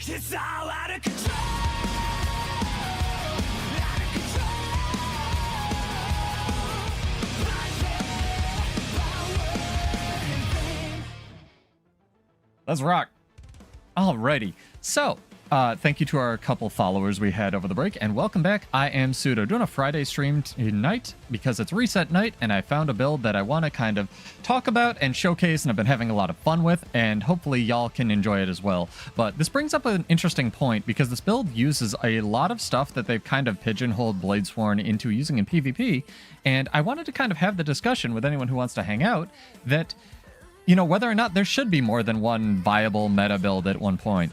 It's all out of control. Out of control. Let's rock. Alrighty. So, thank you to our couple followers we had over the break, and welcome back. I am SotO, doing a Friday stream tonight because it's reset night, and I found a build that I want to kind of talk about and showcase, and I've been having a lot of fun with, and hopefully y'all can enjoy it as well. But this brings up an interesting point, because this build uses a lot of stuff that they've kind of pigeonholed Bladesworn into using in PvP, and I wanted to kind of have the discussion with anyone who wants to hang out that, you know, whether or not there should be more than one viable meta build at one point.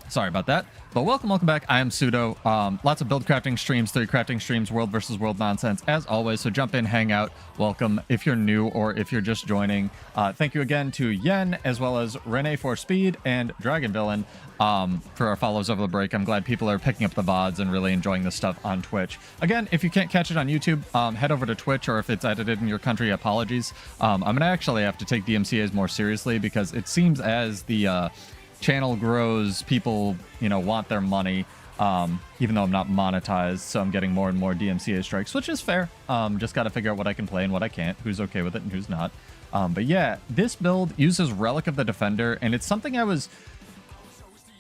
Sorry about that, but welcome back. I am SotO. Lots of build crafting streams, theory crafting streams, world versus world nonsense as always, so jump in, hang out, welcome if you're new or if you're just joining. Thank you again to Yen, as well as Rene for Speed and Dragon Villain for our follows over the break. I'm glad people are picking up the VODs and really enjoying this stuff on Twitch. Again, if you can't catch it on YouTube, head over to Twitch, or if it's edited in your country, apologies. I'm gonna actually have to take DMCAs more seriously, because it seems as the channel grows, people, you know, want their money, even though I'm not monetized, so I'm getting more and more DMCA strikes, which is fair. Just got to figure out what I can play and what I can't, who's okay with it and who's not. But yeah, this build uses Relic of the Defender, and it's something I was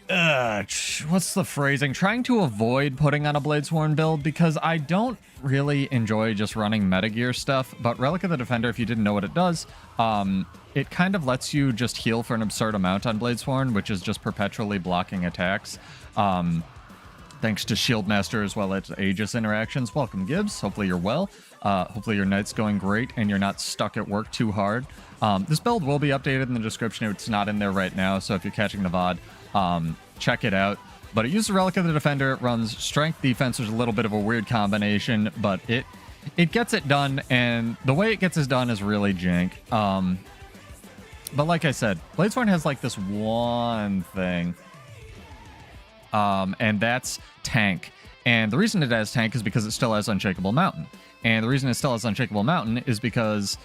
what's the phrasing, trying to avoid putting on a Bladesworn build, because I don't really enjoy just running metagear stuff. But Relic of the Defender, if you didn't know what it does, it kind of lets you just heal for an absurd amount on Bladesworn, which is just perpetually blocking attacks. Thanks to Shieldmaster as well as Aegis interactions. Welcome, Gibbs. Hopefully you're well. Hopefully your night's going great and you're not stuck at work too hard. This build will be updated in the description. It's not in there right now, so if you're catching the VOD, check it out. But it uses Relic of the Defender. It runs strength defense, which is a little bit of a weird combination, but it gets it done, and the way it gets it done is really jank. But like I said, Bladesworn has like this one thing, and that's tank. And the reason it has tank is because it still has Unshakable Mountain. And the reason it still has Unshakable Mountain is because,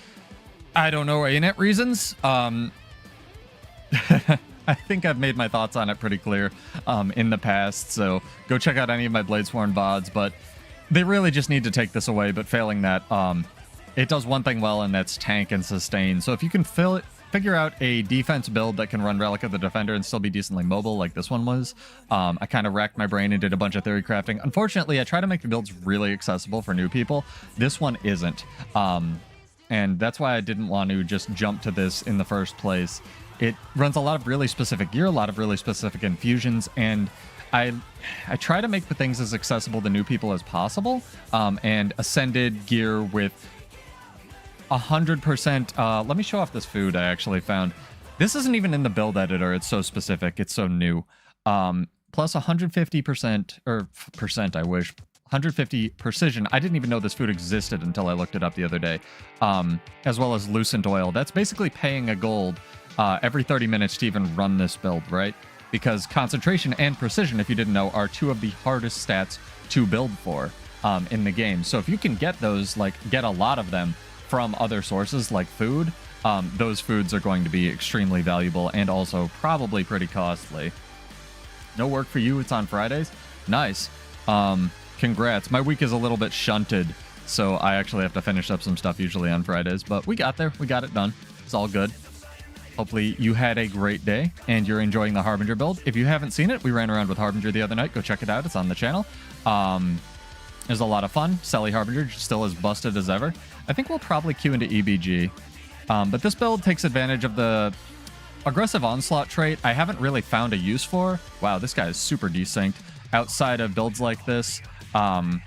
I don't know, arenanet reasons. I think I've made my thoughts on it pretty clear in the past, so go check out any of my Bladesworn VODs, but they really just need to take this away. But failing that, it does one thing well, and that's tank and sustain. So if you can figure out a defense build that can run Relic of the Defender and still be decently mobile like this one was. I kind of racked my brain and did a bunch of theory crafting. Unfortunately, I try to make the builds really accessible for new people. This one isn't. And that's why I didn't want to just jump to this in the first place. It runs a lot of really specific gear, a lot of really specific infusions, and I try to make the things as accessible to new people as possible. And Ascended gear with 100%. Let me show off this food I actually found. This isn't even in the build editor. It's so specific. It's so new. Plus 150%, or percent, I wish. 150 precision. I didn't even know this food existed until I looked it up the other day. As well as Lucent Oil. That's basically paying a gold every 30 minutes to even run this build, right? Because concentration and precision, if you didn't know, are two of the hardest stats to build for in the game. So if you can get those, like get a lot of them from other sources like food, those foods are going to be extremely valuable and also probably pretty costly. No work for you, it's on Fridays? Nice. Congrats. My week is a little bit shunted, so I actually have to finish up some stuff usually on Fridays, but we got there. We got it done. It's all good. Hopefully you had a great day and you're enjoying the Harbinger build. If you haven't seen it, we ran around with Harbinger the other night. Go check it out. It's on the channel. It was a lot of fun. Sally Harbinger still as busted as ever. I think we'll probably queue into EBG. But this build takes advantage of the aggressive onslaught trait I haven't really found a use for. Wow, this guy is super desynced outside of builds like this. And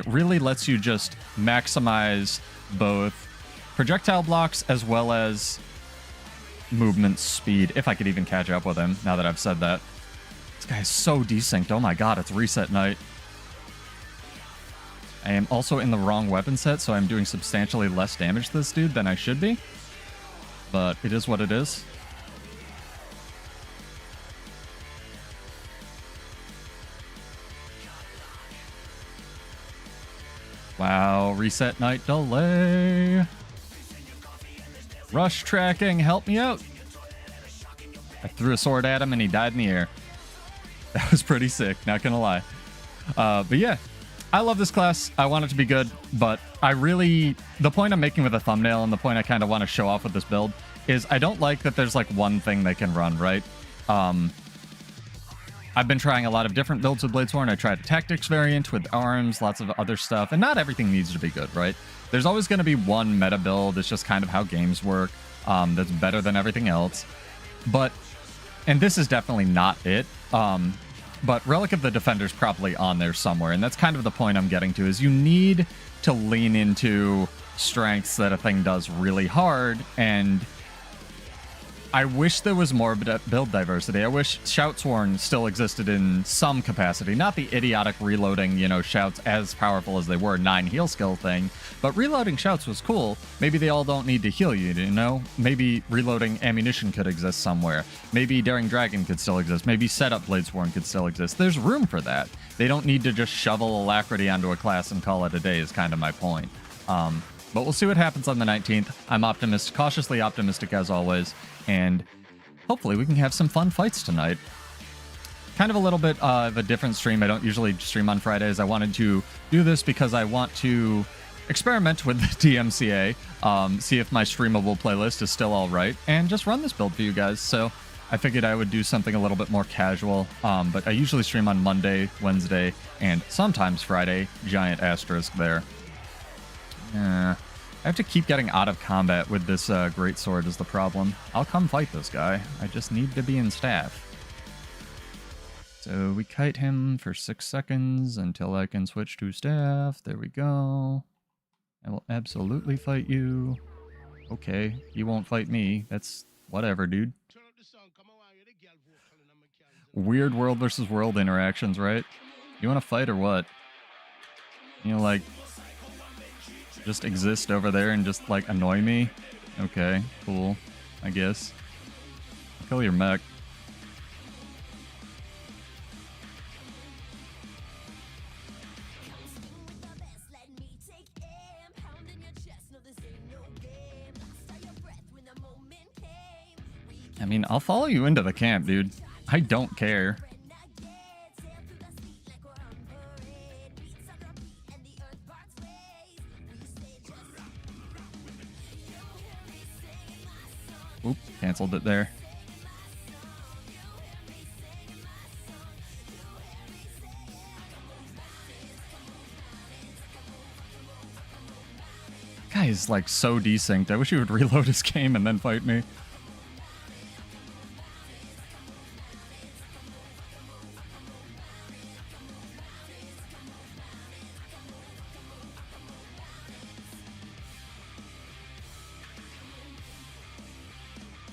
really lets you just maximize both projectile blocks as well as movement speed, if I could even catch up with him now that I've said that. This guy is so desynced. Oh my god, it's reset night. I am also in the wrong weapon set, so I'm doing substantially less damage to this dude than I should be. But it is what it is. Wow, reset night delay. Rush tracking, help me out. I threw a sword at him and he died in the air. That was pretty sick, not gonna lie. But yeah, I love this class. I want it to be good, but the point I'm making with the thumbnail and the point I kind of want to show off with this build is I don't like that there's like one thing they can run, right? I've been trying a lot of different builds with Bladesworn. I tried a tactics variant with arms, lots of other stuff, and not everything needs to be good, right? There's always going to be one meta build. It's just kind of how games work. That's better than everything else. And this is definitely not it. But Relic of the Defender's probably on there somewhere, and that's kind of the point I'm getting to, is you need to lean into strengths that a thing does really hard, and I wish there was more build diversity. I wish Shoutsworn still existed in some capacity. Not the idiotic reloading, shouts as powerful as they were, 9 heal skill thing. But reloading shouts was cool. Maybe they all don't need to heal you, Maybe reloading ammunition could exist somewhere. Maybe Daring Dragon could still exist. Maybe Setup Bladesworn could still exist. There's room for that. They don't need to just shovel Alacrity onto a class and call it a day is kind of my point. But we'll see what happens on the 19th. I'm cautiously optimistic as always, and hopefully we can have some fun fights tonight. Kind of a little bit of a different stream. I don't usually stream on Fridays. I wanted to do this because I want to experiment with the DMCA, see if my streamable playlist is still all right, and just run this build for you guys. So I figured I would do something a little bit more casual, but I usually stream on Monday, Wednesday, and sometimes Friday. Giant asterisk there. I have to keep getting out of combat with this greatsword is the problem. I'll come fight this guy. I just need to be in staff. So we kite him for 6 seconds until I can switch to staff. There we go. I will absolutely fight you. Okay, you won't fight me. That's whatever, dude. Weird world versus world interactions, right? You want to fight or what? Just exist over there and just annoy me? Okay, cool, I guess. Kill your mech. I mean, I'll follow you into the camp, dude. I don't care. Oop, canceled it there. Guy is so desynced. I wish he would reload his game and then fight me.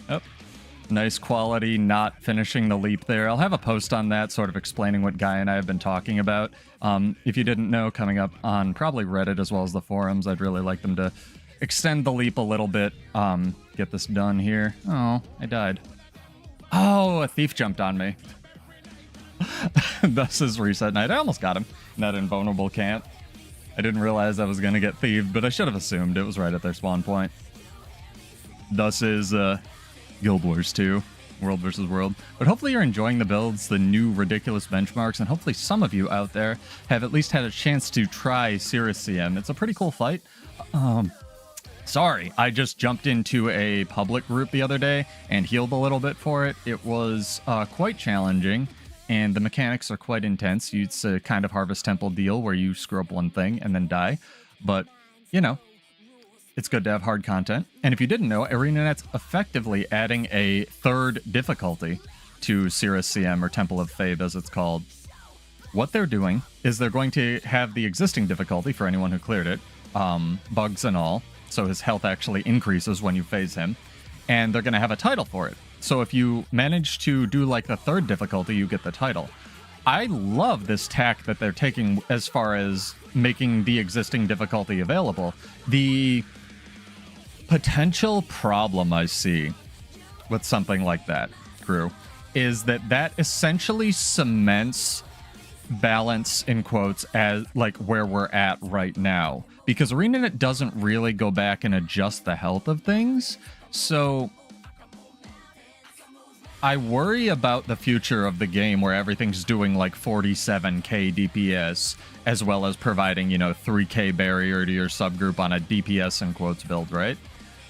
Oh, nice quality not finishing the leap there. I'll have a post on that sort of explaining what Guy and I have been talking about. If you didn't know, coming up on probably Reddit as well as the forums, I'd really like them to extend the leap a little bit. Get this done here. Oh, I died. Oh, a thief jumped on me. Thus is reset night. I almost got him in that invulnerable camp. I didn't realize I was going to get thieved, but I should have assumed it was right at their spawn point. Thus is Guild Wars 2, World versus World. But hopefully you're enjoying the builds, the new ridiculous benchmarks, and hopefully some of you out there have at least had a chance to try Cirrus CM. It's a pretty cool fight. Sorry, I just jumped into a public group the other day and healed a little bit for it. It was quite challenging, and the mechanics are quite intense. It's a kind of Harvest Temple deal where you screw up one thing and then die. But, it's good to have hard content. And if you didn't know, arenanet's effectively adding a third difficulty to Cirrus CM, or Temple of Fave as it's called. What they're doing is they're going to have the existing difficulty for anyone who cleared it, bugs and all, so his health actually increases when you phase him, and they're going to have a title for it. So if you manage to do the third difficulty, you get the title. I love this tack that they're taking as far as making the existing difficulty available. The potential problem I see with something like that, crew, is that essentially cements balance, in quotes, as where we're at right now, because arenanet doesn't really go back and adjust the health of things. So I worry about the future of the game where everything's doing like 47k DPS, as well as providing, 3k barrier to your subgroup on a DPS in quotes build, right?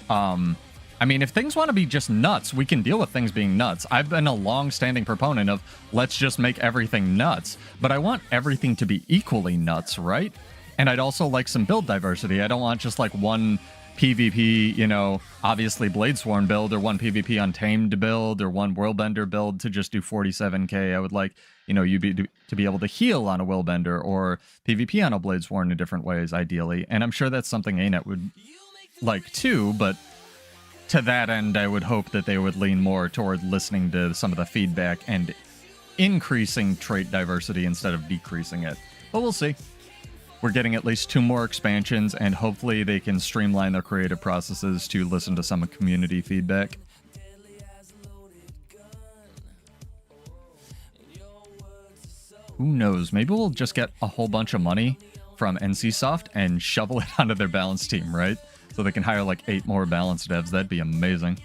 I mean, if things want to be just nuts, we can deal with things being nuts. I've been a long-standing proponent of let's just make everything nuts, but I want everything to be equally nuts, right? And I'd also like some build diversity. I don't want just like one PvP, obviously Bladesworn build, or one PvP Untamed build, or one Willbender build to just do 47k. I would like, to be able to heal on a Willbender, or PvP on a Bladesworn in different ways, ideally. And I'm sure that's something arenanet would like too, but to that end, I would hope that they would lean more toward listening to some of the feedback and increasing trait diversity instead of decreasing it. But we'll see. We're getting at least 2 more expansions, and hopefully they can streamline their creative processes to listen to some community feedback. Who knows? Maybe we'll just get a whole bunch of money from NCSoft and shovel it onto their balance team, right? So they can hire like 8 more balance devs. That'd be amazing.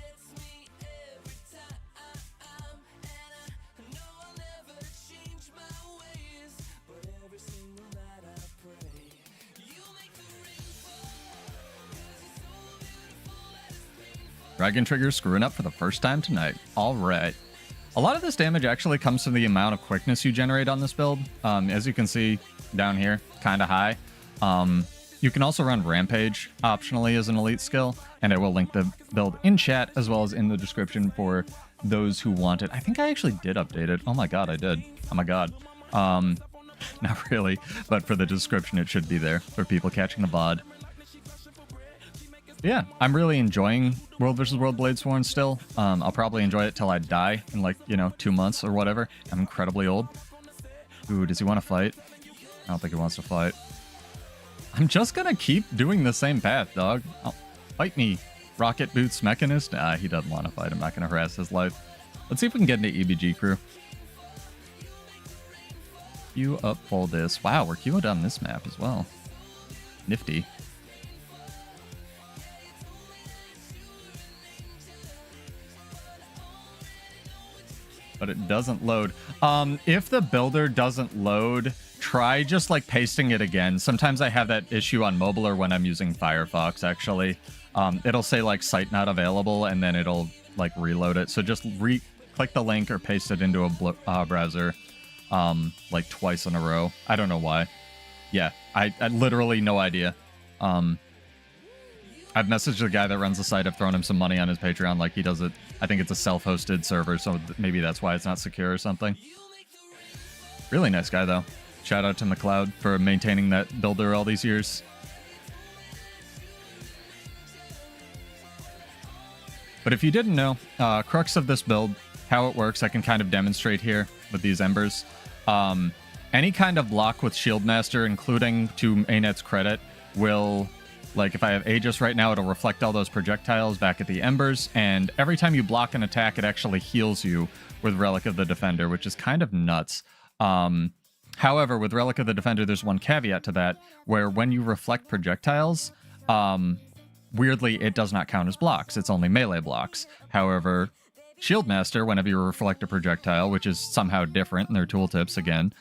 Dragon Trigger screwing up for the first time tonight. All right. A lot of this damage actually comes from the amount of quickness you generate on this build. As you can see down here, kind of high. You can also run Rampage optionally as an elite skill, and I will link the build in chat as well as in the description for those who want it. I think I actually did update it. Oh my god, I did. Oh my god. Not really, but for the description it should be there for people catching the VOD. Yeah, I'm really enjoying World vs. World Bladesworn still. I'll probably enjoy it till I die in like, 2 months or whatever. I'm incredibly old. Ooh, does he want to fight? I don't think he wants to fight. I'm just gonna keep doing the same path, dog. Oh, fight me, Rocket Boots Mechanist. Nah, he doesn't want to fight. I'm not gonna harass his life. Let's see if we can get into EBG crew. Queue up for this. Wow, we're queued on this map as well. Nifty. But it doesn't load. If the builder doesn't load, try just like pasting it again. Sometimes I have that issue on mobile or when I'm using Firefox, actually. It'll say like site not available, and then it'll like reload it. So just click the link or paste it into a browser like twice in a row. I don't know why. Yeah, I literally no idea. I've messaged the guy that runs the site. I've thrown him some money on his Patreon. Like, he does it. I think it's a self-hosted server, so maybe that's why it's not secure or something. Really nice guy, though. Shout out to McLeod for maintaining that builder all these years. But if you didn't know, crux of this build, how it works, I can kind of demonstrate here with these embers. Any kind of block with Shieldmaster, including, to arenet's credit, will... Like, if I have Aegis right now, it'll reflect all those projectiles back at the embers, and every time you block an attack, it actually heals you with Relic of the Defender, which is kind of nuts. However, with Relic of the Defender, there's one caveat to that, where when you reflect projectiles, weirdly, it does not count as blocks. It's only melee blocks. However, Shieldmaster, whenever you reflect a projectile, which is somehow different in their tooltips, again,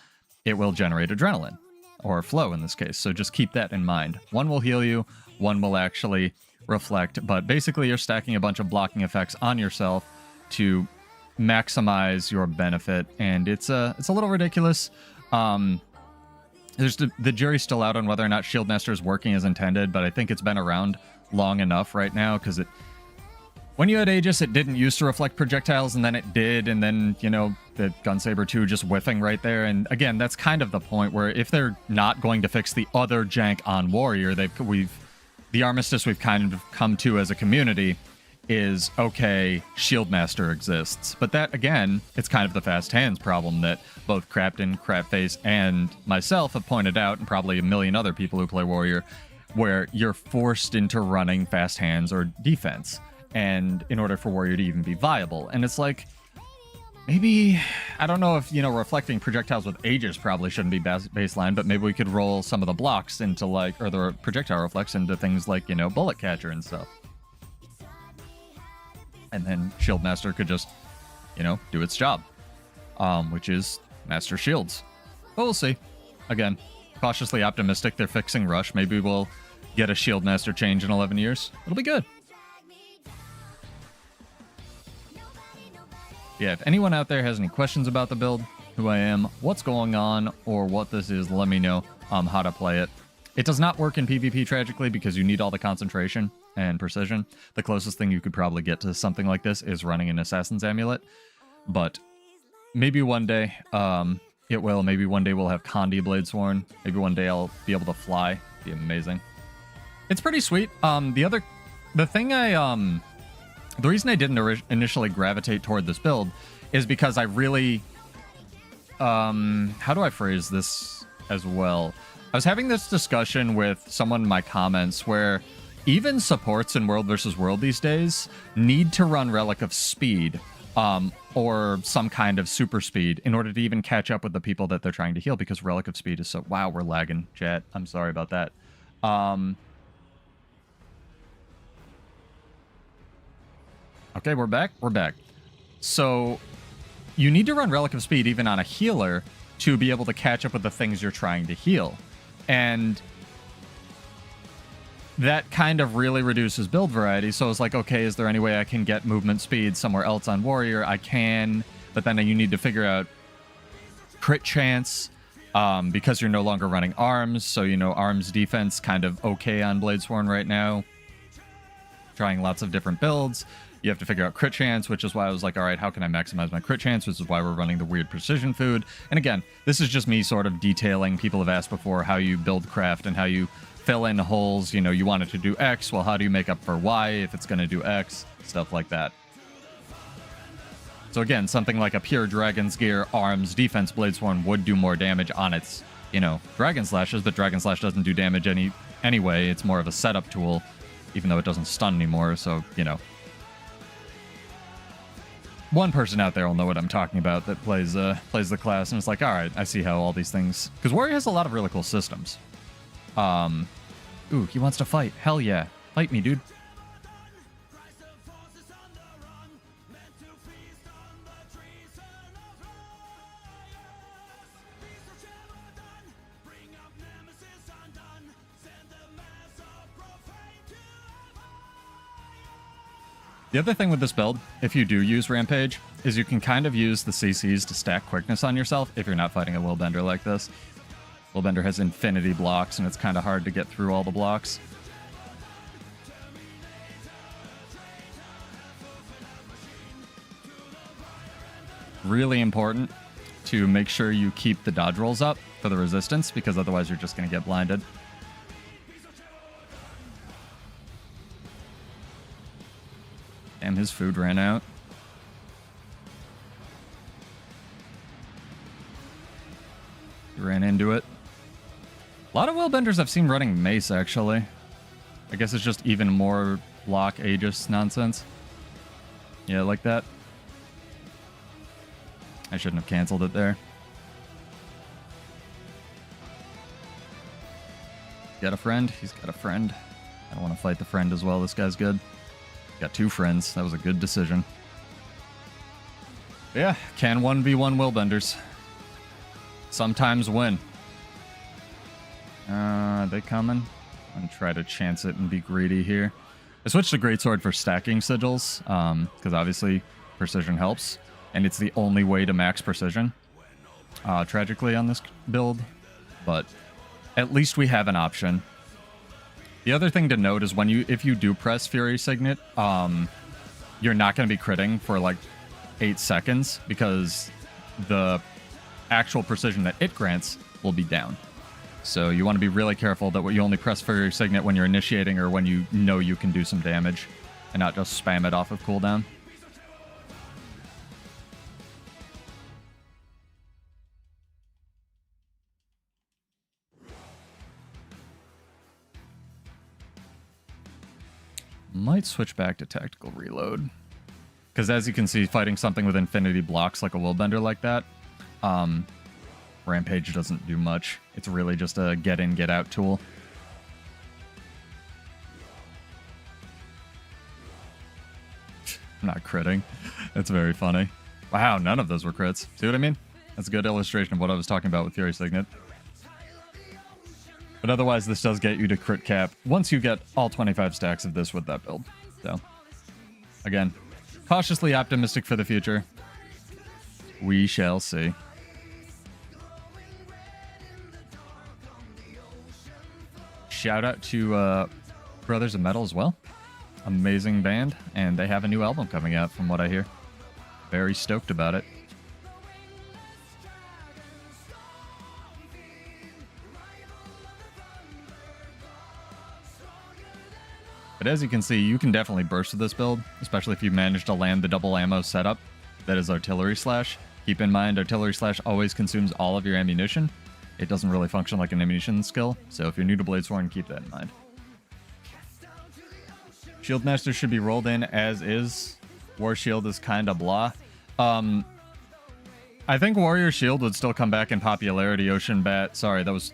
it will generate adrenaline. Or flow in this case, so just keep that in mind. One will heal you, one will actually reflect, but basically you're stacking a bunch of blocking effects on yourself to maximize your benefit, and it's a little ridiculous. There's the jury's still out on whether or not Shieldmaster is working as intended, but I think it's been around long enough right now, because when you had Aegis, it didn't used to reflect projectiles, and then it did, and then, the Gunsaber 2 just whiffing right there. And again, that's kind of the point where if they're not going to fix the other jank on Warrior, the armistice we've kind of come to as a community is, okay, Shieldmaster exists. But that, again, it's kind of the fast hands problem that both Crapton, Crapface, and myself have pointed out, and probably a million other people who play Warrior, where you're forced into running fast hands or defense. And in order for Warrior to even be viable. And it's like, maybe, I don't know if, reflecting projectiles with Aegis probably shouldn't be baseline, but maybe we could roll some of the blocks into or the projectile reflex into things like, Bullet Catcher and stuff. And then Shieldmaster could just, do its job, which is master shields. But we'll see. Again, cautiously optimistic they're fixing Rush. Maybe we'll get a Shieldmaster change in 11 years. It'll be good. Yeah, if anyone out there has any questions about the build, who I am, what's going on, or what this is, let me know how to play it. It does not work in PvP, tragically, because you need all the concentration and precision. The closest thing you could probably get to something like this is running an Assassin's Amulet. But maybe one day it will. Maybe one day we'll have Condi Bladesworn. Maybe one day I'll be able to fly. Be amazing. It's pretty sweet. The reason I didn't initially gravitate toward this build is because I really... how do I phrase this as well? I was having this discussion with someone in my comments where even supports in World versus World these days need to run Relic of Speed, or some kind of super speed in order to even catch up with the people that they're trying to heal, because Relic of Speed is so... Wow, we're lagging, chat. I'm sorry about that. Okay, we're back. We're back. So you need to run Relic of Speed even on a healer to be able to catch up with the things you're trying to heal. And that kind of really reduces build variety. So it's like, okay, is there any way I can get movement speed somewhere else on Warrior? I can, but then you need to figure out crit chance, because you're no longer running arms. So, arms defense kind of okay on Bladesworn right now. Trying lots of different builds. You have to figure out crit chance, which is why I was like, all right, how can I maximize my crit chance? Which is why we're running the weird precision food. And again, this is just me sort of detailing. People have asked before how you build craft and how you fill in holes. You want it to do X. Well, how do you make up for Y if it's going to do X? Stuff like that. So again, something like a pure Dragon's Gear arms defense Bladesworn would do more damage on its, Dragon Slashes, but Dragon Slash doesn't do damage anyway. It's more of a setup tool, even though it doesn't stun anymore. So, one person out there will know what I'm talking about that plays the class, and it's like, all right, I see how all these things... Because Warrior has a lot of really cool systems. Ooh, he wants to fight. Hell yeah. Fight me, dude. The other thing with this build, if you do use Rampage, is you can kind of use the CCs to stack quickness on yourself if you're not fighting a Willbender like this. Willbender has infinity blocks, and it's kind of hard to get through all the blocks. Really important to make sure you keep the dodge rolls up for the resistance, because otherwise you're just going to get blinded. Damn, his food ran out. He ran into it. A lot of Willbenders I've seen running Mace, actually. I guess it's just even more block Aegis nonsense. Yeah, like that. I shouldn't have canceled it there. Got a friend? He's got a friend. I don't want to fight the friend as well. This guy's good. Got two friends. That was a good decision. Yeah, can 1v1 Willbenders. Sometimes win. Are they coming? I'm gonna try to chance it and be greedy here. I switched to Greatsword for stacking sigils, because obviously precision helps, and it's the only way to max precision, tragically, on this build, but at least we have an option. The other thing to note is if you do press Fury Signet, you're not going to be critting for like 8 seconds, because the actual precision that it grants will be down. So you want to be really careful that you only press Fury Signet when you're initiating or when you know you can do some damage, and not just spam it off of cooldown. Might switch back to tactical reload, because as you can see, fighting something with infinity blocks like a Willbender like that, Rampage doesn't do much. It's really just a get in, get out tool. I'm not critting. It's very funny. Wow, none of those were crits. See what I mean? That's a good illustration of what I was talking about with Fury Signet. But otherwise, this does get you to crit cap once you get all 25 stacks of this with that build. So, again, cautiously optimistic for the future. We shall see. Shout out to Brothers of Metal as well. Amazing band, and they have a new album coming out from what I hear. Very stoked about it. But as you can see, you can definitely burst with this build, especially if you manage to land the double ammo setup that is Artillery Slash. Keep in mind, Artillery Slash always consumes all of your ammunition. It doesn't really function like an ammunition skill, so if you're new to Bladesworn, keep that in mind. Shieldmaster should be rolled in as is. War Shield is kinda blah. I think Warrior Shield would still come back in popularity. Ocean Bat, sorry, that was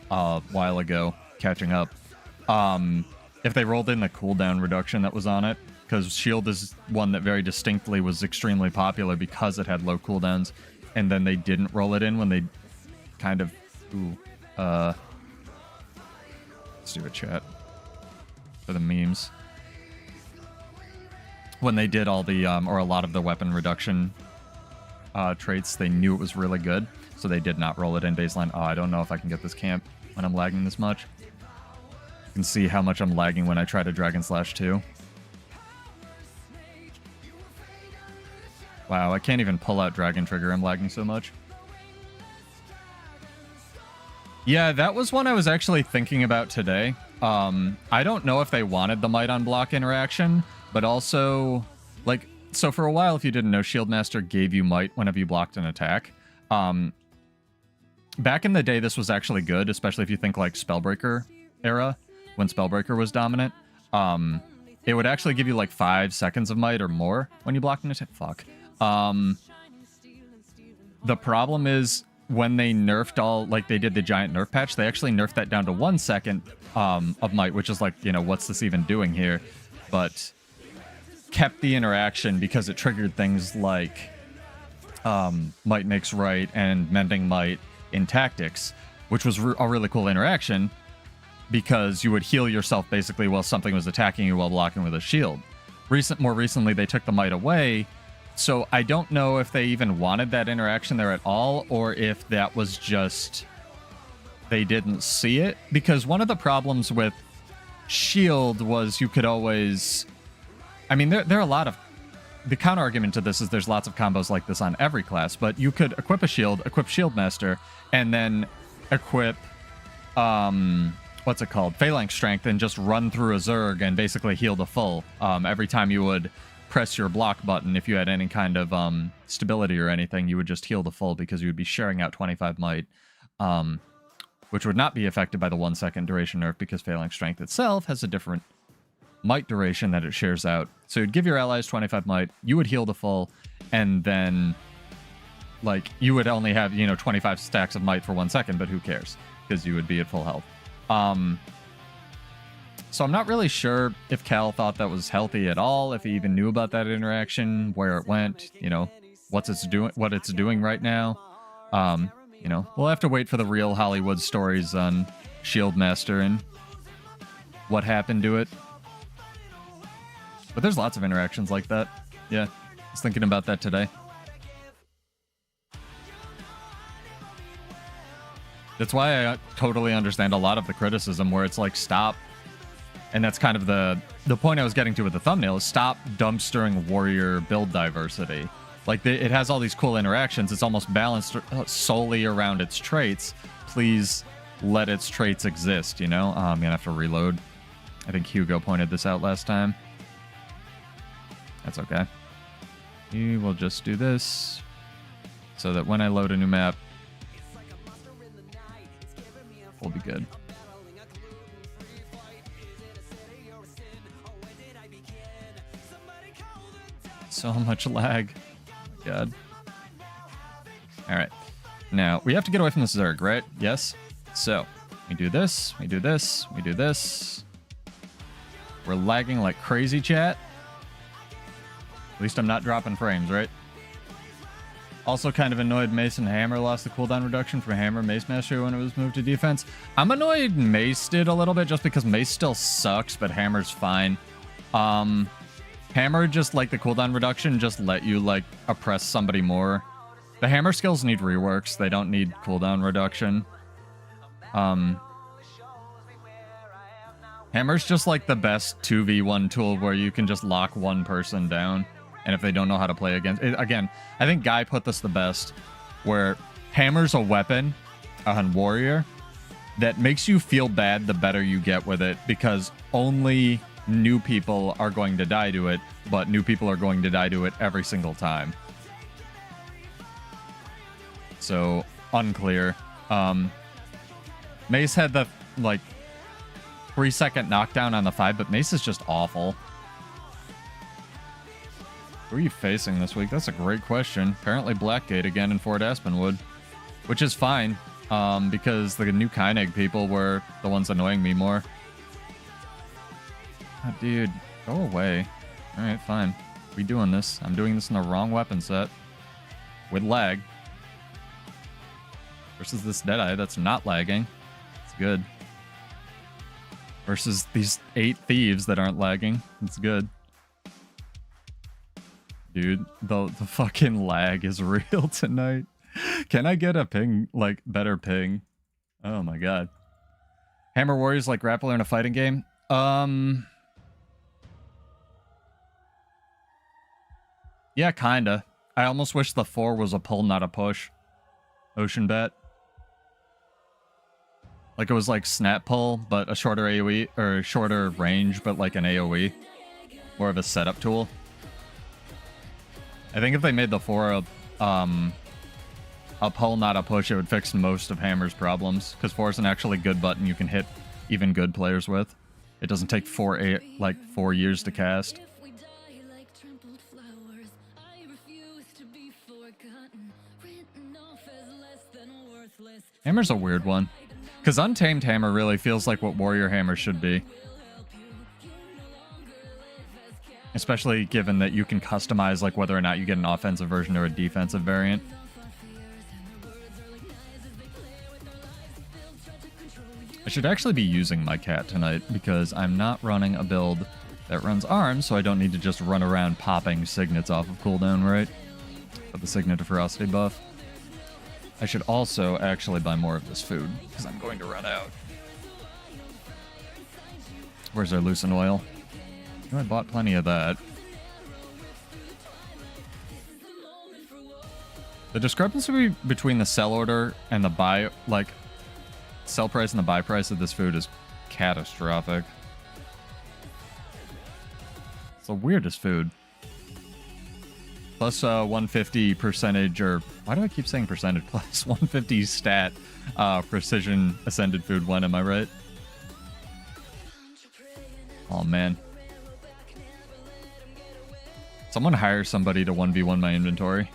a while ago, catching up. If they rolled in the cooldown reduction that was on it, because Shield is one that very distinctly was extremely popular because it had low cooldowns, and then they didn't roll it in when they kind of... let's do a chat for the memes. When they did all the, or a lot of the weapon reduction traits, they knew it was really good, so they did not roll it in baseline. Oh, I don't know if I can get this camp when I'm lagging this much. You can see how much I'm lagging when I try to Dragon Slash 2. Wow, I can't even pull out Dragon Trigger. I'm lagging so much. Yeah, that was one I was actually thinking about today. I don't know if they wanted the Might on Block interaction, but also, like, so for a while, if you didn't know, Shieldmaster gave you Might whenever you blocked an attack. Back in the day, this was actually good, especially if you think, like, Spellbreaker era, when Spellbreaker was dominant. It would actually give you, like, 5 seconds of Might or more when you blocked an attack. Fuck. The problem is, when they nerfed all, like they did the giant nerf patch, they actually nerfed that down to 1 second of Might, which is like, you know, what's this even doing here? But kept the interaction because it triggered things like Might Makes Right and Mending Might in Tactics, which was a really cool interaction because you would heal yourself basically while something was attacking you while blocking with a shield. More recently, they took the Might away. So I don't know if they even wanted that interaction there at all, or if that was just they didn't see it. Because one of the problems with Shield was you could always... I mean, there are a lot of... The counter-argument to this is there's lots of combos like this on every class, but you could equip a shield, equip Shieldmaster, and then equip... what's it called? Phalanx Strength, and just run through a Zerg and basically heal to full every time you would... press your block button. If you had any kind of stability or anything, you would just heal to full because you would be sharing out 25 Might, which would not be affected by the 1 second duration nerf because Phalanx Strength itself has a different Might duration that it shares out. So you'd give your allies 25 Might, you would heal to full, and then like you would only have, you know, 25 stacks of Might for 1 second, but who cares? Because you would be at full health. So I'm not really sure if Cal thought that was healthy at all, if he even knew about that interaction, where it went, you know, what it's doing right now. You know, we'll have to wait for the real Hollywood stories on Shieldmaster and what happened to it. But there's lots of interactions like that. Yeah, I was thinking about that today. That's why I totally understand a lot of the criticism where it's like, stop. And that's kind of the point I was getting to with the thumbnail, is stop dumpstering warrior build diversity. Like, it has all these cool interactions. It's almost balanced solely around its traits. Please let its traits exist, you know? I'm going to have to reload. I think Hugo pointed this out last time. That's okay. We will just do this so that when I load a new map, we'll be good. So much lag. Oh my God. Alright. Now, we have to get away from this Zerg, right? Yes? So, we do this, we do this, we do this. We're lagging like crazy, chat. At least I'm not dropping frames, right? Also kind of annoyed Mace and Hammer lost the cooldown reduction from Hammer Mace Mastery when it was moved to defense. I'm annoyed Mace did a little bit just because Mace still sucks, but Hammer's fine. Hammer, just like the cooldown reduction, just let you like oppress somebody more. The Hammer skills need reworks. They don't need cooldown reduction. Hammer's just like the best 2v1 tool where you can just lock one person down. And if they don't know how to play against it, again, I think Guy put this the best, where Hammer's a weapon on Warrior that makes you feel bad the better you get with it, because only new people are going to die to it, but new people are going to die to it every single time. So, unclear. Mace had the, like, 3-second knockdown on the 5, but Mace is just awful. Who are you facing this week? That's a great question. Apparently Blackgate again in Fort Aspenwood, which is fine, because the new Kyneg people were the ones annoying me more. Oh, dude, go away. Alright, fine. We doing this. I'm doing this in the wrong weapon set. With lag. Versus this Deadeye that's not lagging. It's good. Versus these 8 thieves that aren't lagging. It's good. Dude, the fucking lag is real tonight. Can I get a ping, like, better ping? Oh my god. Hammer Warriors like grappler in a fighting game? Yeah, kinda. I almost wish the 4 was a pull, not a push. Ocean Bet. Like it was like snap pull, but a shorter AoE, or shorter range, but like an AoE. More of a setup tool. I think if they made the 4 a pull, not a push, it would fix most of Hammer's problems. Because 4 is an actually good button you can hit even good players with. It doesn't take 4 years to cast. Hammer's a weird one. Because Untamed Hammer really feels like what Warrior Hammer should be. Especially given that you can customize like whether or not you get an offensive version or a defensive variant. I should actually be using my cat tonight because I'm not running a build that runs arms, so I don't need to just run around popping signets off of cooldown, right? With the Signet of Ferocity buff. I should also actually buy more of this food because I'm going to run out. Where's our lucent oil? I bought plenty of that. The discrepancy between the sell order and the buy, like, sell price and the buy price of this food is catastrophic. It's the weirdest food. Plus 150 percentage, or why do I keep saying percentage? Plus 150 stat precision ascended food when, am I right? Oh man. Someone hire somebody to 1v1 my inventory.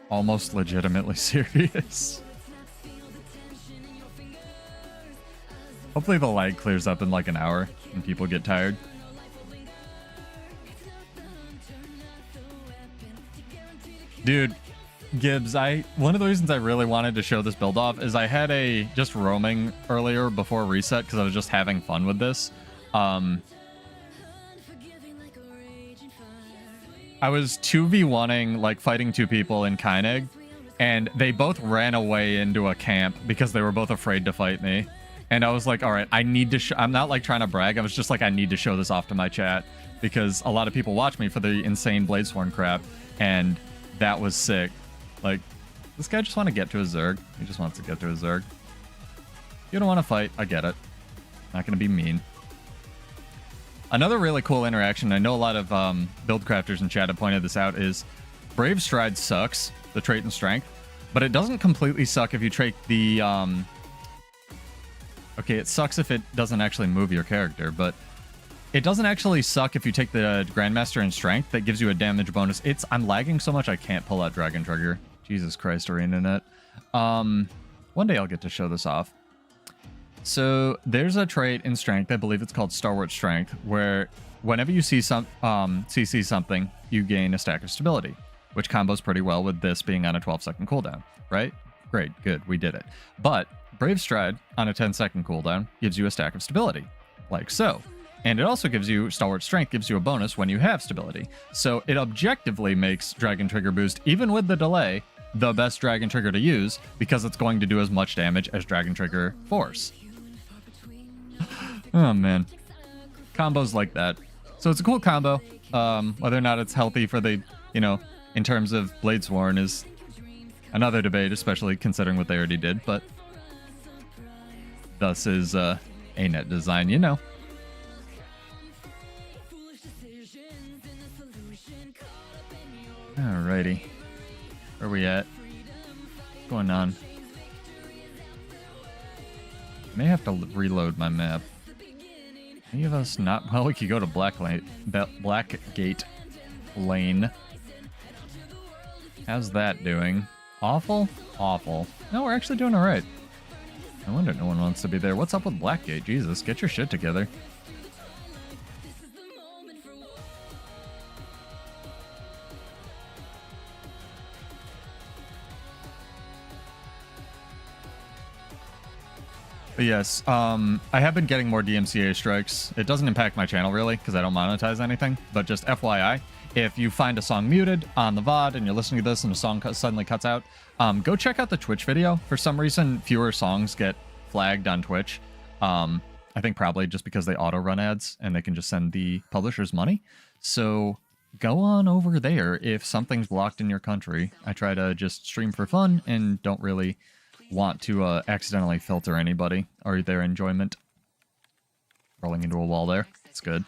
Almost legitimately serious. Hopefully the lag clears up in like an hour and people get tired. Dude, Gibbs, one of the reasons I really wanted to show this build off is I had just roaming earlier before reset because I was just having fun with this. I was 2v1ing, like, fighting 2 people in Kyneg, and they both ran away into a camp because they were both afraid to fight me. And I was like, all right, I need to I'm not, like, trying to brag. I was just like, I need to show this off to my chat because a lot of people watch me for the insane Bladesworn crap, and that was sick. Like, this guy just want to get to his Zerg. He just wants to get to his Zerg. You don't want to fight. I get it. Not going to be mean. Another really cool interaction, I know a lot of build crafters in chat have pointed this out, is Brave Stride sucks, the trait and strength, but it doesn't completely suck if you take the... Okay, it sucks if it doesn't actually move your character, but it doesn't actually suck if you take the Grandmaster in strength. That gives you a damage bonus. I'm lagging so much I can't pull out Dragon Trigger. Jesus Christ, arenanet. One day I'll get to show this off. So there's a trait in strength, I believe it's called Stalwart Strength, where whenever you see CC something, you gain a stack of stability, which combos pretty well with this being on a 12-second cooldown, right? Great, good, we did it. But Brave Stride on a 10-second cooldown gives you a stack of stability, like so. And it also gives you, Stalwart Strength gives you a bonus when you have stability. So it objectively makes Dragon Trigger Boost, even with the delay, the best Dragon Trigger to use, because it's going to do as much damage as Dragon Trigger Force. Oh man. Combos like that. So it's a cool combo. Whether or not it's healthy for the, you know, in terms of Bladesworn is another debate, especially considering what they already did, but thus is arenanet design, you know. Alrighty. Where are we at? What's going on? May have to reload my map. Any of us not? Well, we could go to Blackgate Lane. How's that doing? Awful? Awful. No, we're actually doing alright. No wonder no one wants to be there. What's up with Blackgate? Jesus, get your shit together. But yes, I have been getting more DMCA strikes. It doesn't impact my channel really, because I don't monetize anything. But just FYI, if you find a song muted on the VOD and you're listening to this and the song suddenly cuts out, go check out the Twitch video. For some reason, fewer songs get flagged on Twitch. I think probably just because they auto-run ads and they can just send the publishers money. So go on over there if something's blocked in your country. I try to just stream for fun and don't really want to accidentally filter anybody or their enjoyment. Rolling into a wall there. It's good.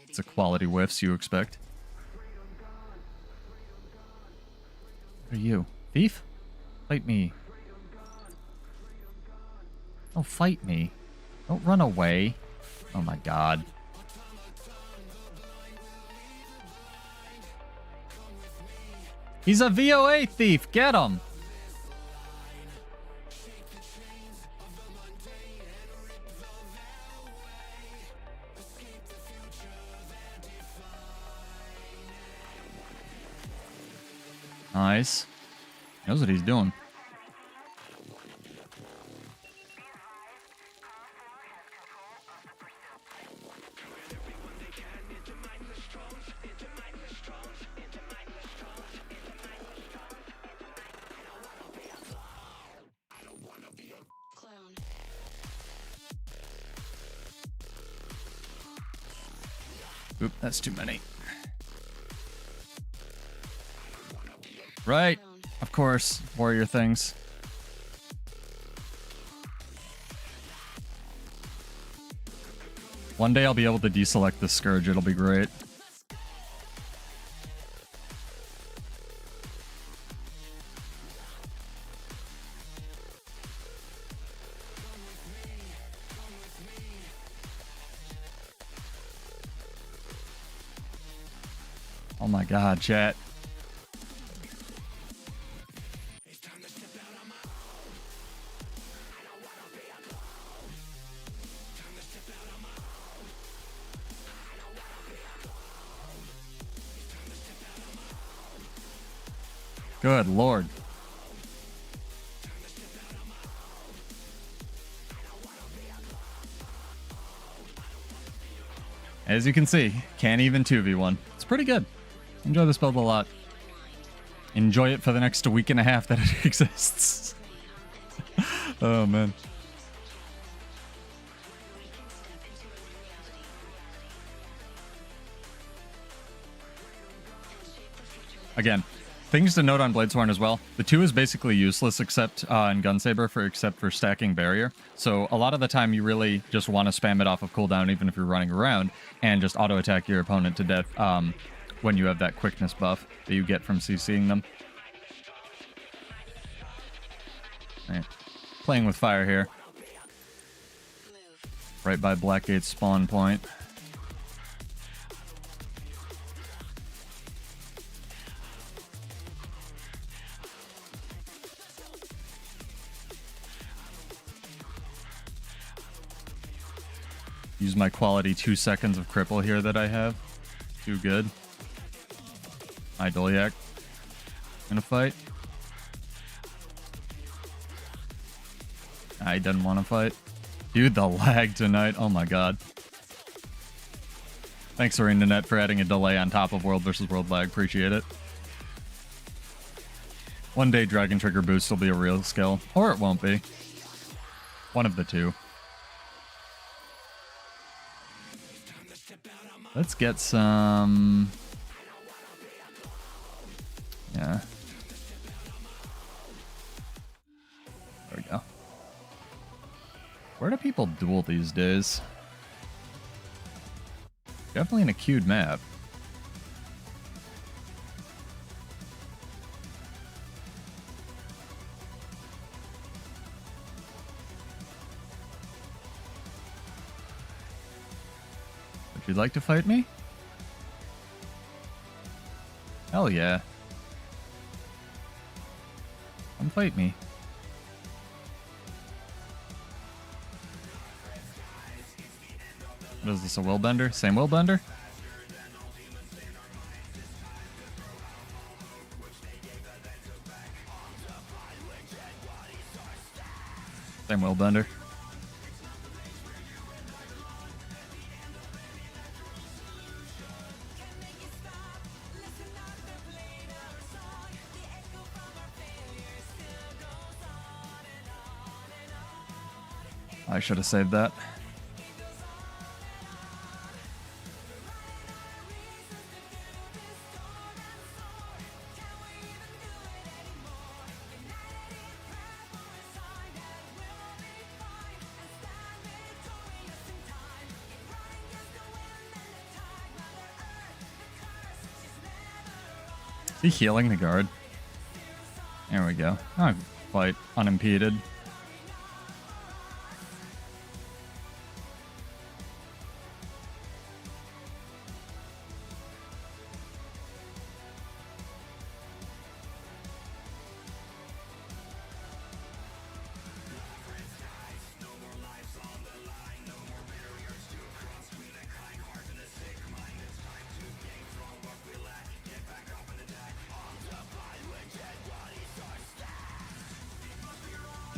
It's a quality whiffs you expect. What are you? Thief? Fight me. Oh, fight me. Don't run away. Oh my god. He's a VOA thief! Get him! Nice. Knows what he's doing. Oop, that's too many. Right. Of course, warrior things. One day I'll be able to deselect the Scourge. It'll be great. Oh my god, chat. Good lord. As you can see, can't even 2v1. It's pretty good. Enjoy this build a lot. Enjoy it for the next week and a half that it exists. Oh man. Again, things to note on Bladesworn as well. The 2 is basically useless except in Gunsaber except for stacking barrier. So a lot of the time you really just want to spam it off of cooldown even if you're running around and just auto attack your opponent to death when you have that quickness buff that you get from CCing them. Right. Playing with fire here. Right by Blackgate's spawn point. Use my quality 2 seconds of cripple here that I have. Too good. My Dolyak. Gonna fight. I didn't want to fight. Dude, the lag tonight. Oh my god. Thanks, arenanet, for adding a delay on top of world versus world lag. Appreciate it. One day Dragon Trigger Boost will be a real skill. Or it won't be. One of the two. Let's get some... Yeah. There we go. Where do people duel these days? Definitely in a queued map. Would you like to fight me? Hell yeah. Come fight me. What is this, a Willbender? Same Willbender? Same Willbender. I should have saved that. Is he healing the guard? There we go. Oh, fight unimpeded.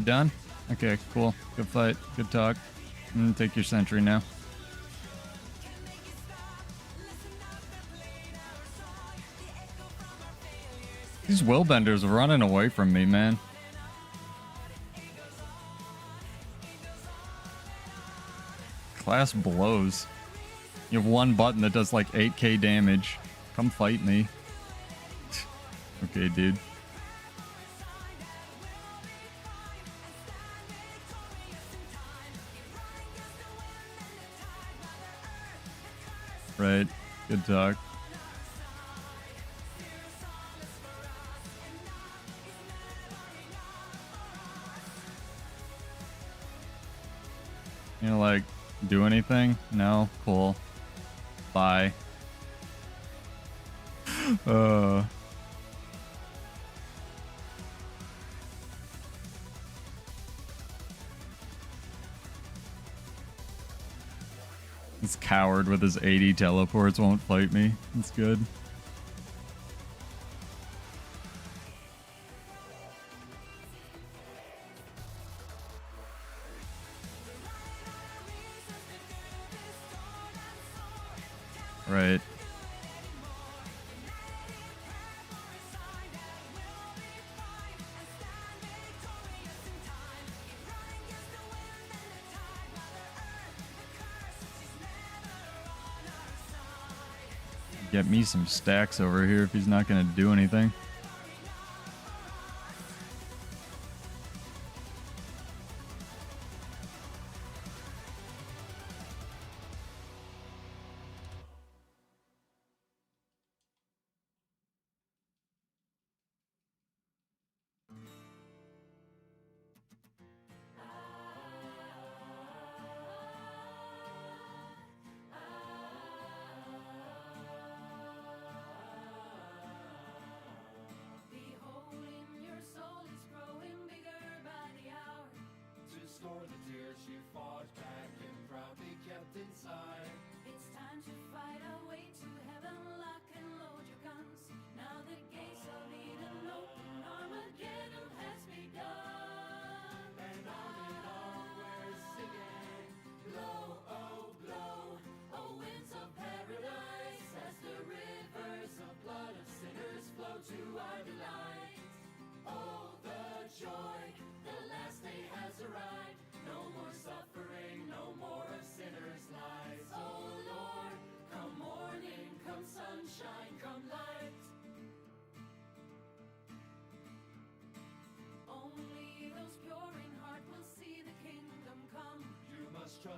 Done? Okay, cool. Good fight. Good talk. Take your sentry now. These Willbenders are running away from me, man. Class blows. You have one button that does like 8k damage. Come fight me. Okay, dude. Right. Good talk. You know, like, do anything? No? Cool. Bye. This coward with his 80 teleports won't fight me. That's good. Right. Get me some stacks over here if he's not going to do anything.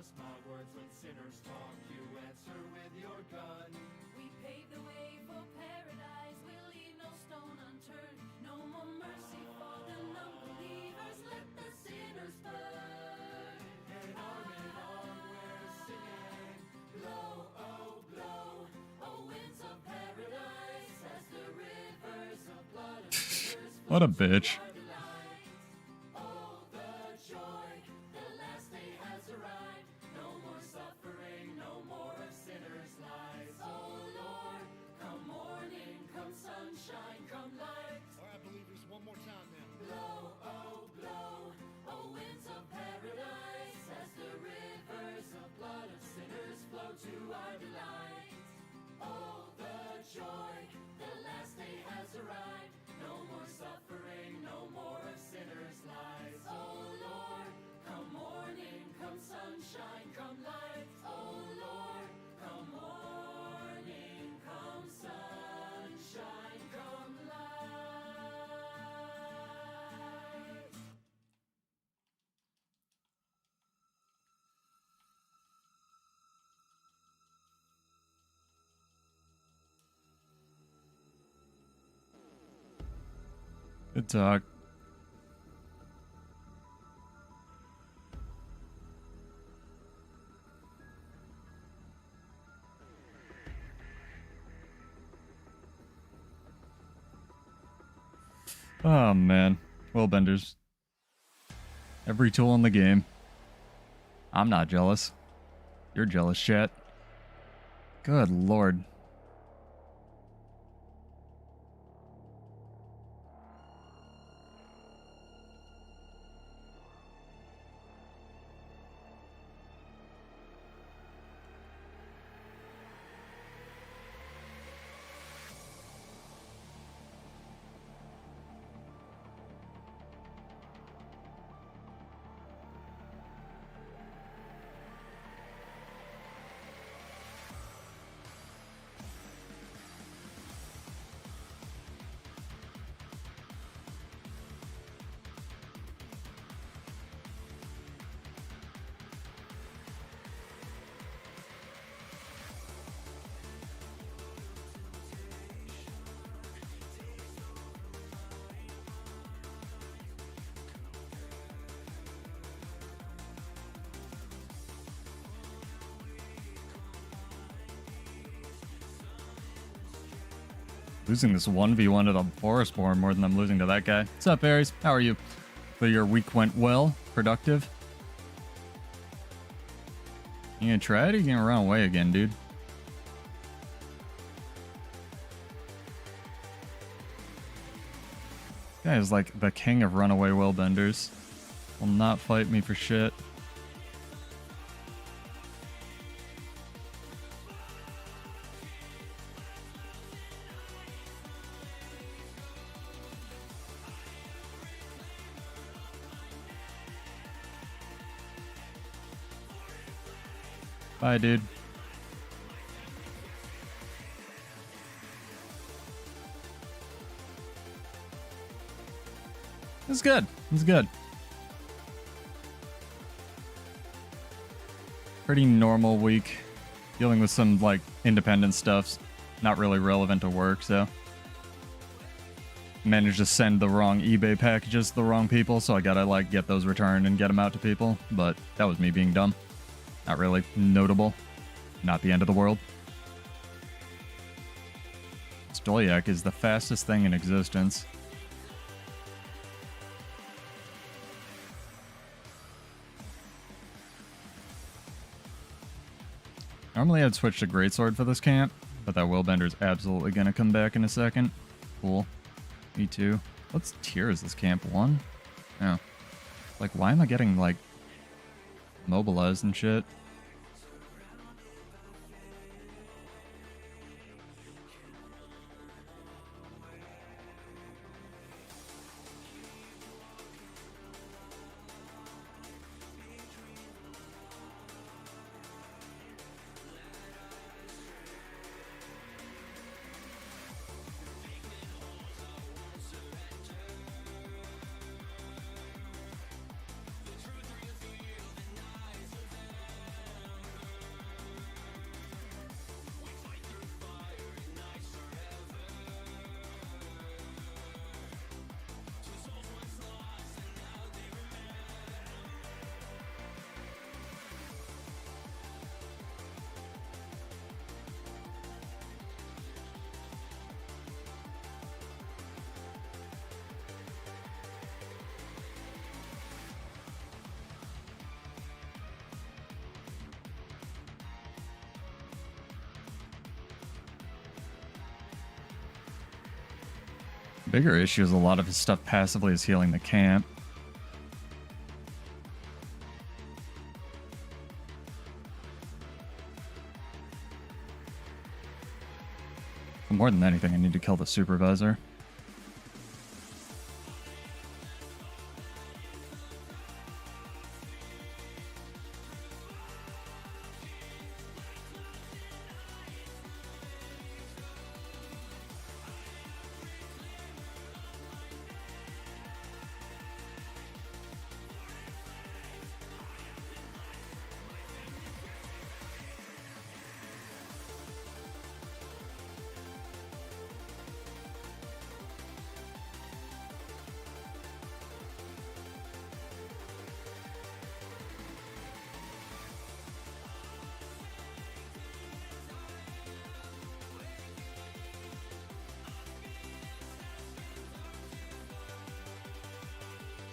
trust my words when sinners talk. You answer with your gun. We pave the way for paradise. We'll leave no stone unturned. No more mercy for the non-believers. Let the sinners burn. And on we're singing. Blow, oh winds of paradise, as the rivers of blood of sinners flow What a to bitch. our delight. Oh, the joy, the last day has arrived. No more suffering, no more of sinners' lies. Oh Lord, come morning, come sunshine, come light. All right, believers, one more time now. Blow, oh winds of paradise, as the rivers of blood of sinners flow to our delight. Oh, the joy, the last day has arrived. No more suffering, no more of sinners' lies. Oh Lord, come morning, come sunshine, come light. Oh Lord, come morning, come sunshine, come light. Good talk. Oh man, Willbenders. Every tool in the game. I'm not jealous. You're jealous, chat. Good lord. Losing this 1v1 to the Bladesworn more than I'm losing to that guy. What's up, Aries? How are you? So your week went well? Productive? You gonna try it or you gonna run away again, dude? This guy is like the king of runaway Willbenders. Will not fight me for shit. Bye, dude. It's good. It's good. Pretty normal week. Dealing with some, like, independent stuff. Not really relevant to work, so. Managed to send the wrong eBay packages to the wrong people, so I gotta, like, get those returned and get them out to people. But that was me being dumb. Not really notable. Not the end of the world. Stolyak is the fastest thing in existence. Normally I'd switch to Greatsword for this camp, but that Willbender's absolutely gonna come back in a second. Cool. Me too. What tier is this camp? 1? Oh. Like, why am I getting, like, mobilized and shit? Bigger issue is a lot of his stuff passively is healing the camp. But more than anything, I need to kill the supervisor.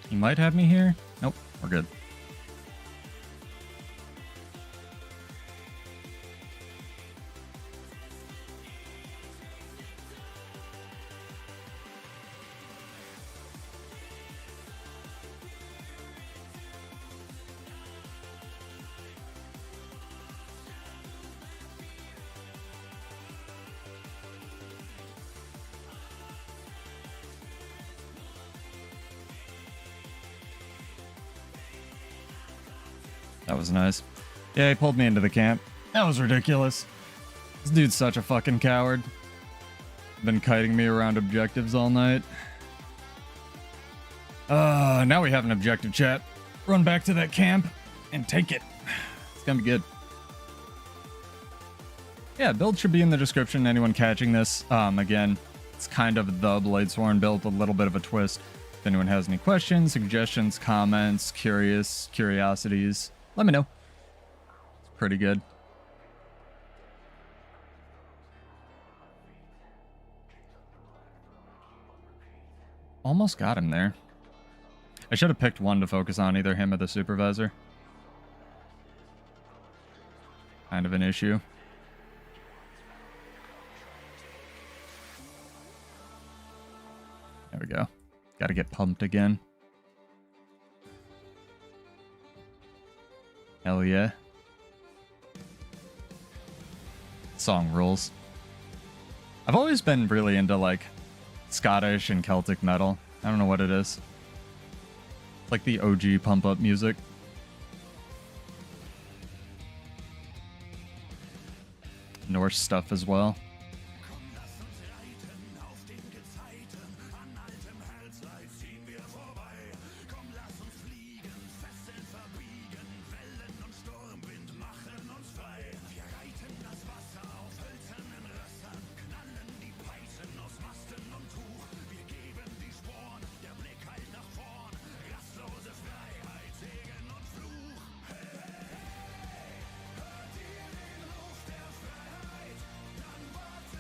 He might have me here. Nope, we're good. That was nice. Yeah, he pulled me into the camp. That was ridiculous. This dude's such a fucking coward. Been kiting me around objectives all night. Now we have an objective, chat. Run back to that camp and take it. It's gonna be good. Yeah, build should be in the description. Anyone catching this, again, it's kind of the Bladesworn build, a little bit of a twist. If anyone has any questions, suggestions, comments, curiosities, let me know. It's pretty good. Almost got him there. I should have picked one to focus on, either him or the supervisor. Kind of an issue. There we go. Gotta get pumped again. Hell yeah. Song rules. I've always been really into like Scottish and Celtic metal. I don't know what it is. Like the OG pump up music. Norse stuff as well.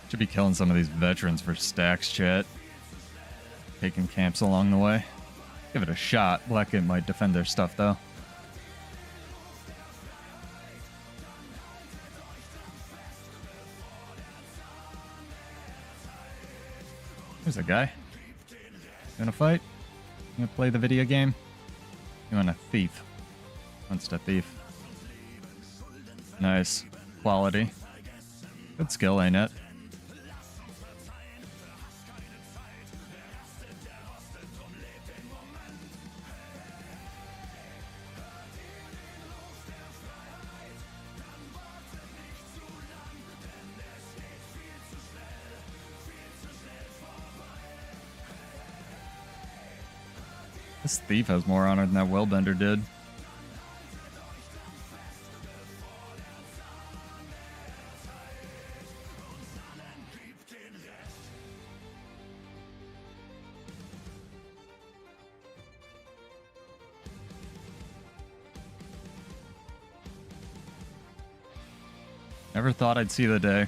Should be killing some of these veterans for stacks, chat. Taking camps along the way. Give it a shot. Blackgate might defend their stuff, though. There's a guy. You wanna fight? You wanna play the video game? You want a thief? Wants to thief. Nice. Quality. Good skill, ain't it? This thief has more honor than that Willbender did. Never thought I'd see the day.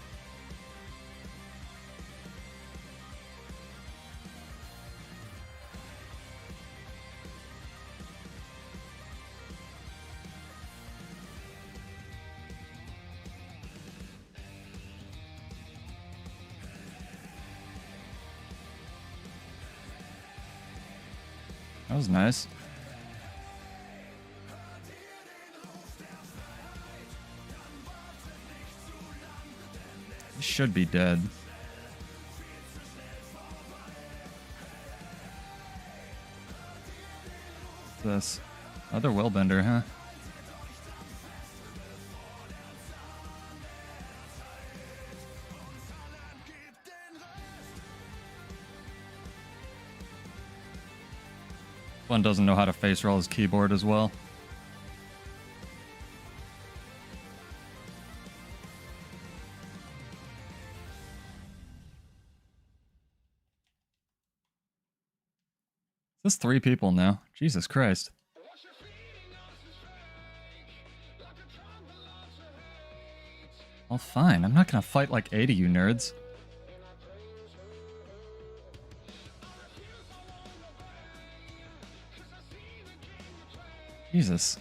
That was nice. He should be dead. What's this? Other Willbender, huh? One doesn't know how to face roll his keyboard as well. This 3 people now. Jesus Christ. Well, fine. I'm not gonna fight like 80 you nerds. Jesus.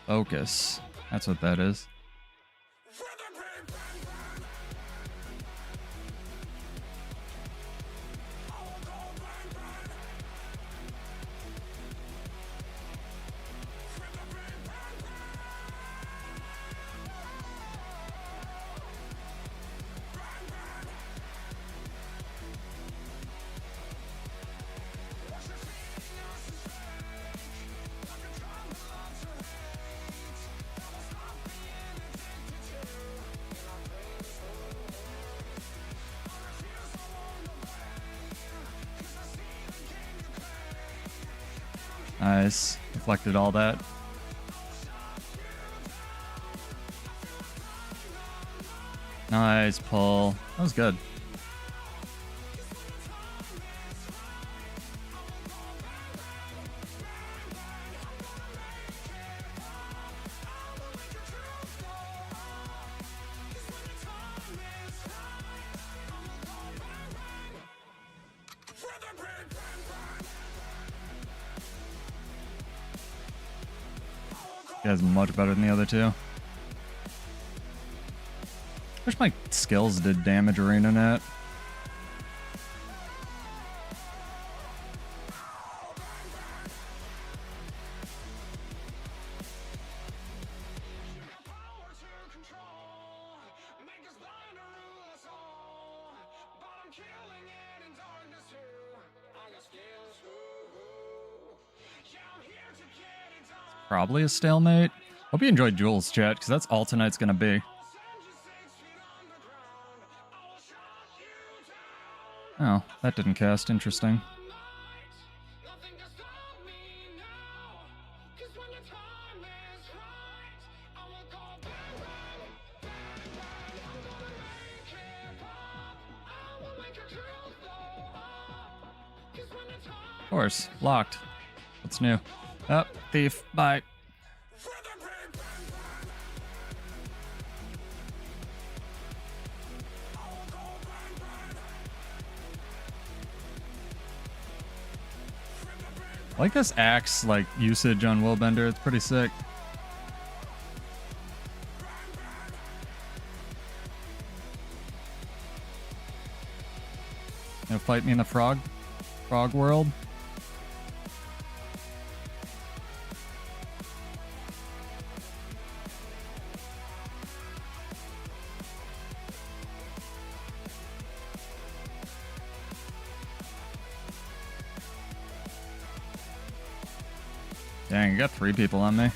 Focus. That's what that is. Nice. Deflected all that. Nice pull. That was good. Guy's much better than the other two. Wish my skills did damage arenanet. Probably a stalemate. Hope you enjoyed Jules, chat, because that's all tonight's gonna be. Oh, that didn't cast. Interesting. Of course. Locked. What's new? Oh, thief. Bye. I like this axe like usage on Willbender. It's pretty sick. You know, fight me in the frog world. Dang, I got 3 people on me.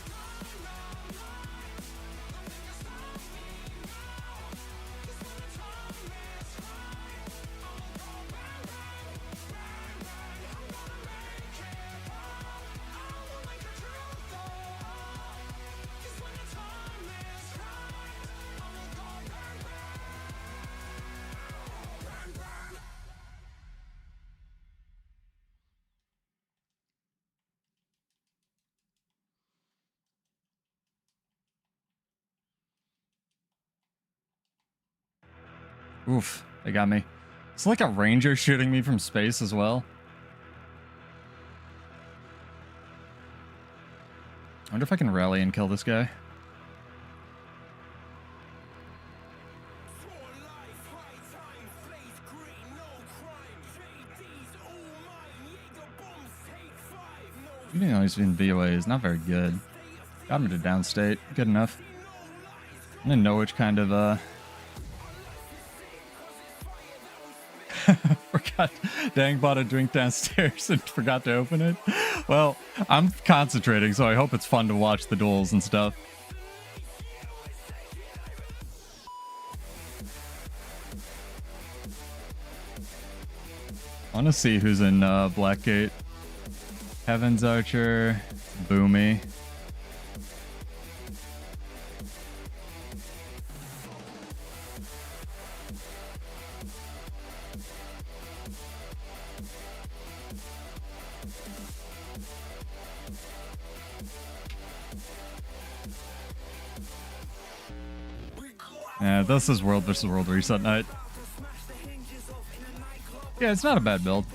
Oof, they got me. It's like a ranger shooting me from space as well. I wonder if I can rally and kill this guy. Shooting always in VOA is not very good. Got him to downstate. Good enough. I didn't know which kind of, forgot. Dang, bought a drink downstairs and forgot to open it. Well, I'm concentrating, so I hope it's fun to watch the duels and stuff. I want to see who's in Blackgate. Heaven's Archer, Boomy. Yeah, this is World vs. World Reset Night. Yeah, it's not a bad build.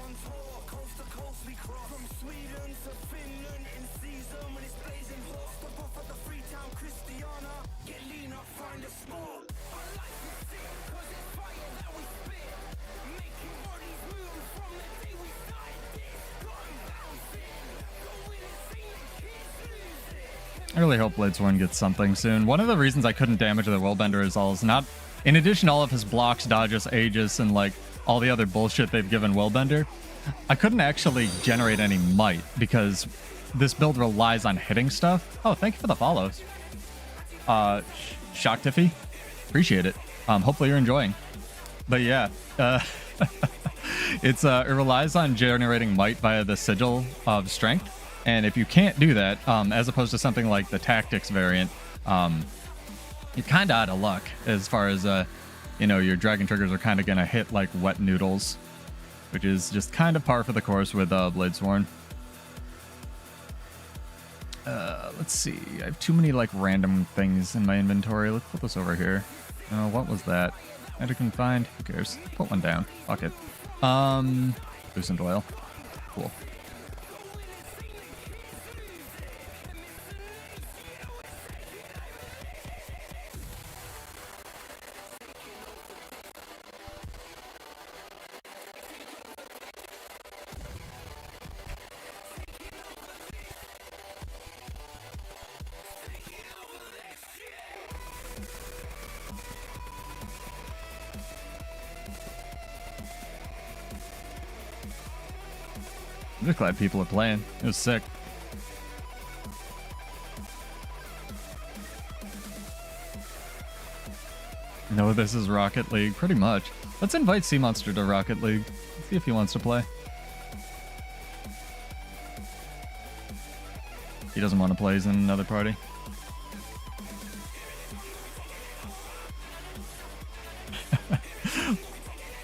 I really hope Bladesworn gets something soon. One of the reasons I couldn't damage the Willbender is not... In addition to all of his blocks, dodges, aegis, and like all the other bullshit they've given Willbender, I couldn't actually generate any might because this build relies on hitting stuff. Oh, thank you for the follows. Shock Tiffy. Appreciate it. Hopefully you're enjoying. But yeah, it relies on generating might via the sigil of strength. And if you can't do that, as opposed to something like the tactics variant, you're kind of out of luck as far as, you know, your dragon triggers are kind of going to hit like wet noodles, which is just kind of par for the course with Bladesworn. Let's see. I have too many like random things in my inventory. Let's put this over here. Oh, what was that? I can find. Who cares? Put one down. Fuck it. Loosened oil. Cool. I'm just glad people are playing. It was sick. No, this is Rocket League, pretty much. Let's invite Sea Monster to Rocket League. See if he wants to play. He doesn't want to play, he's in another party.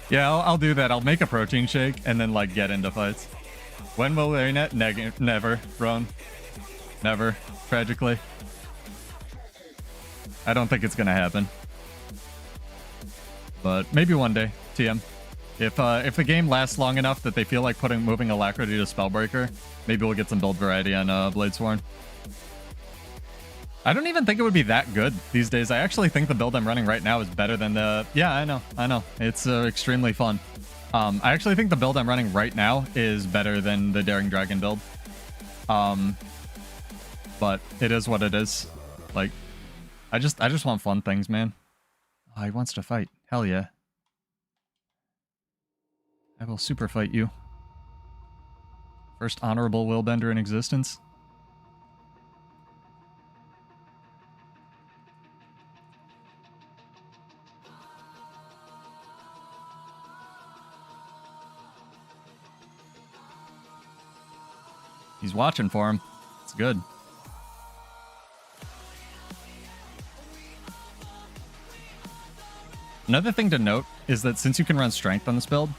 Yeah, I'll do that. I'll make a protein shake and then like get into fights. When will arenanet? Never, Ron. Never, tragically. I don't think it's gonna happen. But maybe one day, TM. If the game lasts long enough that they feel like moving Alacrity to Spellbreaker, maybe we'll get some build variety on Bladesworn. I don't even think it would be that good these days. I actually think the build I'm running right now is better than the... Yeah, I know. It's extremely fun. I actually think the build I'm running right now is better than the Daring Dragon build. But it is what it is. Like, I just want fun things, man. Oh, he wants to fight. Hell yeah. I will super fight you. First honorable Willbender in existence. He's watching for him. It's good. Another thing to note is that since you can run strength on this build,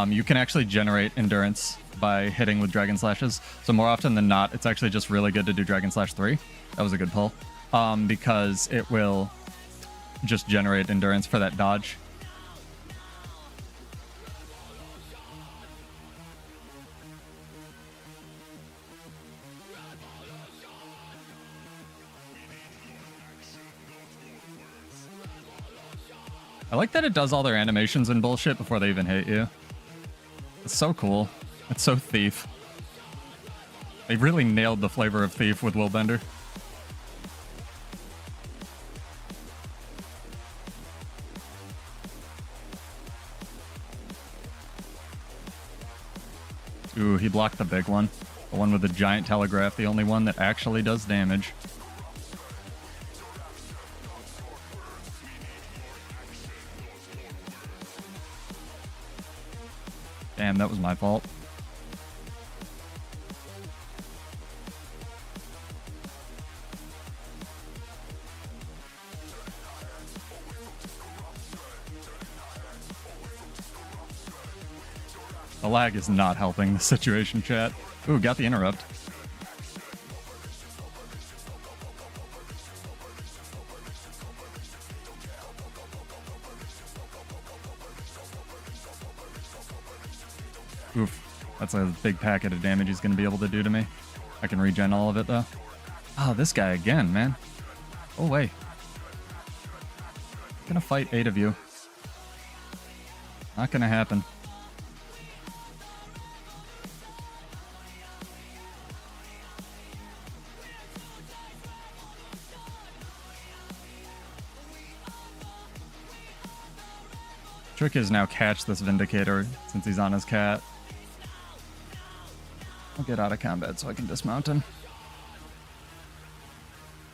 you can actually generate endurance by hitting with Dragon Slashes. So more often than not, it's actually just really good to do Dragon Slash 3. That was a good pull. Because it will just generate endurance for that dodge. I like that it does all their animations and bullshit before they even hit you. It's so cool. It's so Thief. They really nailed the flavor of Thief with Willbender. Ooh, he blocked the big one. The one with the giant telegraph, the only one that actually does damage. Damn, that was my fault. The lag is not helping the situation, chat. Ooh, got the interrupt. Oof. That's a big packet of damage he's going to be able to do to me. I can regen all of it, though. Oh, this guy again, man. Oh, wait. I'm going to fight 8 of you. Not going to happen. Trick is now catch this Vindicator since he's on his cat. I'll get out of combat so I can dismount him.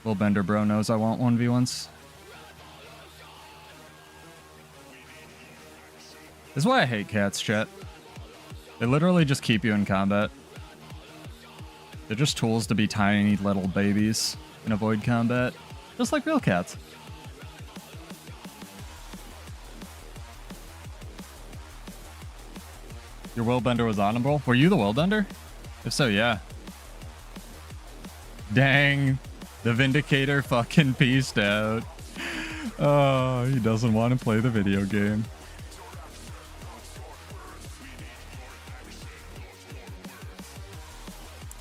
Willbender bro knows I want 1v1s. This is why I hate cats, chat. They literally just keep you in combat. They're just tools to be tiny little babies and avoid combat. Just like real cats. Your Willbender was honorable? Were you the Willbender? If so, yeah. Dang. The Vindicator fucking peaced out. Oh, he doesn't want to play the video game.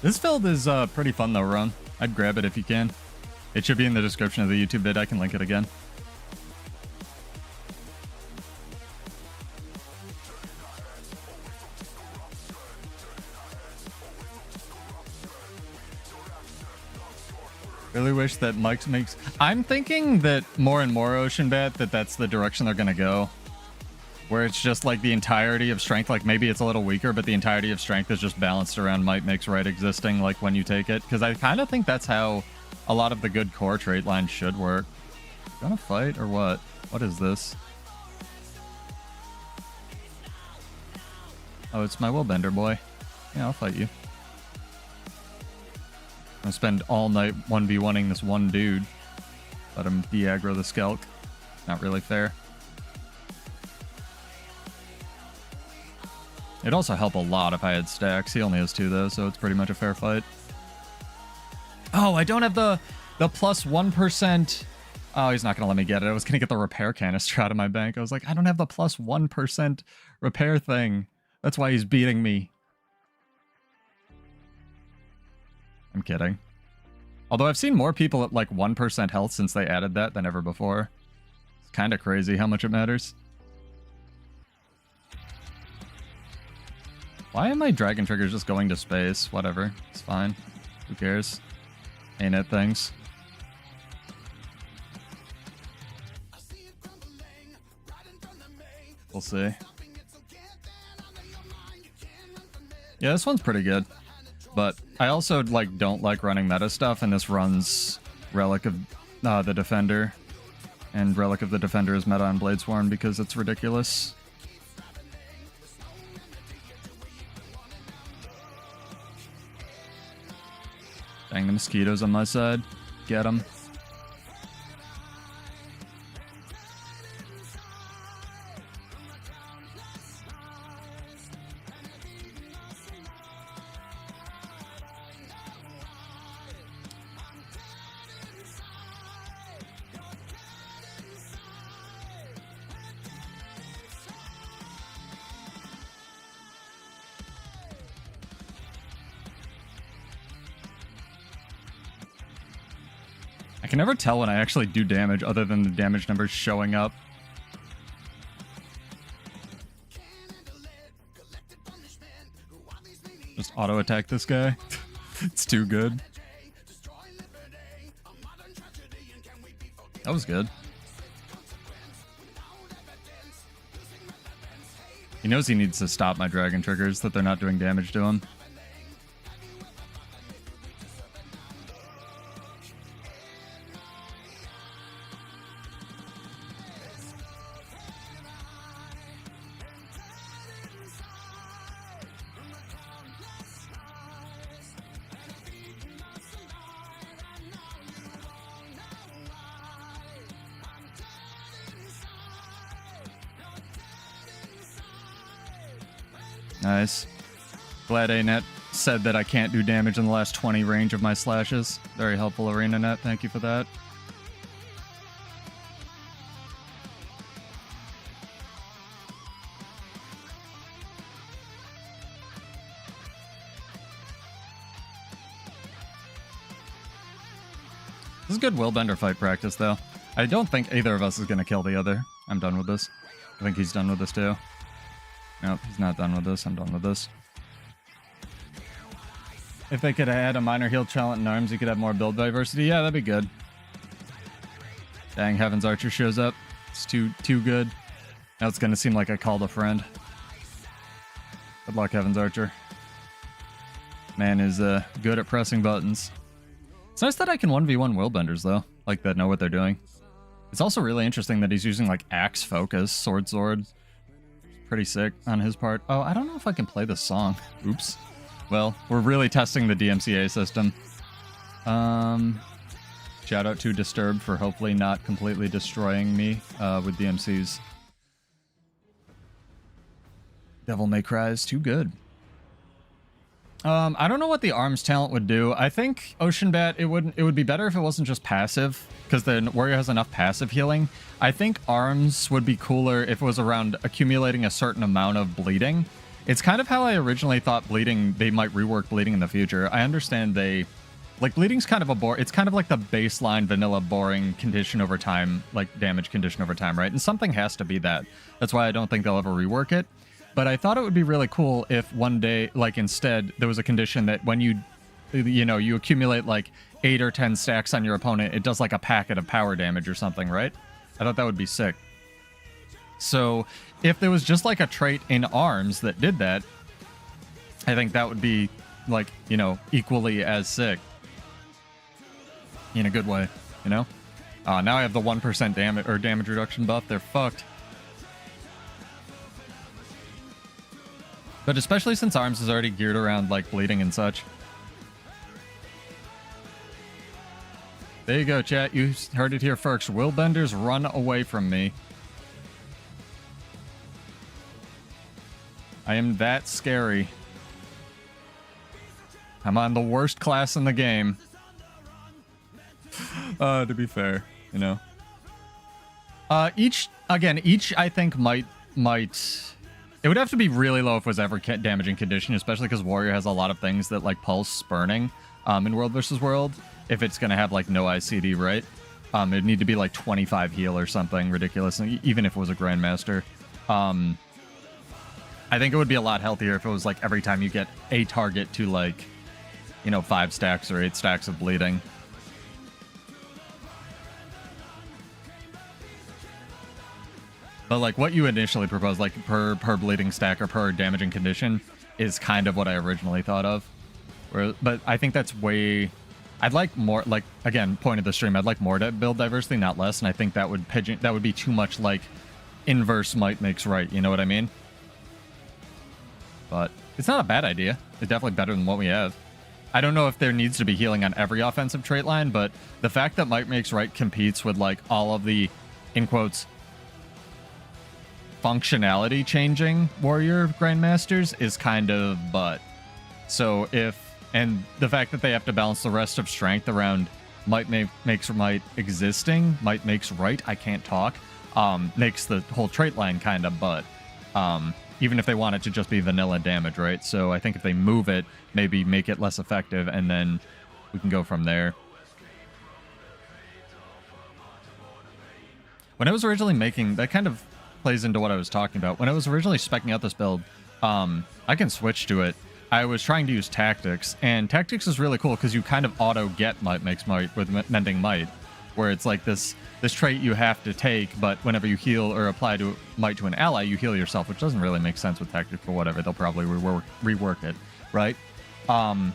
This build is pretty fun though, Ron. I'd grab it if you can. It should be in the description of the YouTube vid. I can link it again. Really wish that Mike makes... I'm thinking that more and more Ocean Bat, that's the direction they're going to go. Where it's just like the entirety of strength, like maybe it's a little weaker, but the entirety of strength is just balanced around might makes right existing, like when you take it. Because I kind of think that's how a lot of the good core trait lines should work. Gonna fight or what? What is this? Oh, it's my Willbender boy. Yeah, I'll fight you. I'm gonna spend all night 1v1ing this one dude. Let him de-aggro the Skelk. Not really fair. It'd also help a lot if I had stacks. He only has 2 though, so it's pretty much a fair fight. Oh, I don't have the plus 1%. Oh, he's not gonna let me get it. I was gonna get the repair canister out of my bank. I was like, I don't have the plus 1% repair thing. That's why he's beating me. I'm kidding. Although I've seen more people at like 1% health since they added that than ever before. It's kind of crazy how much it matters. Why am my dragon triggers just going to space? Whatever. It's fine. Who cares? Ain't it things? We'll see. Yeah, this one's pretty good. But I also like don't like running meta stuff, and this runs Relic of the Defender. And Relic of the Defender is meta on Bladesworn because it's ridiculous. Dang, the mosquitoes on my side. Get them. I can never tell when I actually do damage other than the damage numbers showing up. just auto attack this guy. It's too good. That was good. He knows he needs to stop my dragon triggers, that they're not doing damage to him. Nice. Glad arenanet said that I can't do damage in the last 20 range of my slashes. Very helpful, arenanet. Thank you for that. This is good Willbender fight practice, though. I don't think either of us is going to kill the other. I'm done with this. I think he's done with this, too. Nope, he's not done with this. I'm done with this. If they could add a minor heal challenge in arms, you could have more build diversity. Yeah, that'd be good. Dang, Heaven's Archer shows up. It's too good. Now it's gonna seem like I called a friend. Good luck, Heaven's Archer. Man is good at pressing buttons. It's nice that I can 1v1 Willbenders, though. Like, that know what they're doing. It's also really interesting that he's using, like, axe focus, sword. Pretty sick on his part. Oh, I don't know if I can play this song. Oops. Well, we're really testing the DMCA system. Shout out to Disturbed for hopefully not completely destroying me with DMCs. Devil May Cry is too good. I don't know what the arms talent would do. I think Ocean Bat, it would be better if it wasn't just passive, because the warrior has enough passive healing. I think arms would be cooler if it was around accumulating a certain amount of bleeding. It's kind of how I originally thought bleeding, they might rework bleeding in the future. I understand like, bleeding's kind of it's kind of like the baseline vanilla boring condition over time, like damage condition over time, right? And something has to be that. That's why I don't think they'll ever rework it. But I thought it would be really cool if one day, like, instead, there was a condition that when you accumulate, like, 8 or 10 stacks on your opponent, it does, like, a packet of power damage or something, right? I thought that would be sick. So, if there was just, like, a trait in arms that did that, I think that would be, like, equally as sick. In a good way, Now I have the 1% damage reduction buff. They're fucked. But especially since arms is already geared around, like, bleeding and such. There you go, chat. You heard it here first. Willbenders, run away from me. I am that scary. I'm on the worst class in the game. To be fair, Each, I think, might... It would have to be really low if it was ever damaging condition, especially because Warrior has a lot of things that, like, pulse spurning in World vs. World. If it's going to have, like, no ICD, right? It'd need to be, like, 25 heal or something ridiculous, even if it was a Grandmaster. I think it would be a lot healthier if it was, like, every time you get a target to, like, 5 stacks or 8 stacks of bleeding. But, like, what you initially proposed, like, per bleeding stack or per damaging condition is kind of what I originally thought of. But I think that's way... I'd like more, like, again, point of the stream, I'd like more build diversity, not less, and I think that would be too much, like, inverse might makes right, you know what I mean? But it's not a bad idea. It's definitely better than what we have. I don't know if there needs to be healing on every offensive trait line, but the fact that might makes right competes with, like, all of the, in quotes, functionality changing warrior grandmasters is kind of butt. So and the fact that they have to balance the rest of strength around might makes might existing, might makes right, I can't talk, makes the whole trait line kind of butt. Even if they want it to just be vanilla damage, right? So I think if they move it, maybe make it less effective, and then we can go from there. When I was originally making, that kind of plays into what I was talking about. When I was originally speccing out this build, I can switch to it. I was trying to use tactics, and tactics is really cool because you kind of auto get might makes might with mending might, where it's like this trait you have to take, but whenever you heal or apply to might to an ally, you heal yourself, which doesn't really make sense with tactics, but whatever. They'll probably rework it, right? So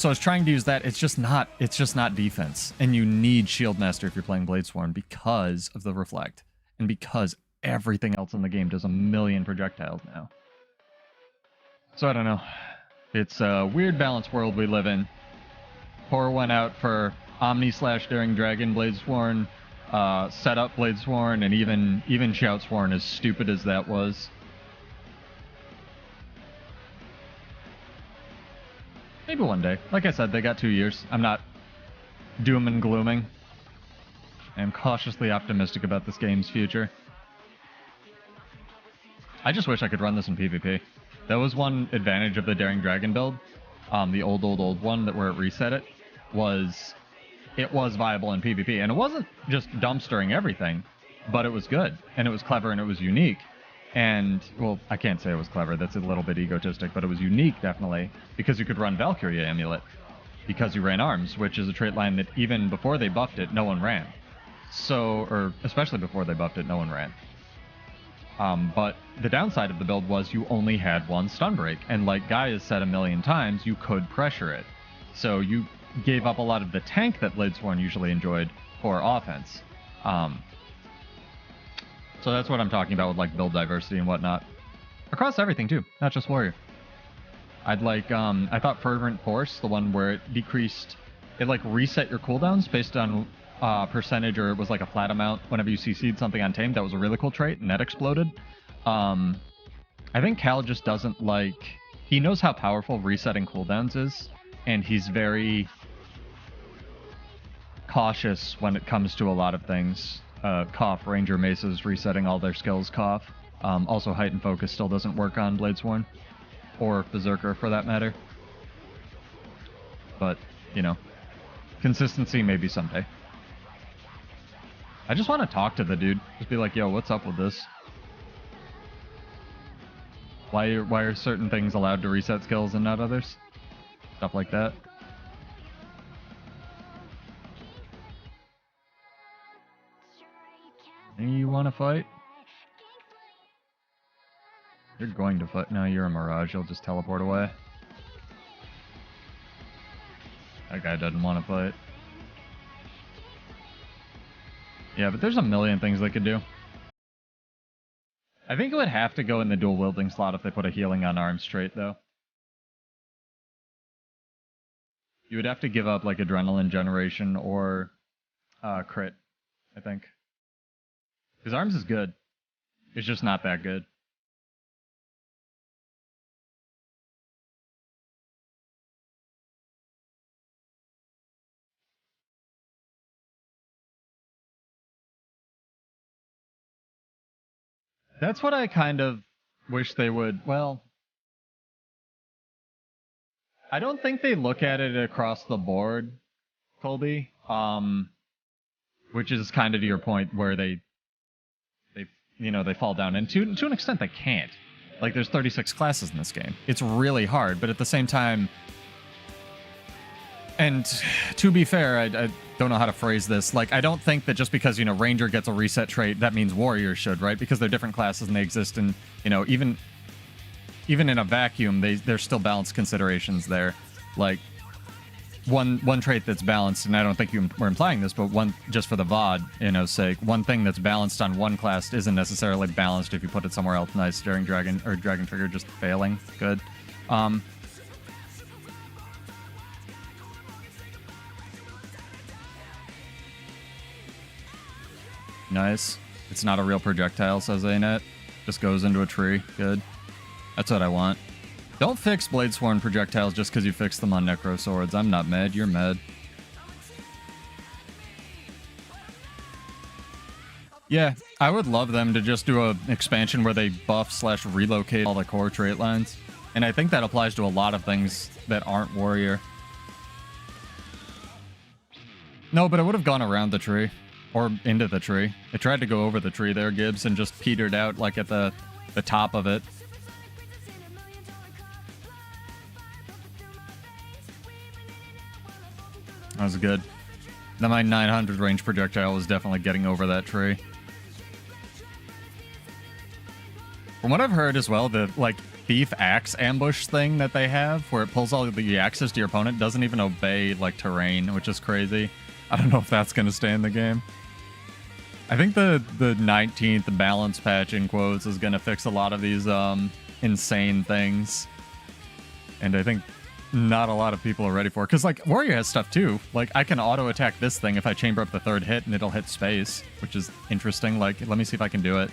I was trying to use that. It's just not defense, and you need Shieldmaster if you're playing Bladesworn because of the reflect, and because everything else in the game does a million projectiles now. So I don't know. It's a weird balance world we live in. Pour went out for Omni/Daring Dragon Bladesworn, setup Bladesworn, and even Shoutsworn, as stupid as that was. Maybe one day. Like I said, they got 2 years. I'm not doom and glooming. I am cautiously optimistic about this game's future. I just wish I could run this in PvP. That was one advantage of the Daring Dragon build, the old one where it reset it, was viable in PvP. And it wasn't just dumpstering everything, but it was good, and it was clever, and it was unique. And, well, I can't say it was clever, that's a little bit egotistic, but it was unique, definitely, because you could run Valkyria Amulet, because you ran Arms, which is a trait line that even before they buffed it, no one ran. So, or especially before they buffed it, no one ran. But the downside of the build was you only had one stun break, and like Guy has said a million times, you could pressure it. So you gave up a lot of the tank that Bladesworn usually enjoyed for offense. So that's what I'm talking about with like build diversity and whatnot. Across everything too, not just Warrior. I'd like, I thought Fervent Force, the one where it decreased, it like reset your cooldowns based on percentage, or it was like a flat amount whenever you CC'd something on Tamed. That was a really cool trait, and that exploded. I think Cal just doesn't like... He knows how powerful resetting cooldowns is, and he's very cautious when it comes to a lot of things. Cough, Ranger Maces resetting all their skills, cough. Also, Heightened Focus still doesn't work on Bladesworn, or Berserker for that matter. But, you know, consistency maybe someday. I just want to talk to the dude. Just be like, yo, what's up with this? Why are certain things allowed to reset skills and not others? Stuff like that. You want to fight? You're going to fight. No, you're a Mirage. You'll just teleport away. That guy doesn't want to fight. Yeah, but there's a million things they could do. I think it would have to go in the dual wielding slot if they put a healing on Arms trait, though. You would have to give up, like, Adrenaline Generation or Crit, I think. Because Arms is good. It's just not that good. That's what I kind of wish they would, well... I don't think they look at it across the board, Colby. Which is kind of to your point where they fall down. And to an extent, they can't. Like, there's 36 classes in this game. It's really hard, but at the same time... And to be fair, I don't know how to phrase this. Like, I don't think that just because, Ranger gets a reset trait, that means Warrior should, right? Because they're different classes and they exist in, even in a vacuum, there's still balanced considerations there. Like, one trait that's balanced, and I don't think you were implying this, but one, just for the VOD, sake, one thing that's balanced on one class isn't necessarily balanced if you put it somewhere else. Nice. Daring Dragon, or Dragon Trigger just failing. Good. Nice. It's not a real projectile, says arenanet. Just goes into a tree. Good. That's what I want. Don't fix Bladesworn projectiles just because you fixed them on Necro Swords. I'm not mad. You're mad. Yeah, I would love them to just do an expansion where they buff/relocate all the core trait lines. And I think that applies to a lot of things that aren't Warrior. No, but it would have gone around the tree. Or into the tree. It tried to go over the tree there, Gibbs, and just petered out like at the top of it. That was good. Then my 900 range projectile was definitely getting over that tree. From what I've heard as well, the like thief axe ambush thing that they have, where it pulls all of the axes to your opponent, doesn't even obey like terrain, which is crazy. I don't know if that's gonna stay in the game. I think the 19th balance patch in quotes is gonna fix a lot of these insane things, and I think not a lot of people are ready for it. Because like warrior has stuff too. Like I can auto attack this thing if I chamber up the third hit, and it'll hit space, which is interesting. Like let me see if I can do it.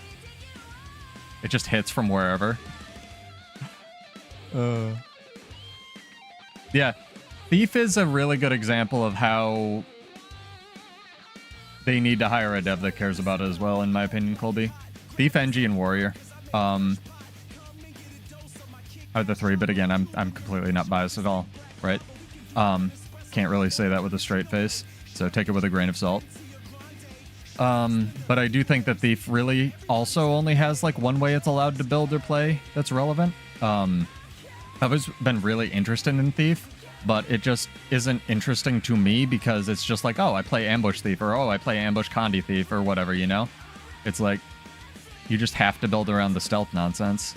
It just hits from wherever. Yeah, Thief is a really good example of how they need to hire a dev that cares about it as well, in my opinion, Colby. Thief, NG, and Warrior are the three, but again, I'm completely not biased at all, right? Can't really say that with a straight face, so take it with a grain of salt. But I do think that Thief really also only has like one way it's allowed to build or play that's relevant. I've always been really interested in Thief, but it just isn't interesting to me because it's just like, oh, I play Ambush Thief, or oh, I play Ambush Condi Thief, or whatever, you know? It's like, you just have to build around the stealth nonsense.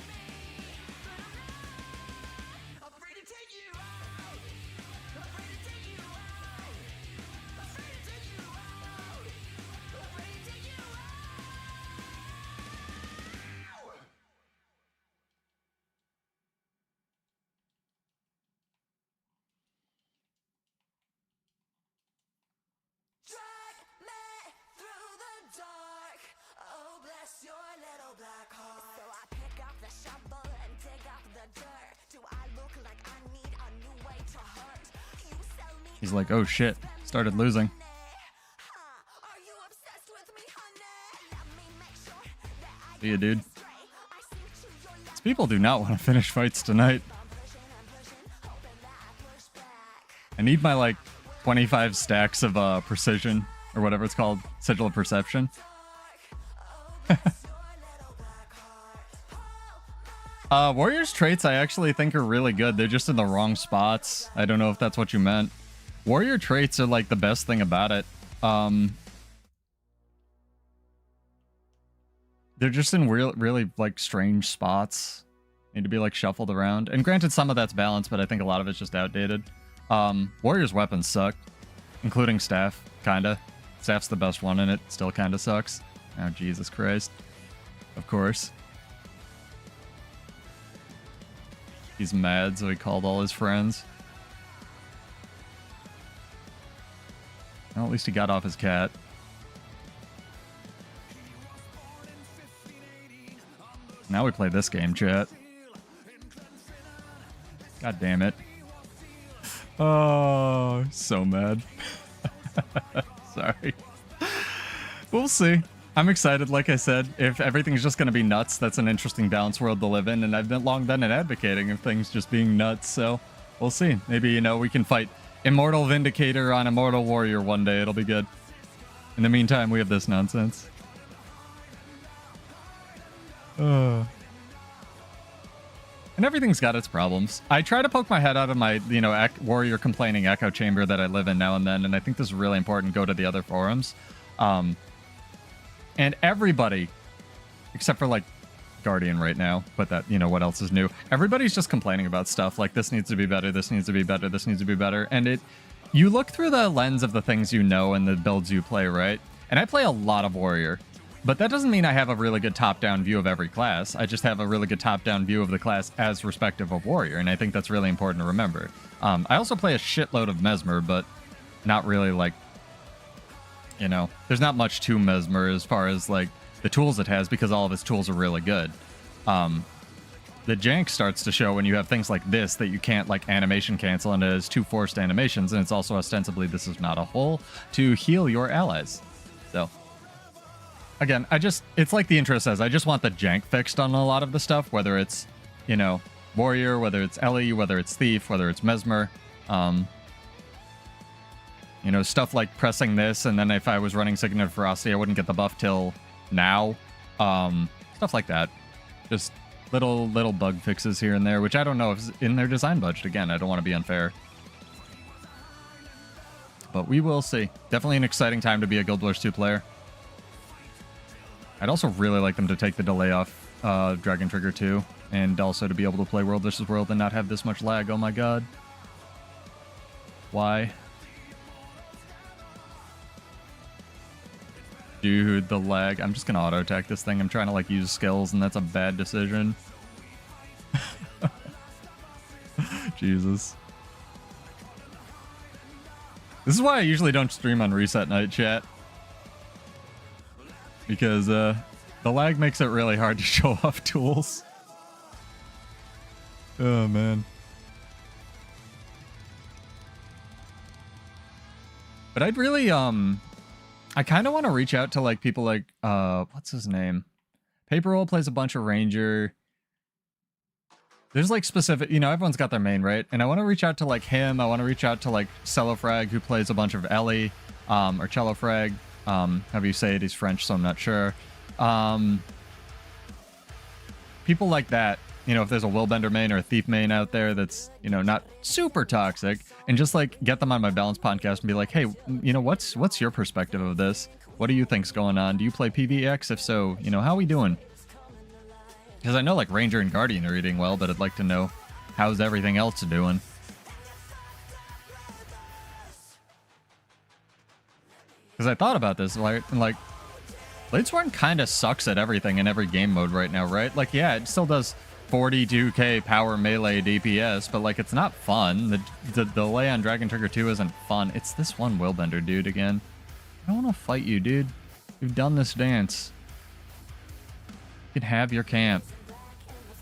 He's like, oh shit, started losing. See ya, dude. These people do not want to finish fights tonight. I need my, like, 25 stacks of precision, or whatever it's called, sigil of perception. Warrior's traits I actually think are really good. They're just in the wrong spots. I don't know if that's what you meant. Warrior traits are like the best thing about it. They're just in really like strange spots. Need to be like shuffled around. And granted, some of that's balanced, but I think a lot of it's just outdated. Warrior's weapons suck, including staff, kinda. Staff's the best one, and it still kinda sucks. Oh, Jesus Christ. Of course. He's mad, so he called all his friends. Well, at least he got off his cat. Now we play this game, chat. God damn it. Oh, so mad. Sorry. We'll see. I'm excited, like I said. If everything's just going to be nuts, that's an interesting balance world to live in, and I've long been advocating of things just being nuts, so we'll see. Maybe, you know, we can fight Immortal Vindicator on Immortal Warrior one day. It'll be good. In the meantime, we have this nonsense. And everything's got its problems. I try to poke my head out of my, you know, warrior complaining echo chamber that I live in now and then, and I think this is really important. Go to the other forums. And everybody, except for, like, Guardian right now, but that, you know, what else is new? Everybody's just complaining about stuff like this needs to be better, this needs to be better, this needs to be better. And you look through the lens of the things you know and the builds you play, right? And I play a lot of Warrior, but that doesn't mean I have a really good top-down view of every class. I just have a really good top-down view of the class as respective of Warrior, and I think that's really important to remember. I also play a shitload of Mesmer, but not really, like, you know, there's not much to Mesmer as far as, like, the tools it has, because all of its tools are really good. The jank starts to show when you have things like this that you can't, like, animation cancel, and it has 2 forced animations, and it's also ostensibly this is not a hole to heal your allies. So, again, it's like the intro says, I just want the jank fixed on a lot of the stuff, whether it's, you know, Warrior, whether it's Ellie, whether it's Thief, whether it's Mesmer. You know, stuff like pressing this, and then if I was running Signet Ferocity, I wouldn't get the buff till now. Stuff like that. Just little bug fixes here and there, which I don't know if is in their design budget. Again, I don't want to be unfair. but we will see. Definitely an exciting time to be a Guild Wars 2 player. I'd also really like them to take the delay off Dragon Trigger 2, and also to be able to play World vs. World and not have this much lag. Oh my god. Why? Dude, the lag. I'm just gonna auto-attack this thing. I'm trying to like use skills, and that's a bad decision. Jesus. This is why I usually don't stream on reset night, chat. Because the lag makes it really hard to show off tools. Oh man. But I'd really I kind of want to reach out to like people like what's his name? Paper Roll plays a bunch of Ranger. There's like specific, you know, everyone's got their main, right? And I want to reach out to like him. I want to reach out to like Cellofrag, who plays a bunch of Ellie, or Cellofrag. However you say it, he's French, so I'm not sure. People like that, you know, if there's a Willbender main or a Thief main out there that's, you know, not super toxic, and just like get them on my Balance podcast and be like, hey, you know, what's your perspective of this? What do you think's going on? Do you play PvX? If so, you know, how we doing? Because I know like Ranger and Guardian are eating well, but I'd like to know how's everything else doing. Because I thought about this, like Bladesworn kind of sucks at everything in every game mode right now, right? Like, yeah, it still does 42k power melee DPS, but like it's not fun. The delay on Dragon Trigger 2 isn't fun. It's this one Willbender dude again. I don't want to fight you, dude. You've done this dance. You can have your camp.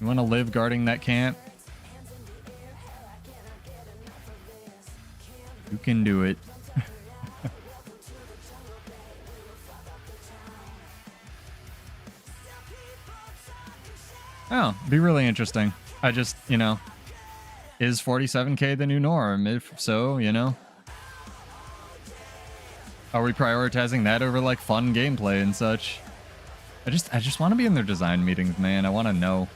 You want to live guarding that camp? You can do it. Oh, be really interesting. I just, you know, is 47k the new norm? If so, you know, are we prioritizing that over like fun gameplay and such? I just want to be in their design meetings, man. I want to know.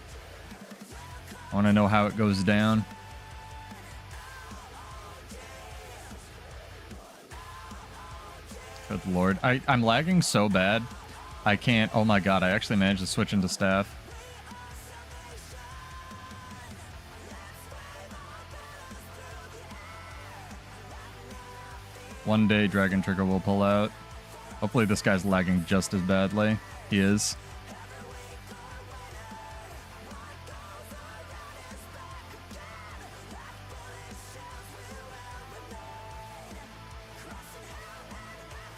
I want to know how it goes down. Good lord. I'm lagging so bad. I can't. Oh my god, I actually managed to switch into staff. One day Dragon Trigger will pull out. Hopefully this guy's lagging just as badly. He is.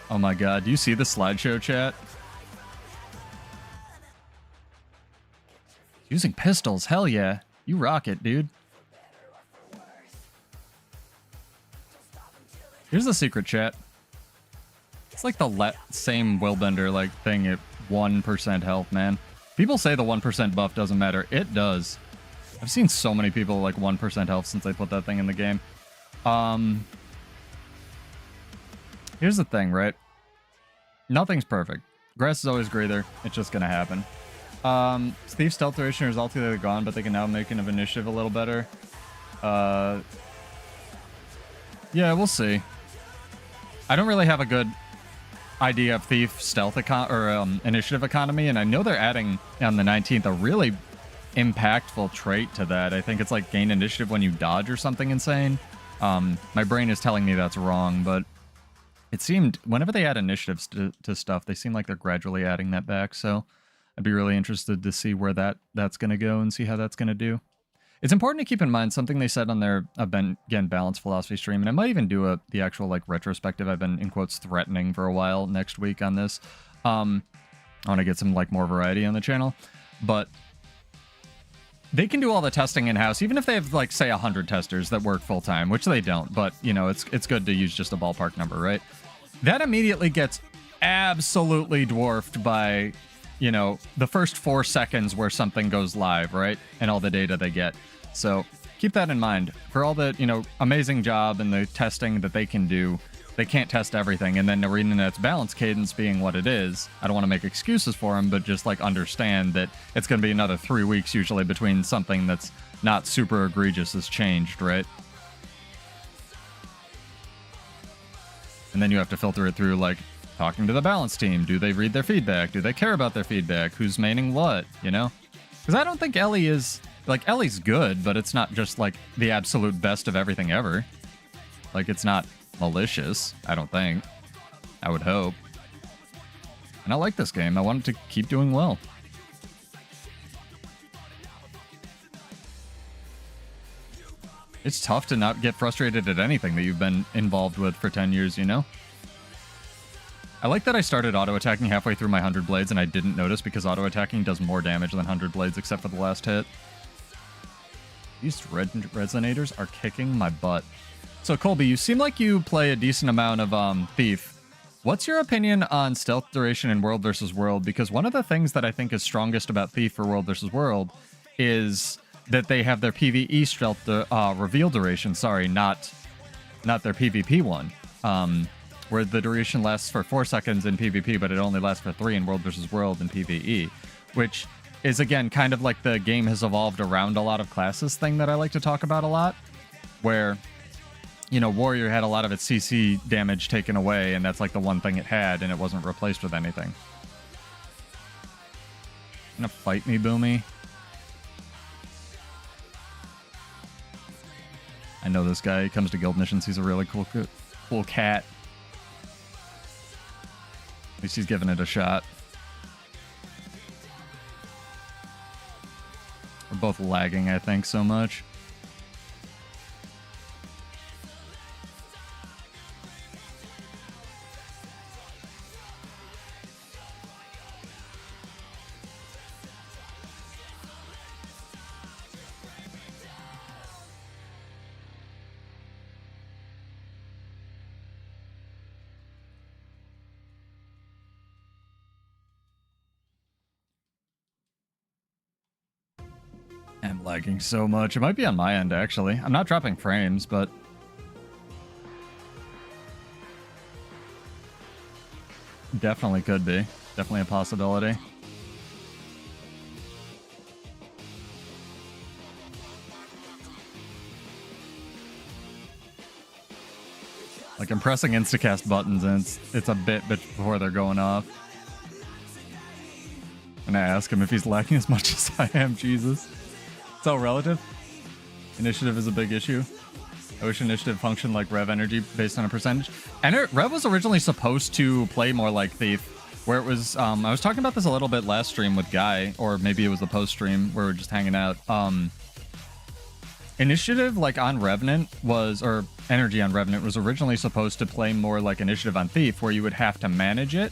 Oh my god, do you see the slideshow, chat? Using pistols, hell yeah. You rock it, dude. Here's the secret, chat. It's like the same Willbender like thing at 1% health, man. People say the 1% buff doesn't matter. It does. I've seen so many people like 1% health since they put that thing in the game. Here's the thing, right? Nothing's perfect. Grass is always greener. It's just gonna happen. Thief Stealth Duration is altogether gone, but they can now make an initiative a little better. Yeah, we'll see. I don't really have a good idea of Thief Stealth initiative economy, and I know they're adding on the 19th a really impactful trait to that. I think it's like gain initiative when you dodge or something insane. My brain is telling me that's wrong, but it seemed whenever they add initiatives to stuff, they seem like they're gradually adding that back. So I'd be really interested to see where that's going to go and see how that's going to do. It's important to keep in mind something they said on their again balanced philosophy stream, and I might even do the actual like retrospective I've been in quotes threatening for a while next week on this. I want to get some like more variety on the channel, but they can do all the testing in-house, even if they have like say 100 testers that work full-time, which they don't, but you know, it's good to use just a ballpark number, right? That immediately gets absolutely dwarfed by, you know, the first 4 seconds where something goes live, right? And all the data they get. So keep that in mind. For all the, you know, amazing job and the testing that they can do, they can't test everything. And then arenet's balance cadence being what it is, I don't want to make excuses for them, but just like understand that it's going to be another 3 weeks usually between something that's not super egregious has changed, right? And then you have to filter it through, like, talking to the balance team. Do they read their feedback? Do they care about their feedback? Who's maining what, you know? Because I don't think Ellie is... Like, Ellie's good, but it's not just, like, the absolute best of everything ever. Like, it's not malicious, I don't think. I would hope. And I like this game. I want it to keep doing well. It's tough to not get frustrated at anything that you've been involved with for 10 years, you know? I like that I started auto-attacking halfway through my 100 blades and I didn't notice because auto-attacking does more damage than 100 blades except for the last hit. These resonators are kicking my butt. So, Colby, you seem like you play a decent amount of Thief. What's your opinion on stealth duration in World vs. World? Because one of the things that I think is strongest about Thief for World vs. World is that they have their PvE stealth reveal duration. Sorry, not their PvP one. Where the duration lasts for 4 seconds in PvP, but it only lasts for 3 in World vs. World in PvE. Which is, again, kind of like the game has evolved around a lot of classes thing that I like to talk about a lot. Where, you know, Warrior had a lot of its CC damage taken away, and that's like the one thing it had, and it wasn't replaced with anything. Gonna fight me, Boomy? I know this guy. He comes to guild missions. He's a really cool cat. At least he's giving it a shot. We're both lagging, I think, so much. I'm lagging so much. It might be on my end, actually. I'm not dropping frames, but... Definitely could be. Definitely a possibility. Like, I'm pressing instacast buttons, and it's a bit before they're going off. And I ask him if he's lagging as much as I am, Jesus. It's all relative. Initiative is a big issue. I wish initiative functioned like Rev energy based on a percentage. And Rev was originally supposed to play more like Thief, where it was, I was talking about this a little bit last stream with Guy, or maybe it was the post stream where we're just hanging out. Initiative, like on Revenant was, or energy on Revenant was originally supposed to play more like initiative on Thief, where you would have to manage it.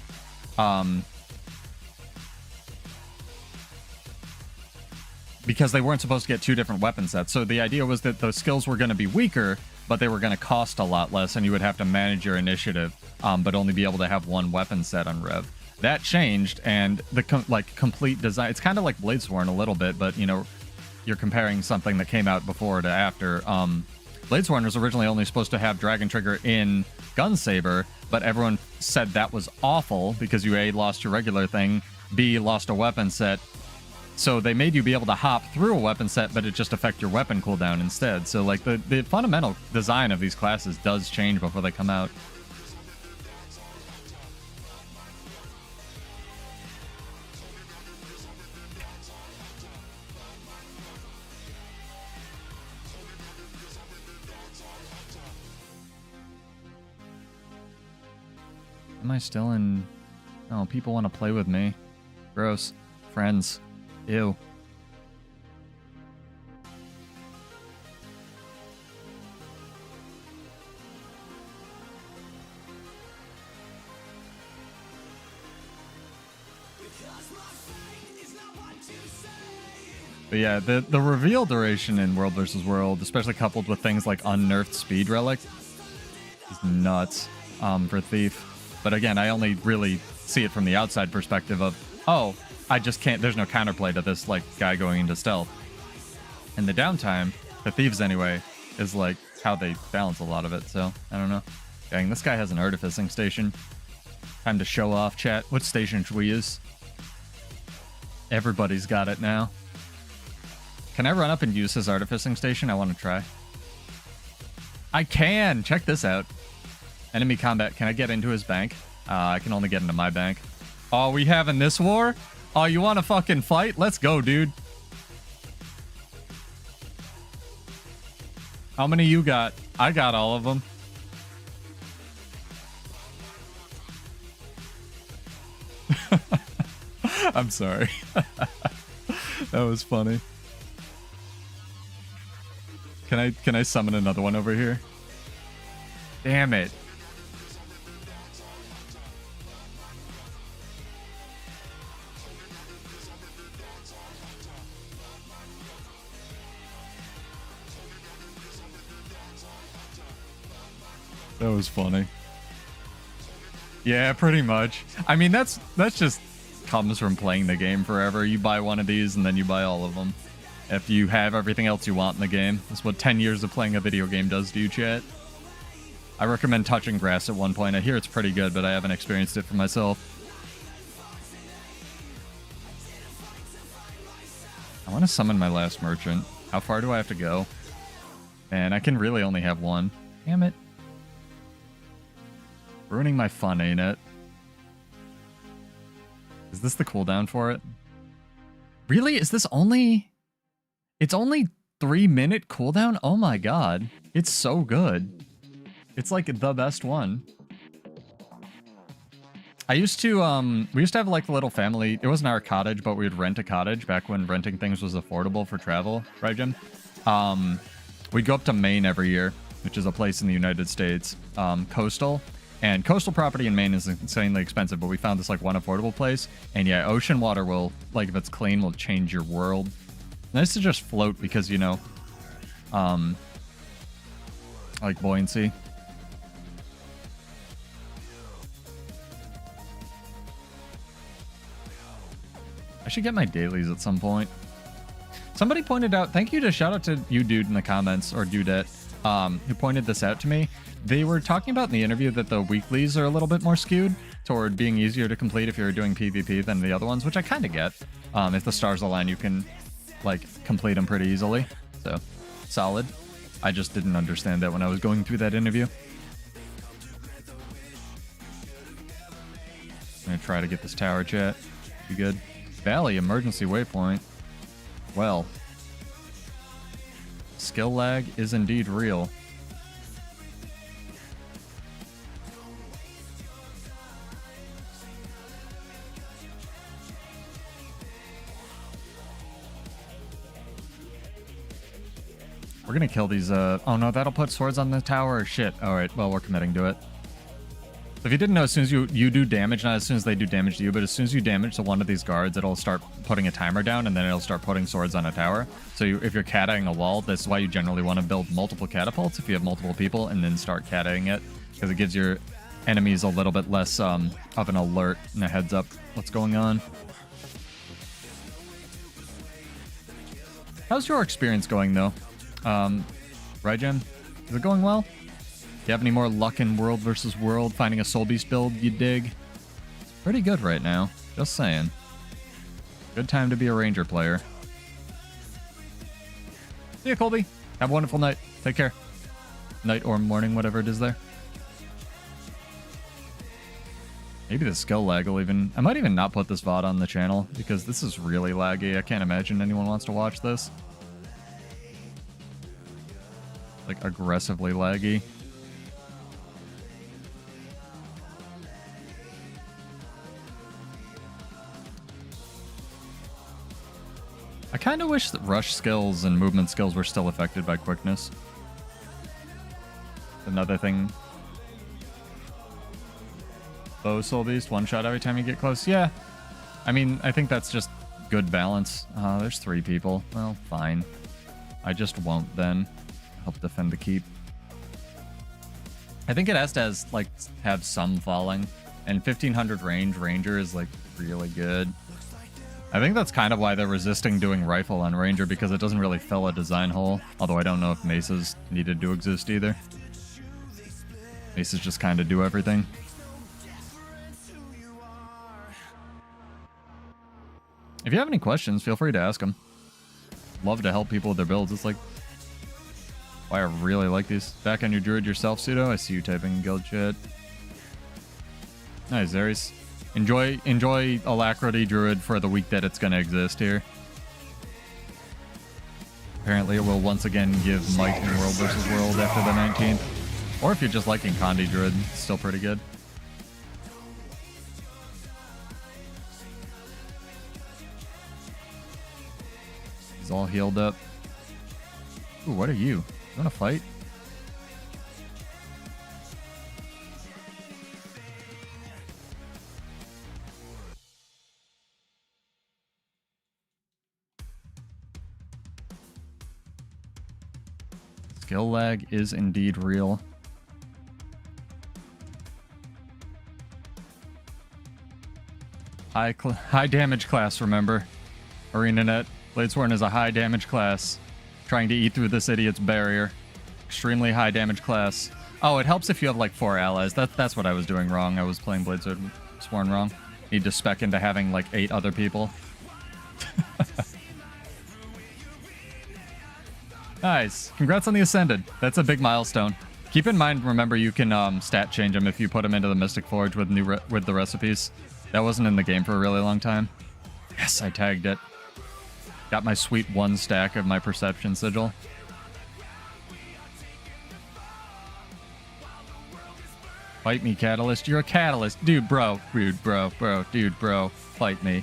Because they weren't supposed to get 2 different weapon sets. So the idea was that those skills were going to be weaker, but they were going to cost a lot less, and you would have to manage your initiative, but only be able to have 1 weapon set on Rev. That changed, and the complete design... It's kind of like Bladesworn a little bit, but, you know, you're comparing something that came out before to after. Bladesworn was originally only supposed to have Dragon Trigger in Gunsaber, but everyone said that was awful, because you A, lost your regular thing, B, lost a weapon set. So they made you be able to hop through a weapon set, but it just affect your weapon cooldown instead. So, like, the fundamental design of these classes does change before they come out. Am I still in... Oh, people want to play with me. Gross. Friends. Ew. But yeah, the reveal duration in World vs. World, especially coupled with things like unnerfed speed relic, is nuts for Thief. But again, I only really see it from the outside perspective of, oh, I just can't, there's no counterplay to this, like, guy going into stealth. And the downtime, for Thieves anyway, is, like, how they balance a lot of it, so, I don't know. Dang, this guy has an artificing station. Time to show off, chat. What station should we use? Everybody's got it now. Can I run up and use his artificing station? I want to try. I can! Check this out. Enemy combat. Can I get into his bank? I can only get into my bank. Oh, we having this war? Oh, you want to fucking fight? Let's go, dude. How many you got? I got all of them. I'm sorry. That was funny. Can I summon another one over here? Damn it. That was funny. Yeah, pretty much. I mean, that's just comes from playing the game forever. You buy one of these and then you buy all of them. If you have everything else you want in the game. That's what 10 years of playing a video game does to you, chat. I recommend touching grass at one point. I hear it's pretty good, but I haven't experienced it for myself. I want to summon my last merchant. How far do I have to go? And I can really only have one. Damn it. Ruining my fun, ain't it? Is this the cooldown for it? Really? Is this only... It's only 3-minute cooldown? Oh my god. It's so good. It's like the best one. I used to, we used to have like a little family. It wasn't our cottage, but we would rent a cottage back when renting things was affordable for travel. Right, Jim? We'd go up to Maine every year, which is a place in the United States. Coastal. And coastal property in Maine is insanely expensive, but we found this like one affordable place. And yeah, ocean water will, like if it's clean, will change your world. Nice to just float because, you know, like buoyancy. I should get my dailies at some point. Somebody pointed out, thank you to shout out to you dude in the comments, or dudette, who pointed this out to me. They were talking about in the interview that the weeklies are a little bit more skewed toward being easier to complete if you're doing PvP than the other ones, which I kind of get. If the stars align, you can like complete them pretty easily. So solid. I just didn't understand that when I was going through that interview. I'm gonna try to get this tower, chat. Be good. Valley emergency waypoint. Well, skill lag is indeed real. We're gonna kill these, oh no, that'll put swords on the tower? Shit. Alright, well, we're committing to it. If you didn't know, as soon as you do damage, not as soon as they do damage to you, but as soon as you damage to one of these guards, it'll start putting a timer down, and then it'll start putting swords on a tower. So if you're cattaing a wall, this is why you generally want to build multiple catapults if you have multiple people, and then start cattaing it, because it gives your enemies a little bit less of an alert and a heads up what's going on. How's your experience going, though? Right, Jen? Is it going well? Do you have any more luck in World versus World, finding a Soul Beast build you dig? Pretty good right now. Just saying. Good time to be a Ranger player. See ya, Colby. Have a wonderful night. Take care. Night or morning, whatever it is there. Maybe the skill lag will even... I might even not put this VOD on the channel, because this is really laggy. I can't imagine anyone wants to watch this. Like, aggressively laggy. I kind of wish that rush skills and movement skills were still affected by quickness. Another thing. Bow Soul Beast, one shot every time you get close. Yeah. I mean, I think that's just good balance. There's 3 people. Well, fine. I just won't then. Help defend the keep. I think it has to have some falling. And 1500 range Ranger is like really good. I think that's kind of why they're resisting doing rifle on Ranger, because it doesn't really fill a design hole. Although I don't know if maces needed to exist either. Maces just kind of do everything. If you have any questions, feel free to ask them. Love to help people with their builds. It's like Why I really like these. Back on your druid yourself, SotO. I see you typing in guild chat. Nice, Ares. Enjoy Alacrity Druid for the week that it's going to exist here. Apparently it will once again give Might in World versus World after the 19th. Or if you're just liking Condi Druid, it's still pretty good. He's all healed up. Ooh, what are you? You want to fight? Skill lag is indeed real. High damage class, remember. Arenanet. Bladesworn is a high damage class. Trying to eat through this idiot's barrier. Extremely high damage class. Oh, it helps if you have like 4 allies. That's what I was doing wrong. I was playing Bladesworn wrong. Need to spec into having like 8 other people. Nice. Congrats on the Ascended. That's a big milestone. Keep in mind, remember, you can stat change them if you put them into the Mystic Forge with with the recipes. That wasn't in the game for a really long time. Yes, I tagged it. Got my sweet 1 stack of my Perception Sigil. Fight me, Catalyst. You're a Catalyst. Dude, bro. Rude, bro. Bro. Dude, bro. Fight me.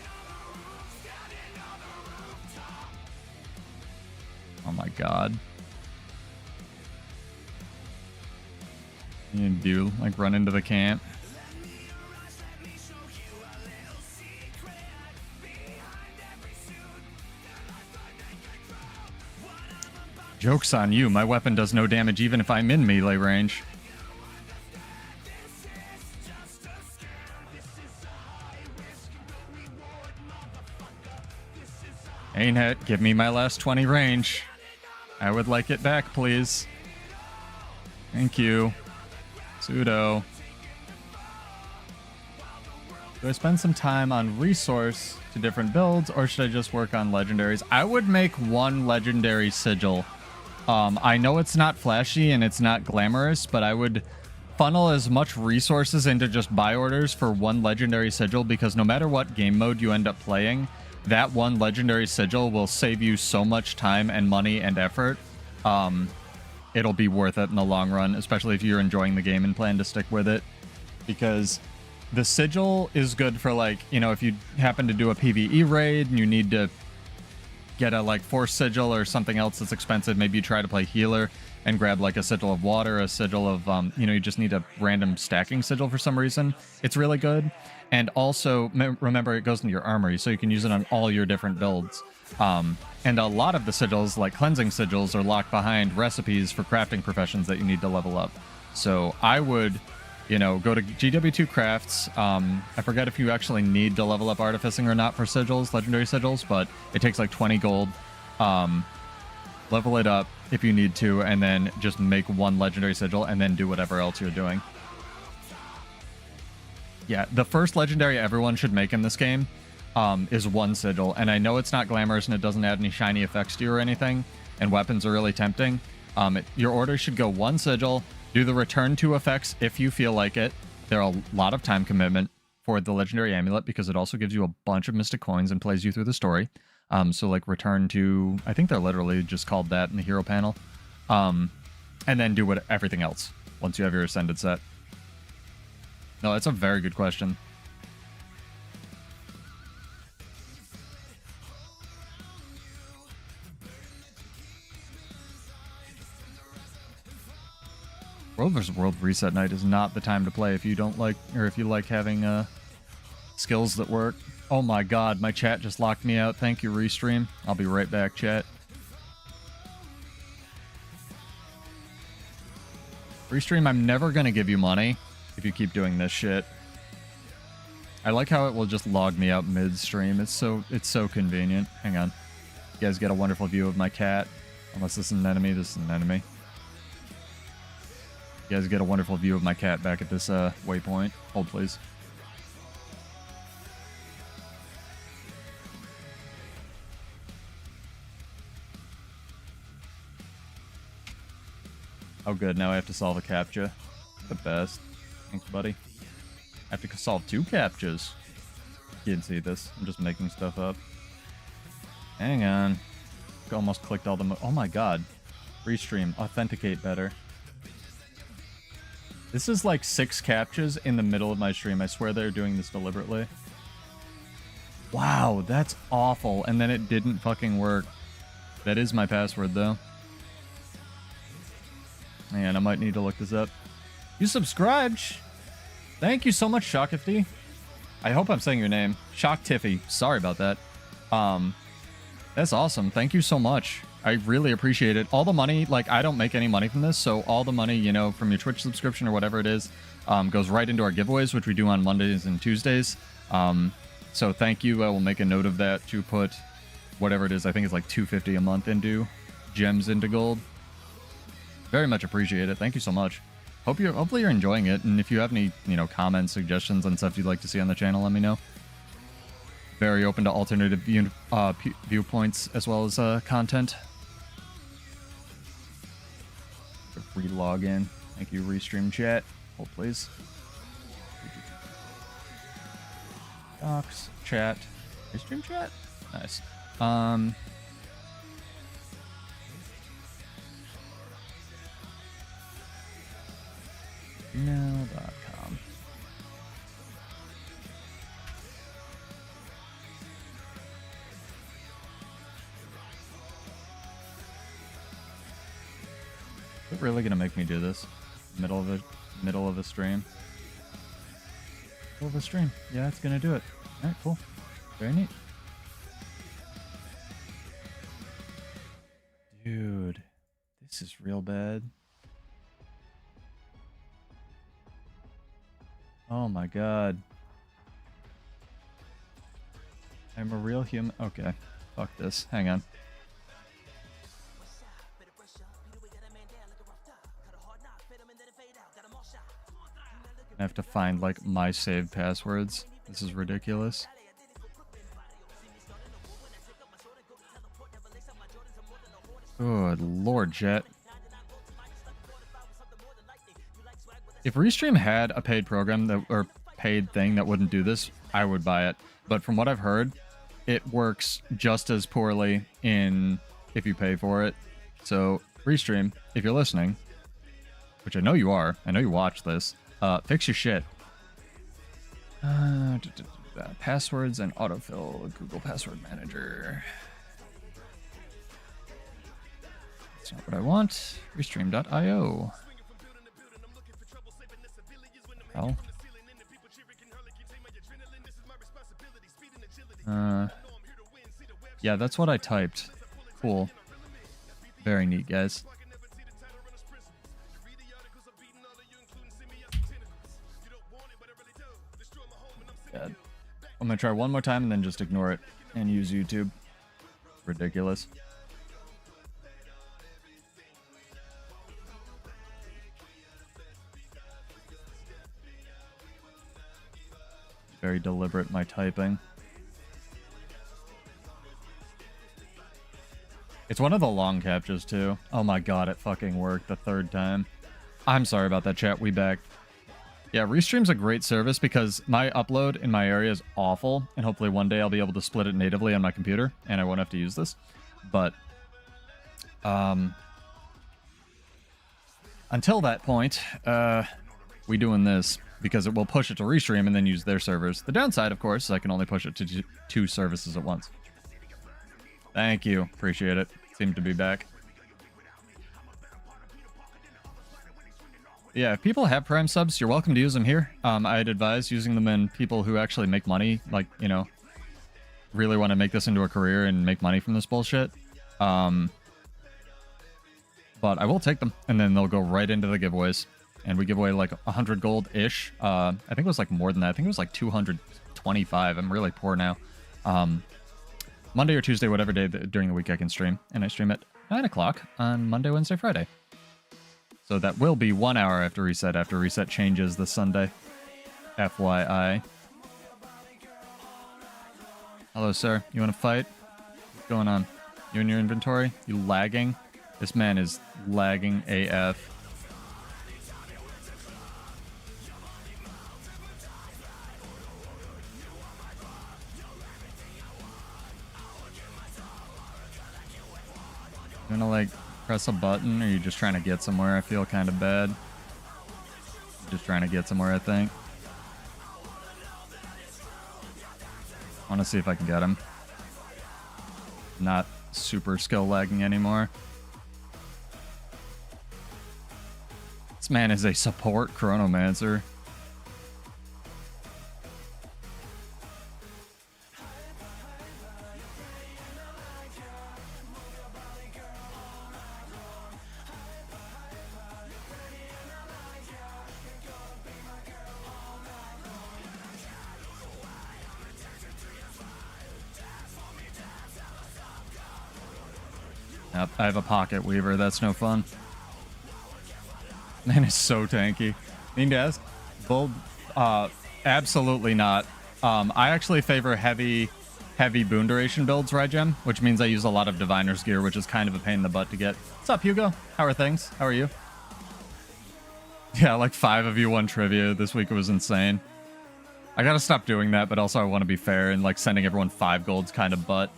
Oh my god. You do, like, run into the camp. Joke's on you. My weapon does no damage even if I'm in melee range. Arenanet, give me my last 20 range. I would like it back, please. Thank you. SotO. Do I spend some time on resource to different builds, or should I just work on legendaries? I would make 1 legendary sigil. I know it's not flashy and it's not glamorous, but I would funnel as much resources into just buy orders for 1 legendary sigil, because no matter what game mode you end up playing, that 1 legendary sigil will save you so much time and money and effort. It'll be worth it in the long run, especially if you're enjoying the game and plan to stick with it. Because the sigil is good for, like, you know, if you happen to do a PvE raid and you need to get a, like, force sigil or something else that's expensive, maybe you try to play healer and grab, like, a sigil of water, a sigil of, you know, you just need a random stacking sigil for some reason. It's really good. And also, remember, it goes into your armory, so you can use it on all your different builds. And a lot of the sigils, like cleansing sigils, are locked behind recipes for crafting professions that you need to level up. So I would, you know, go to GW2 Crafts. I forget if you actually need to level up artificing or not for sigils, legendary sigils, but it takes like 20 gold. Level it up if you need to, and then just make 1 legendary sigil, and then do whatever else you're doing. Yeah, the first legendary everyone should make in this game is 1 sigil. And I know it's not glamorous and it doesn't add any shiny effects to you or anything, and weapons are really tempting. Your order should go 1 sigil, do the return to effects if you feel like it. They're a lot of time commitment for the legendary amulet, because it also gives you a bunch of mystic coins and plays you through the story. So like return to, I think they're literally just called that in the hero panel. And then do everything else once you have your ascended set. No, that's a very good question. World vs. World reset night is not the time to play if you don't like, or if you like having skills that work. Oh my god, my chat just locked me out. Thank you, Restream. I'll be right back, chat. Restream, I'm never gonna give you money if you keep doing this shit. I like how it will just log me out mid-stream. It's so convenient. Hang on. You guys get a wonderful view of my cat. Unless this is an enemy, this is an enemy. You guys get a wonderful view of my cat back at this waypoint. Hold, please. Oh, good. Now I have to solve a CAPTCHA. The best. Thanks, buddy. I have to solve 2 CAPTCHAs. You can see this. I'm just making stuff up. Hang on. Almost clicked all the... Oh my god. Restream. Authenticate better. This is like 6 CAPTCHAs in the middle of my stream. I swear they're doing this deliberately. Wow, that's awful. And then it didn't fucking work. That is my password, though. Man, I might need to look this up. You subscribed. Thank you so much, Shockifty. I hope I'm saying your name. Shock Tiffy. Sorry about that. That's awesome. Thank you so much. I really appreciate it. All the money, like, I don't make any money from this, so all the money, you know, from your Twitch subscription or whatever it is, goes right into our giveaways, which we do on Mondays and Tuesdays. So thank you. I will make a note of that to put whatever it is. I think it's like $250 a month into gems into gold. Very much appreciate it. Thank you so much. Hopefully you're enjoying it. And if you have any, you know, comments, suggestions, and stuff you'd like to see on the channel, let me know. Very open to alternative viewpoints as well as content. Re-log in. Thank you, Restream chat. Hold, please. Docs, chat. Restream chat? Nice. Gmail.com. Is it really gonna make me do this? Middle of a stream. Middle of a stream. Yeah, it's gonna do it. Alright, cool. Very neat. Dude, this is real bad. Oh my god. I'm a real human. Okay. Fuck this. Hang on. I have to find, like, my saved passwords. This is ridiculous. Good lord, Jet. If Restream had a paid program that, or paid thing that wouldn't do this, I would buy it. But from what I've heard, it works just as poorly in if you pay for it. So, Restream, if you're listening, which I know you are, I know you watch this, fix your shit. Passwords and autofill, Google Password Manager. That's not what I want. Restream.io. Hell. Yeah, that's what I typed. Cool. Very neat, guys. God. I'm gonna try one more time and then just ignore it and use YouTube. Ridiculous. Very deliberate, my typing. It's one of the long captures, too. Oh my god, it fucking worked the 3rd time. I'm sorry about that, chat. We back. Yeah, Restream's a great service because my upload in my area is awful, and hopefully one day I'll be able to split it natively on my computer, and I won't have to use this. But, until that point, we doing this because it will push it to Restream and then use their servers. The downside, of course, is I can only push it to 2 services at once. Thank you. Appreciate it. Seem to be back. Yeah, if people have Prime subs, you're welcome to use them here. I'd advise using them in people who actually make money, like, you know, really want to make this into a career and make money from this bullshit. But I will take them, and then they'll go right into the giveaways. And we give away like 100 gold-ish. I think it was like more than that. I think it was like 225. I'm really poor now. Monday or Tuesday, whatever day during the week I can stream. And I stream at 9 o'clock on Monday, Wednesday, Friday. So that will be 1 hour after reset changes this Sunday. FYI. Hello, sir. You want to fight? What's going on? You in your inventory? You lagging? This man is lagging AF. gonna like press a button, or are you just trying to get somewhere? I feel kind of bad. Just trying to get somewhere, I think. I want to see if I can get him. Not super skill lagging anymore. This man is a support chronomancer. Yep, I have a pocket weaver. That's no fun. Man, it's so tanky. Need to ask? Bull? Absolutely not. I actually favor heavy boon duration builds, right, Gem? Which means I use a lot of diviner's gear, which is kind of a pain in the butt to get. What's up, Hugo? How are things? How are you? Yeah, like 5 of you won trivia. This week it was insane. I gotta stop doing that, but also I want to be fair, and like sending everyone 5 gold's kind of butt.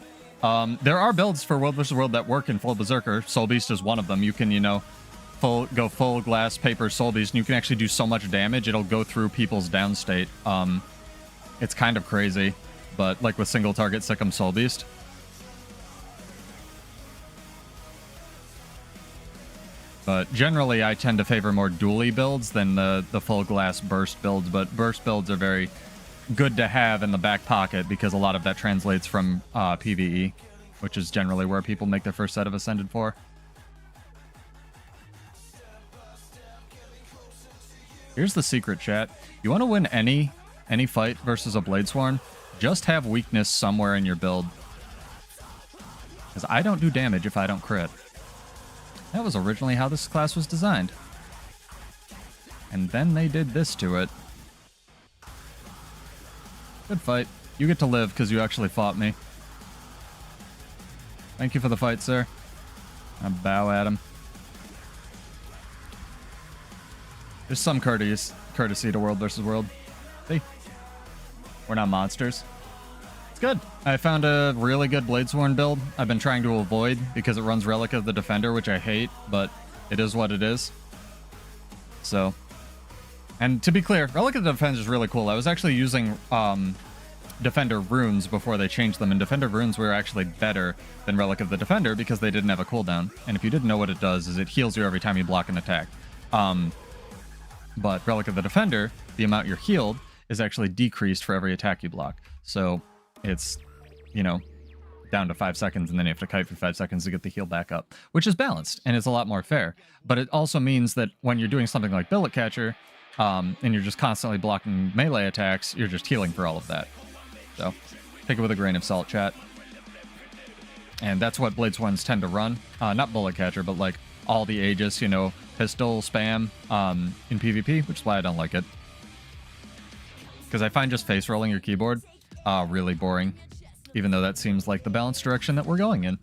There are builds for World vs. World that work in full Berserker. Soul Beast is one of them. You can, you know, go full glass, paper, Soul Beast, and you can actually do so much damage, it'll go through people's down state. It's kind of crazy, but like with single target Sikkim Soul Beast. But generally, I tend to favor more dually builds than the full glass burst builds, but burst builds are very good to have in the back pocket because a lot of that translates from PvE, which is generally where people make their first set of Ascended for. Here's the secret, chat. You want to win any fight versus a Bladesworn, just have weakness somewhere in your build. Because I don't do damage if I don't crit. That was originally how this class was designed. And then they did this to it. Good fight. You get to live because you actually fought me. Thank you for the fight, sir. I bow at him. There's some courtesy to World vs. World. See? We're not monsters. It's good. I found a really good Bladesworn build I've been trying to avoid because it runs Relic of the Defender, which I hate, but it is what it is. So... And to be clear, Relic of the Defender is really cool. I was actually using Defender runes before they changed them, and Defender runes were actually better than Relic of the Defender because they didn't have a cooldown. And if you didn't know what it does, is it heals you every time you block an attack. But Relic of the Defender, the amount you're healed, is actually decreased for every attack you block. So it's, you know, down to 5 seconds, and then you have to kite for 5 seconds to get the heal back up, which is balanced, and it's a lot more fair. But it also means that when you're doing something like Billet Catcher, and you're just constantly blocking melee attacks, you're just healing for all of that. So, take it with a grain of salt, chat. And that's what Bladesworns tend to run. Not Bullet Catcher, but like all the Aegis, you know, pistol spam in PvP, which is why I don't like it. Because I find just face rolling your keyboard really boring, even though that seems like the balanced direction that we're going in.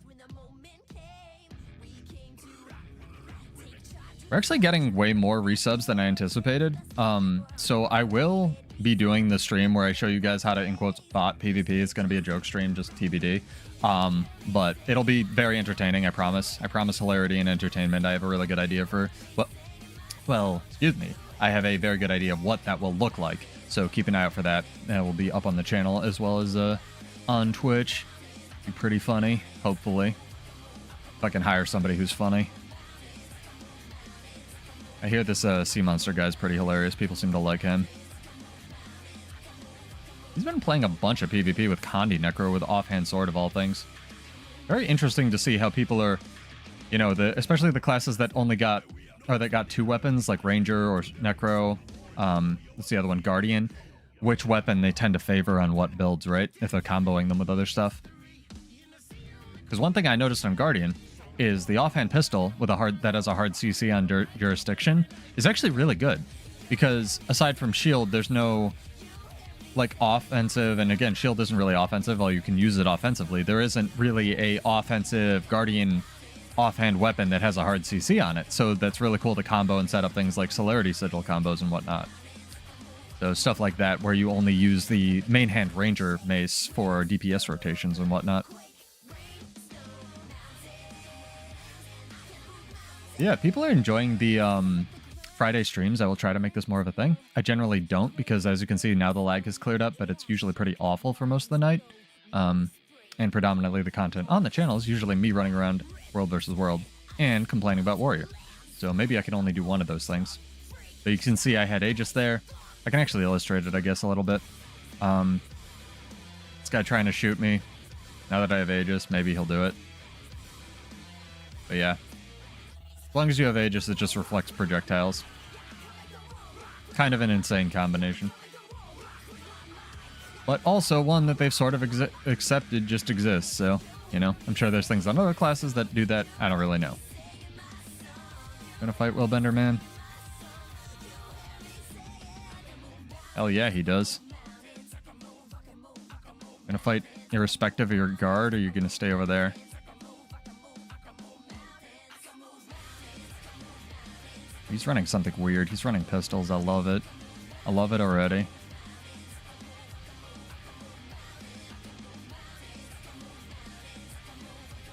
We're actually getting way more resubs than I anticipated. So I will be doing the stream where I show you guys how to, in quotes, bot PvP. It's going to be a joke stream, just TBD. But it'll be very entertaining, I promise. I promise hilarity and entertainment. I have a really good idea for... Well, excuse me. I have a very good idea of what that will look like. So keep an eye out for that. That will be up on the channel as well as on Twitch. Be pretty funny, hopefully. If I can hire somebody who's funny. I hear this Sea Monster guy's pretty hilarious. People seem to like him. He's been playing a bunch of PvP with Condi Necro with Offhand Sword of all things. Very interesting to see how people are, you know, especially the classes that only got, or that got 2 weapons, like Ranger or Necro. What's the other one? Guardian. Which weapon they tend to favor on what builds, right? If they're comboing them with other stuff. Because one thing I noticed on Guardian is the offhand pistol with that has a hard CC on jurisdiction is actually really good, because aside from shield, there's no like offensive, and again, shield isn't really offensive, although you can use it offensively. There isn't really a offensive Guardian offhand weapon that has a hard CC on it, so that's really cool to combo and set up things like Celerity Sigil combos and whatnot. So stuff like that where you only use the main hand Ranger mace for DPS rotations and whatnot. Yeah, people are enjoying the Friday streams. I will try to make this more of a thing. I generally don't because, as you can see, now the lag has cleared up, but it's usually pretty awful for most of the night. And predominantly the content on the channel is usually me running around world versus world and complaining about Warrior. So maybe I can only do one of those things. But you can see I had Aegis there. I can actually illustrate it, I guess, a little bit. This guy trying to shoot me. Now that I have Aegis, maybe he'll do it. But yeah. As long as you have Aegis, it just reflects projectiles. Kind of an insane combination. But also one that they've sort of accepted just exists, so, you know, I'm sure there's things on other classes that do that. I don't really know. Gonna fight Willbender, man? Hell yeah, he does. Gonna fight irrespective of your guard, or you're gonna stay over there? He's running something weird. He's running pistols. I love it. I love it already.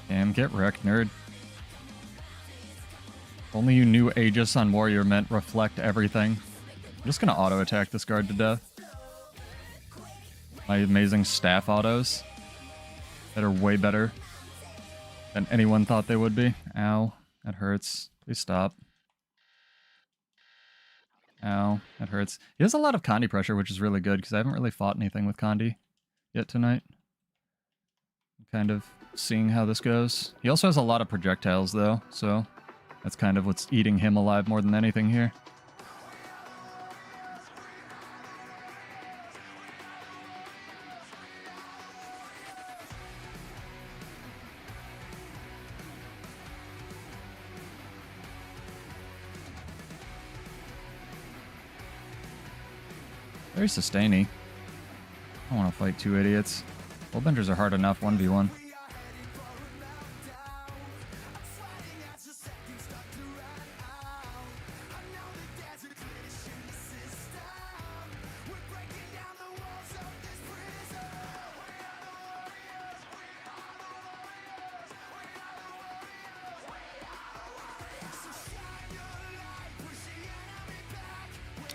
Damn, get wrecked, nerd. Only you knew Aegis on Warrior meant reflect everything. I'm just gonna auto-attack this guard to death. My amazing staff autos that are way better than anyone thought they would be. Ow, that hurts. Please stop. Ow, that hurts. He has a lot of Condi pressure, which is really good, because I haven't really fought anything with Condi yet tonight. I'm kind of seeing how this goes. He also has a lot of projectiles, though, so that's kind of what's eating him alive more than anything here. Very sustainy. I don't want to fight two idiots. Willbenders are hard enough, 1v1.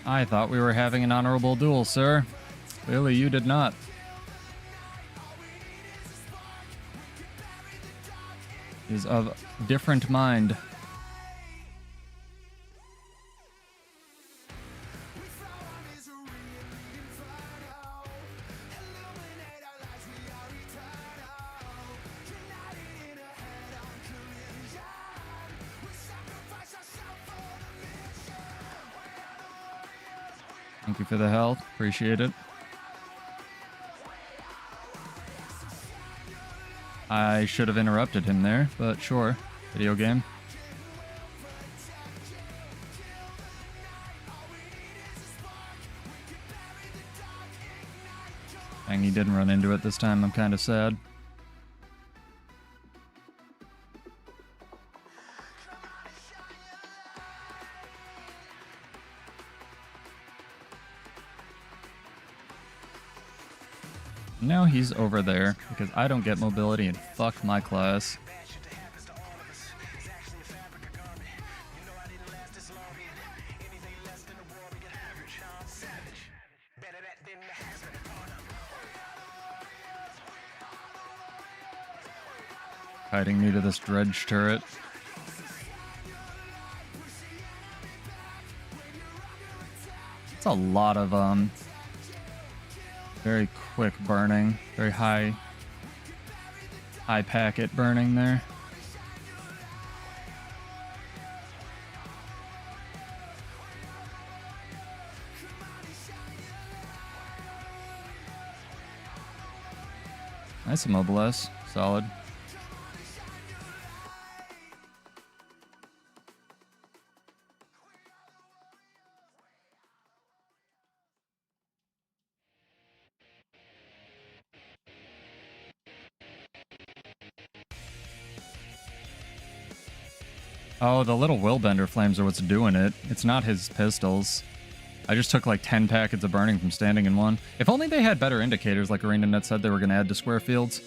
I thought we were having an honorable duel, sir. Clearly you did not. He is of different mind. Thank you for the health. Appreciate it. I should have interrupted him there, but sure. Video game. Dang, he didn't run into it this time. I'm kind of sad. Now he's over there because I don't get mobility and fuck my class. Hiding me to this dredge turret. It's a lot of very quick burning, very high packet burning there. Nice immobilize, solid. Oh, the little Willbender flames are what's doing it. It's not his pistols. I just took like 10 packets of burning from standing in one. If only they had better indicators like arenanet said they were going to add to square fields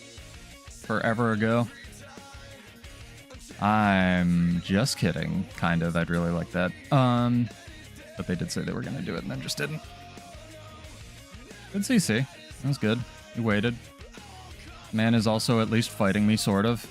forever ago. I'm just kidding, kind of. I'd really like that. But they did say they were going to do it and then just didn't. Good CC. That was good. He waited. Man is also at least fighting me, sort of.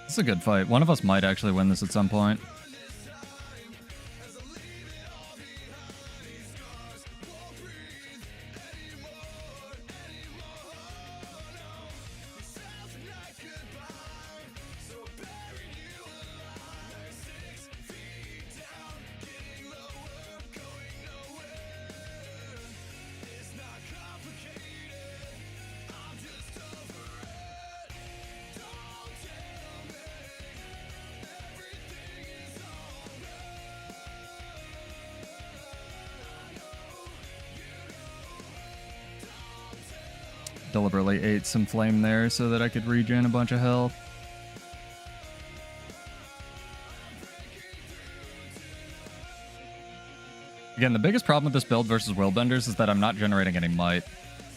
It's a good fight. One of us might actually win this at some point. Deliberately ate some flame there so that I could regen a bunch of health. Again, the biggest problem with this build versus Willbenders is that I'm not generating any might.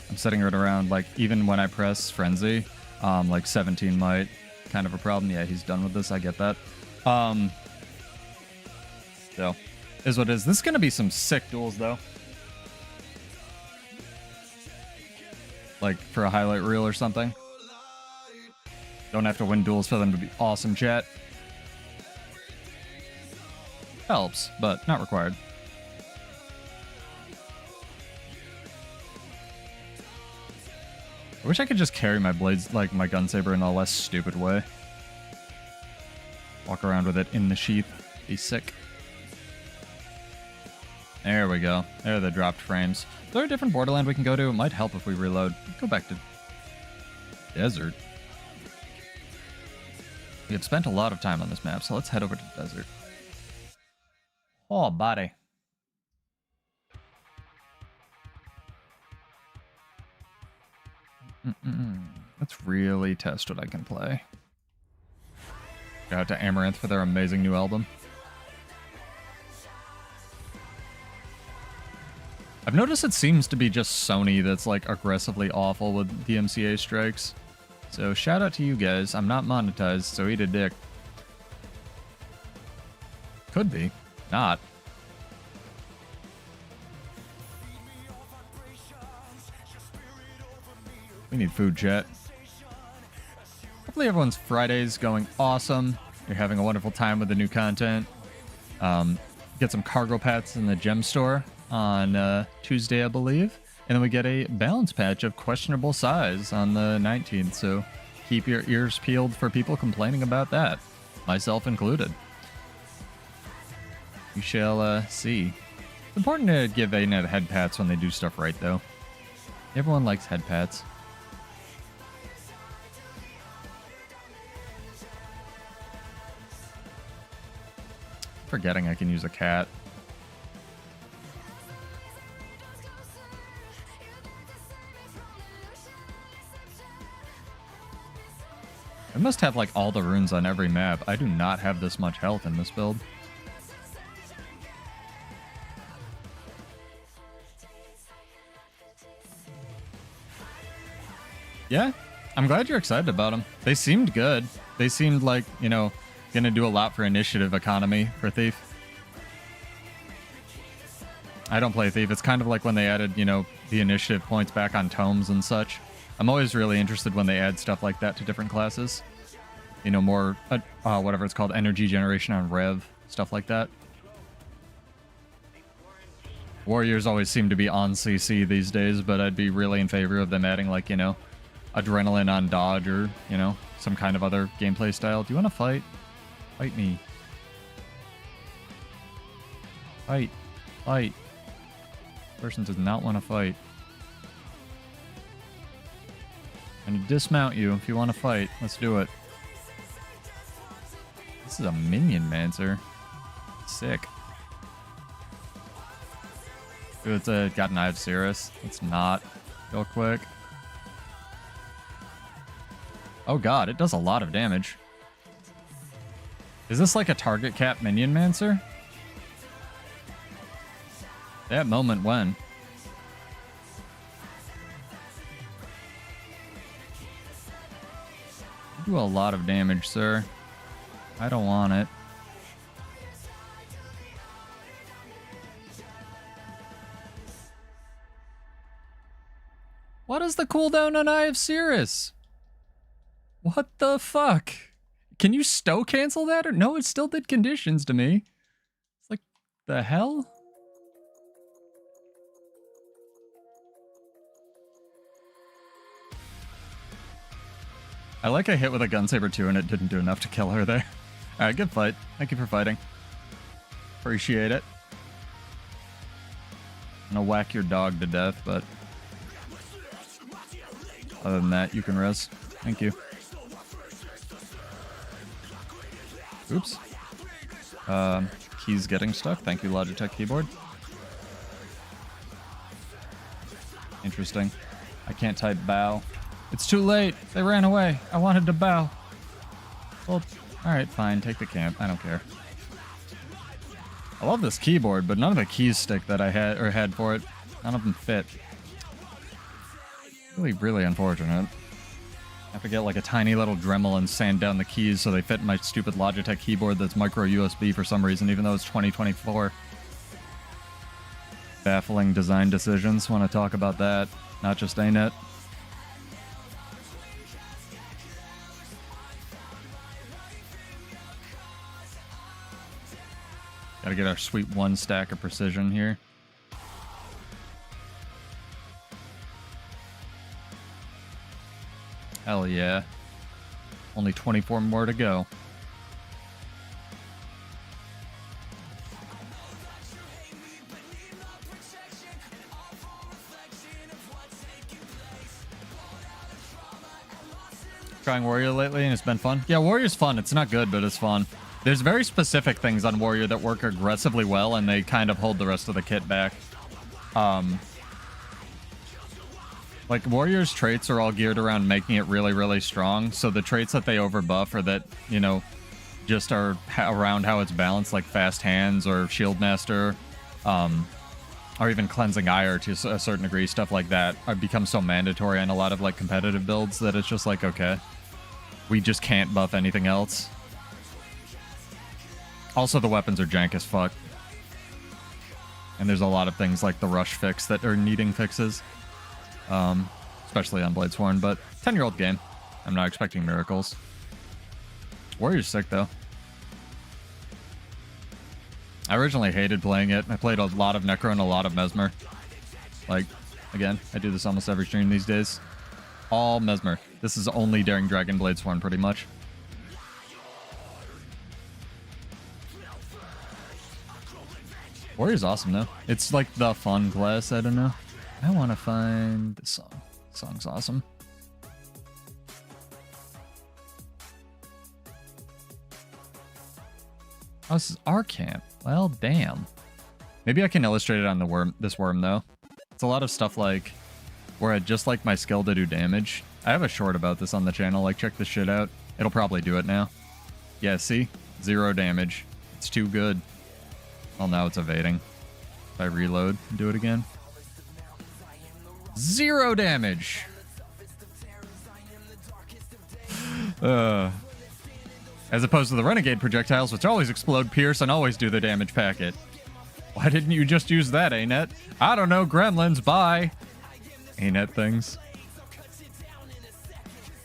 I'm setting it around, like, even when I press Frenzy, like 17 might. Kind of a problem. Yeah, he's done with this. I get that. So, is what it is. This is going to be some sick duels, though. Like, for a highlight reel or something. Don't have to win duels for them to be awesome, chat. Helps, but not required. I wish I could just carry my blades, like my gun saber, in a less stupid way. Walk around with it in the sheath. Be sick. There we go. There are the dropped frames. Is there a different borderland we can go to? It might help if we reload. Go back to desert. We have spent a lot of time on this map, so let's head over to desert. Oh, buddy. Let's really test what I can play. Shout out to Amaranth for their amazing new album. I've noticed it seems to be just Sony that's like aggressively awful with DMCA strikes. So shout out to you guys. I'm not monetized, so eat a dick. Could be. Not. We need food, chat. Hopefully everyone's Friday's going awesome. You're having a wonderful time with the new content. Get some cargo pets in the gem store on Tuesday, I believe. And then we get a balance patch of questionable size on the 19th. So keep your ears peeled for people complaining about that. Myself included. We shall see. It's important to give arenanet head pats when they do stuff right, though. Everyone likes head pats. Forgetting I can use a cat. I must have like all the runes on every map. I do not have this much health in this build. Yeah, I'm glad you're excited about them. They seemed good. They seemed like, you know, gonna do a lot for initiative economy for Thief. I don't play Thief. It's kind of like when they added, you know, the initiative points back on tomes and such. I'm always really interested when they add stuff like that to different classes. You know, more, whatever it's called, energy generation on Rev, stuff like that. Warriors always seem to be on CC these days, but I'd be really in favor of them adding, like, you know, adrenaline on dodge or, you know, some kind of other gameplay style. Do you want to fight? Fight me. Fight. Fight. Person does not want to fight. I'm going to dismount you if you want to fight. Let's do it. This is a minion mancer. Sick. Ooh, it's got an Eye of Cirrus. Let's not. Real quick. Oh god, it does a lot of damage. Is this like a target cap minion mancer? That moment when. You do a lot of damage, sir. I don't want it. What is the cooldown on Eye of Cirrus? What the fuck? Can you SotO cancel that? Or no, it still did conditions to me. It's like, the hell? I like I hit with a gun saber too and it didn't do enough to kill her there. Alright, good fight. Thank you for fighting. Appreciate it. I'm gonna whack your dog to death, but other than that, you can res. Thank you. Oops. Keys getting stuck. Thank you, Logitech keyboard. Interesting. I can't type bow. It's too late. They ran away. I wanted to bow. Well, alright, fine. Take the camp. I don't care. I love this keyboard, but none of the keys stick that I had for it. None of them fit. Really, really unfortunate. I have to get like a tiny little Dremel and sand down the keys so they fit in my stupid Logitech keyboard that's micro USB for some reason, even though it's 2024. Baffling design decisions. Want to talk about that. Not just arenanet. Gotta get our sweet 1 stack of precision here. Hell yeah. Only 24 more to go. Trying Warrior lately and it's been fun. Yeah, Warrior's fun. It's not good, but it's fun. There's very specific things on Warrior that work aggressively well, and they kind of hold the rest of the kit back. Like, Warrior's traits are all geared around making it really, really strong, so the traits that they overbuff or that, you know, just are around how it's balanced, like Fast Hands or Shieldmaster, or even Cleansing Ire to a certain degree, stuff like that, become so mandatory on a lot of, like, competitive builds that it's just like, okay, we just can't buff anything else. Also, the weapons are jank as fuck. And there's a lot of things like the rush fix that are needing fixes. Especially on Bladesworn, but 10-year-old game. I'm not expecting miracles. Warrior's sick, though. I originally hated playing it. I played a lot of Necro and a lot of Mesmer. Like, again, I do this almost every stream these days. All Mesmer. This is only Daring Dragon Bladesworn, pretty much. Warrior's awesome, though. It's like the fun class, I don't know. I want to find this song. This song's awesome. Oh, this is our camp. Well, damn. Maybe I can illustrate it on the worm. This worm, though. It's a lot of stuff like where I'd just like my skill to do damage. I have a short about this on the channel. Like, check this shit out. It'll probably do it now. Yeah, see? 0 damage. It's too good. Well, now it's evading. If I reload and do it again. 0 damage! As opposed to the Renegade projectiles, which always explode, pierce, and always do the damage packet. Why didn't you just use that, arenanet? I don't know, gremlins, bye! Arenanet things.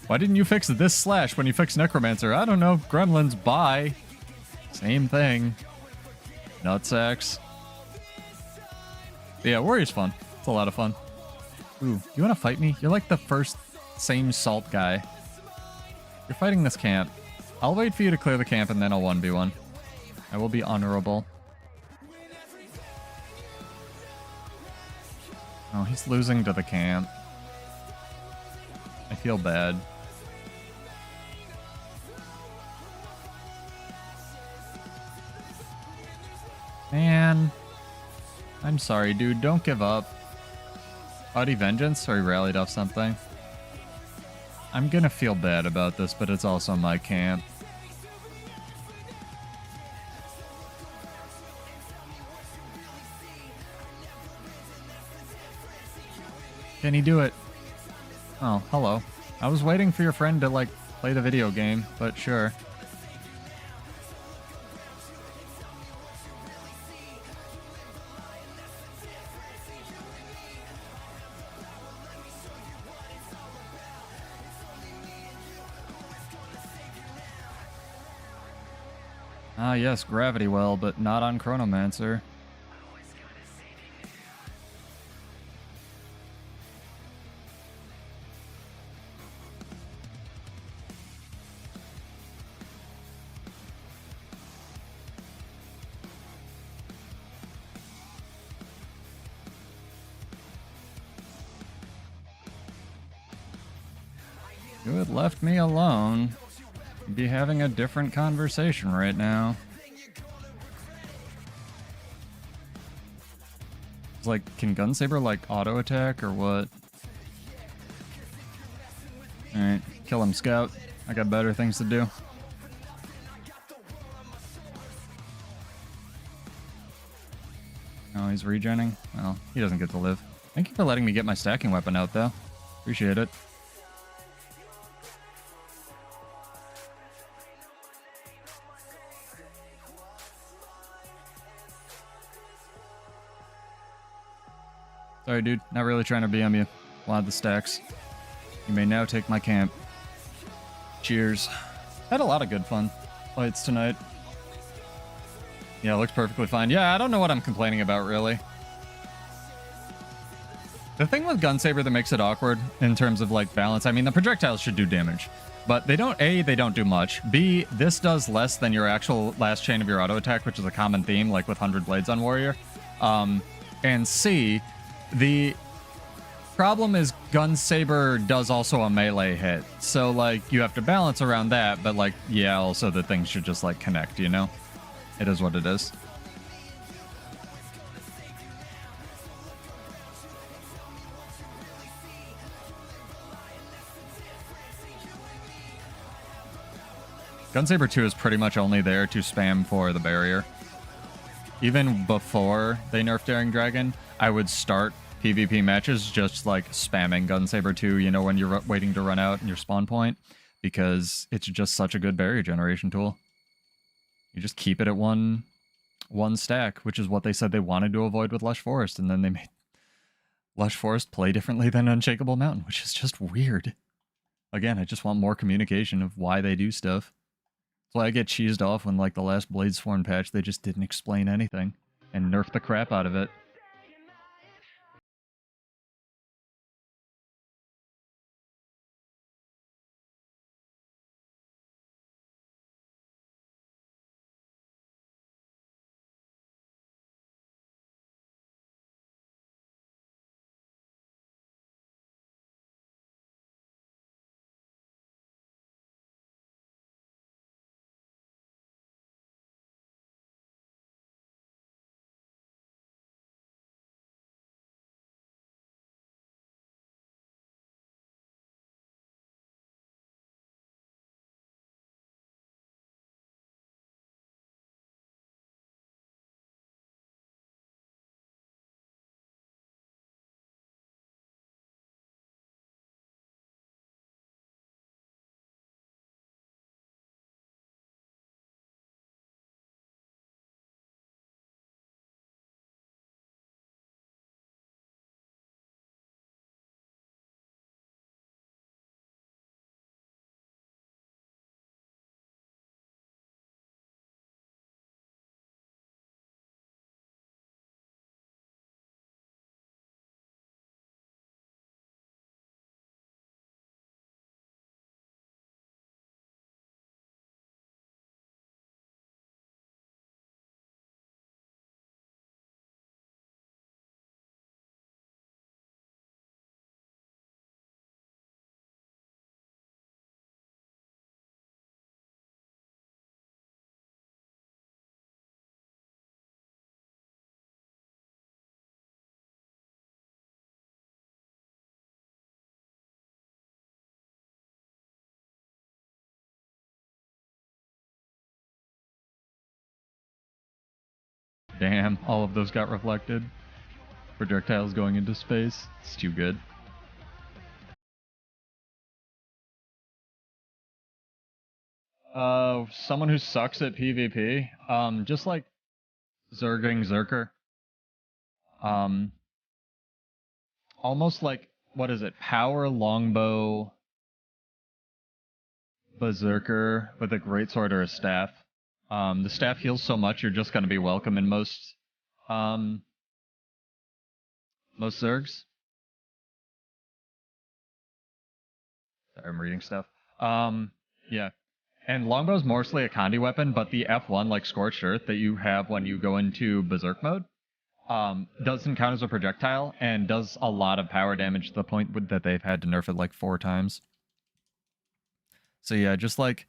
Why didn't you fix this slash when you fixed Necromancer? I don't know, gremlins, bye! Same thing. Nutsacks. But yeah, Warrior's fun. It's a lot of fun. Ooh, you want to fight me? You're like the first same salt guy. You're fighting this camp. I'll wait for you to clear the camp and then I'll 1v1. I will be honorable. Oh, he's losing to the camp. I feel bad. Man. I'm sorry, dude. Don't give up. Audi Vengeance? Or he rallied off something? I'm gonna feel bad about this, but it's also my camp. Can he do it? Oh, hello. I was waiting for your friend to, like, play the video game, but sure. Ah, yes, Gravity Well, but not on Chronomancer. You had left me alone. You'd be having a different conversation right now. It's like, can Gunsaber like auto attack or what? Alright, kill him, Scout. I got better things to do. Oh, he's regenning? Well, he doesn't get to live. Thank you for letting me get my stacking weapon out, though. Appreciate it. Sorry, dude. Not really trying to BM you. Wanted the stacks. You may now take my camp. Cheers. Had a lot of good fun fights tonight. Yeah, looks perfectly fine. Yeah, I don't know what I'm complaining about, really. The thing with Gunsaber that makes it awkward in terms of, like, balance, I mean, the projectiles should do damage. But they don't, A, they don't do much. B, this does less than your actual last chain of your auto attack, which is a common theme, like with 100 Blades on Warrior. And C, the problem is Gunsaber does also a melee hit. So, like, you have to balance around that, but, like, yeah, also the things should just, like, connect, you know? It is what it is. Gunsaber 2 is pretty much only there to spam for the barrier. Even before they nerfed Daring Dragon, I would start PvP matches just like spamming Gunsaber 2, you know, when you're waiting to run out in your spawn point, because it's just such a good barrier generation tool. You just keep it at one stack, which is what they said they wanted to avoid with Lush Forest, and then they made Lush Forest play differently than Unshakable Mountain, which is just weird. Again, I just want more communication of why they do stuff. That's why I get cheesed off when, like, the last Bladesworn patch, they just didn't explain anything and nerfed the crap out of it. Damn, all of those got reflected. Projectiles going into space. It's too good. Someone who sucks at PvP. Just like Zerging Zerker. Almost like, what is it? Power longbow berserker with a greatsword or a staff. The staff heals so much you're just gonna be welcome in most Zergs. Sorry, I'm reading stuff. Yeah. And longbow's mostly a Condi weapon, but the F1, like Scorched Earth, that you have when you go into Berserk mode, doesn't count as a projectile, and does a lot of power damage to the point that they've had to nerf it like 4 times. So yeah, just like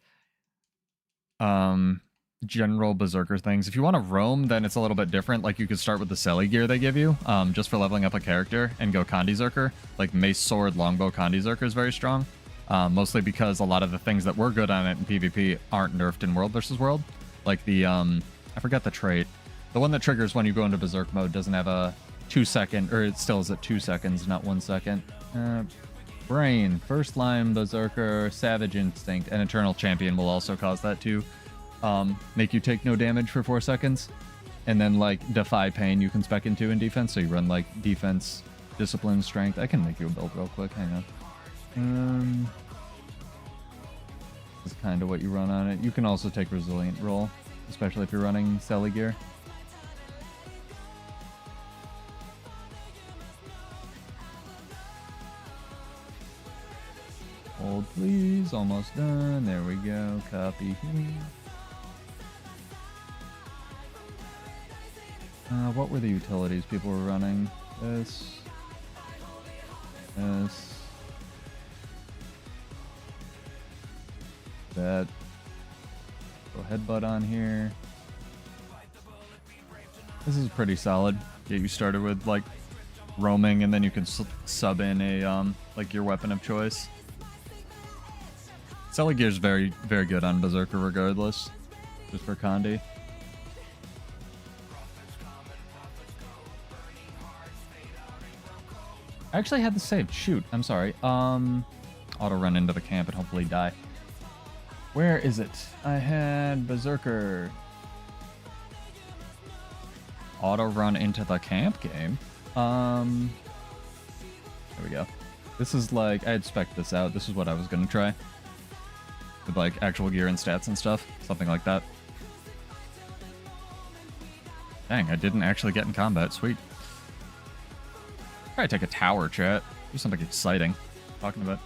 general Berserker things. If you want to roam, then it's a little bit different. Like you could start with the Selly gear they give you, just for leveling up a character, and go Condi Zerker. Like Mace Sword, Longbow, Condi Zerker is very strong. Mostly because a lot of the things that were good on it in PvP aren't nerfed in World vs. World. Like the, I forgot the trait. The one that triggers when you go into Berserk mode doesn't have a 2-second, or it still is at 2 seconds, not 1 second. Brain, First Line, Berserker, Savage Instinct, and Eternal Champion will also cause that to make you take no damage for 4 seconds. And then like Defy Pain you can spec into in defense, so you run like defense, discipline, strength. I can make you a build real quick, hang on. That's kind of what you run on it. You can also take Resilient roll, especially if you're running Selly gear. Hold please, almost done. There we go. Copy here. What were the utilities people were running? This. That. Go headbutt on here. This is pretty solid. Get you started with like roaming, and then you can sub in a like your weapon of choice. Selly gear is very, very good on Berserker regardless, just for Condi. I actually had the save. Shoot, I'm sorry. Auto run into the camp and hopefully die. Where is it? I had Berserker. Auto run into the camp game. There we go. This is like, I had spec'd this out. This is what I was gonna try. With like actual gear and stats and stuff. Something like that. Dang, I didn't actually get in combat. Sweet. Probably take a tower, chat. Do something exciting. Talking about.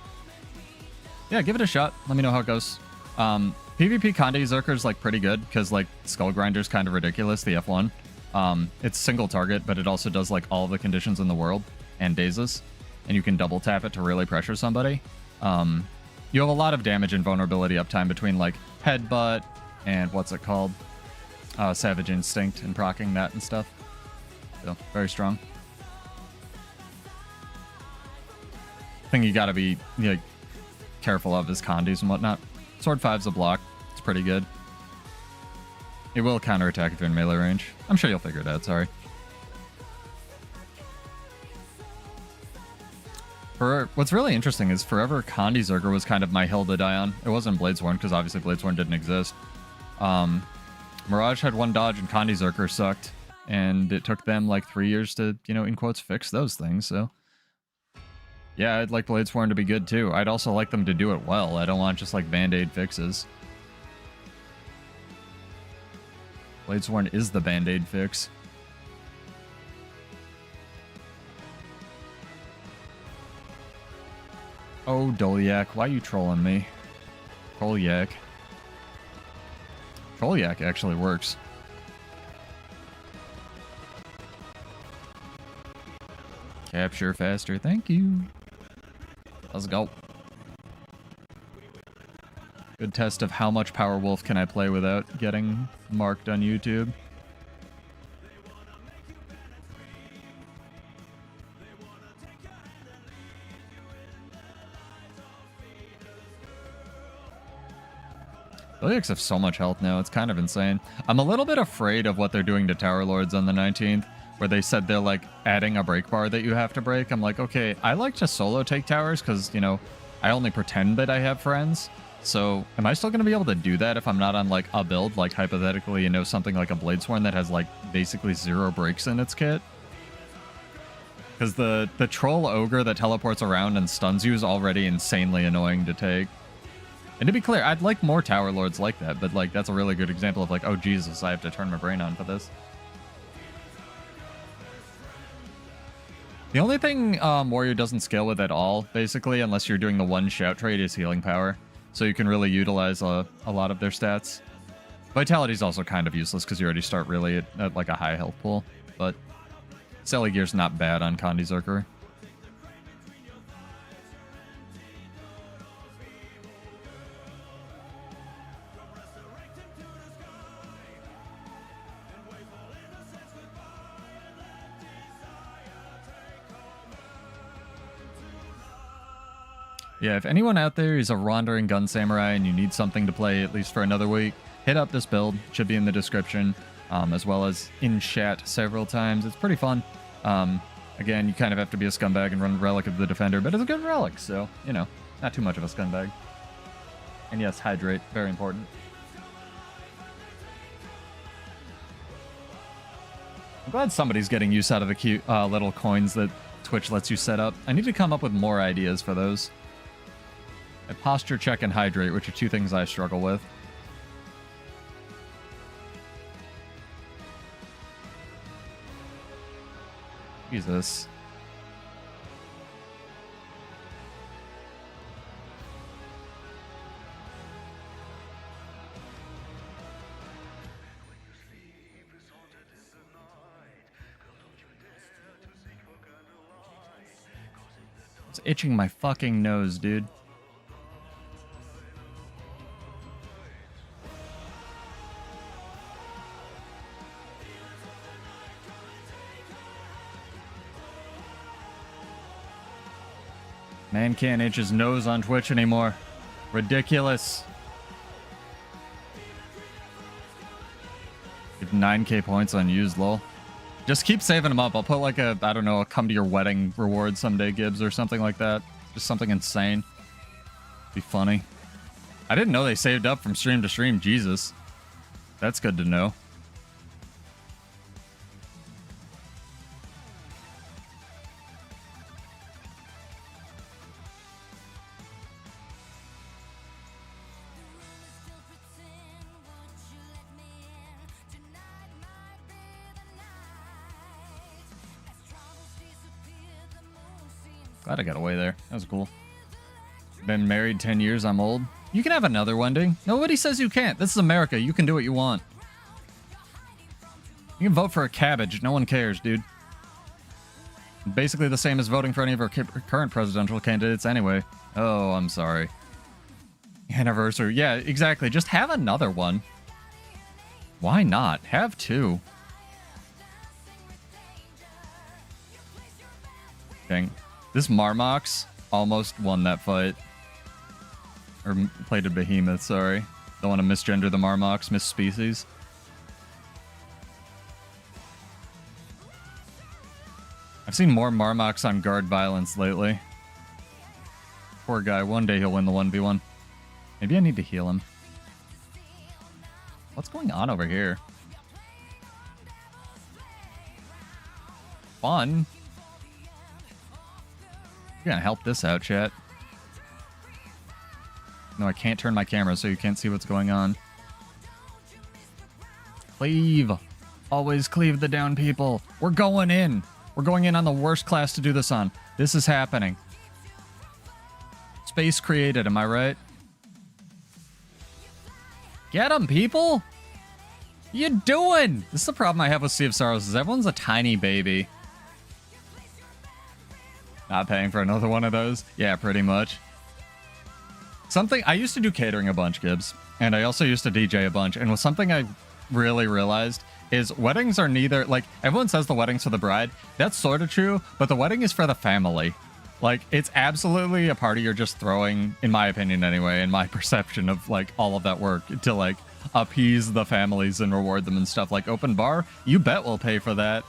Yeah, give it a shot. Let me know how it goes. PvP Condi Zerker is like pretty good because like Skull Grinder's kind of ridiculous. The F1. It's single target, but it also does like all of the conditions in the world and dazes, and you can double tap it to really pressure somebody. You have a lot of damage and vulnerability uptime between like headbutt and what's it called, Savage Instinct, and proccing that and stuff. So very strong. Thing you gotta be careful of is Condis and whatnot. Sword 5's a block. It's pretty good. It will counterattack if you're in melee range. I'm sure you'll figure it out, sorry. What's really interesting is forever Condi Zerker was kind of my hill to die on. It wasn't Bladesworn, because obviously Bladesworn didn't exist. Mirage had one dodge and Condi Zerker sucked. And it took them like 3 years to, in quotes, fix those things, so... Yeah, I'd like Bladesworn to be good too. I'd also like them to do it well. I don't want just like band-aid fixes. Bladesworn is the band-aid fix. Oh, Dolyak, why are you trolling me? Trollyak. Trollyak actually works. Capture faster, thank you. Let's go. Good test of how much Power Wolf can I play without getting marked on YouTube. Relics have so much health now, it's kind of insane. I'm a little bit afraid of what they're doing to Tower Lords on the 19th, where they said they're like adding a break bar that you have to break. I'm like, okay, I like to solo take towers because, you know, I only pretend that I have friends. So am I still going to be able to do that if I'm not on like a build, like hypothetically, you know, something like a Bladesworn that has like basically 0 breaks in its kit? Because the troll ogre that teleports around and stuns you is already insanely annoying to take. And to be clear, I'd like more Tower Lords like that, but like that's a really good example of like, oh Jesus, I have to turn my brain on for this. The only thing Warrior doesn't scale with at all, basically, unless you're doing the one shout trade, is healing power. So you can really utilize a lot of their stats. Vitality is also kind of useless because you already start really at like a high health pool. But Sally Gear's not bad on Condi Zerker. Yeah, if anyone out there is a wandering gun samurai and you need something to play at least for another week, hit up this build. Should be in the description, as well as in chat several times. It's pretty fun. Again, you kind of have to be a scumbag and run Relic of the Defender, but it's a good Relic, so, you know, not too much of a scumbag. And yes, hydrate, very important. I'm glad somebody's getting use out of the cute little coins that Twitch lets you set up. I need to come up with more ideas for those. I posture check and hydrate, which are two things I struggle with. Jesus. It's itching my fucking nose, dude. Man can't itch his nose on Twitch anymore. Ridiculous. Give 9k points unused, lol. Just keep saving them up. I'll put like a, I don't know, a come to your wedding reward someday, Gibbs, or something like that. Just something insane. Be funny. I didn't know they saved up from stream to stream. Jesus. That's good to know. Glad I got away there. That was cool. Been married 10 years, I'm old. You can have another wedding. Nobody says you can't. This is America. You can do what you want. You can vote for a cabbage. No one cares, dude. Basically the same as voting for any of our current presidential candidates anyway. Oh, I'm sorry. Anniversary. Yeah, exactly. Just have another one. Why not? Have two. Dang. This Marmox almost won that fight. Or played a behemoth, sorry. Don't want to misgender the Marmox, misspecies. I've seen more Marmox on guard violence lately. Poor guy, one day he'll win the 1v1. Maybe I need to heal him. What's going on over here? Fun. You're gonna help this out, chat. No, I can't turn my camera so you can't see what's going on. Cleave. Always cleave the down people. We're going in. We're going in on the worst class to do this on. This is happening. Space created, am I right? Get them, people! What you doing? This is the problem I have with Sea of Sorrows, is everyone's a tiny baby. Not paying for another one of those? Yeah, pretty much. Something, I used to do catering a bunch, Gibbs, and I also used to DJ a bunch, and something I really realized is weddings are neither, like, everyone says the wedding's for the bride. That's sort of true, but the wedding is for the family. Like, it's absolutely a party you're just throwing, in my opinion anyway, in my perception of, like, all of that work to, like, appease the families and reward them and stuff. Like, open bar, you bet we'll pay for that.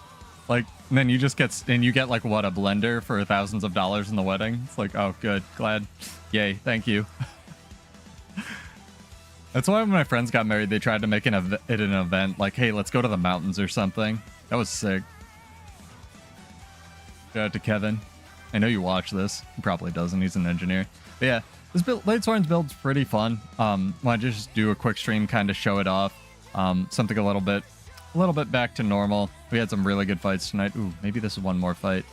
Like, and then you just get, and you get, like, what, a blender for thousands of dollars in the wedding? It's like, oh, good, glad. Yay, thank you. That's why when my friends got married, they tried to make it an event. Like, hey, let's go to the mountains or something. That was sick. Shout out to Kevin. I know you watch this. He probably doesn't. He's an engineer. But yeah, this Bladesworn's build's pretty fun. Wanted to just do a quick stream, kind of show it off. Something a little bit back to normal. We had some really good fights tonight. Ooh, maybe this is one more fight.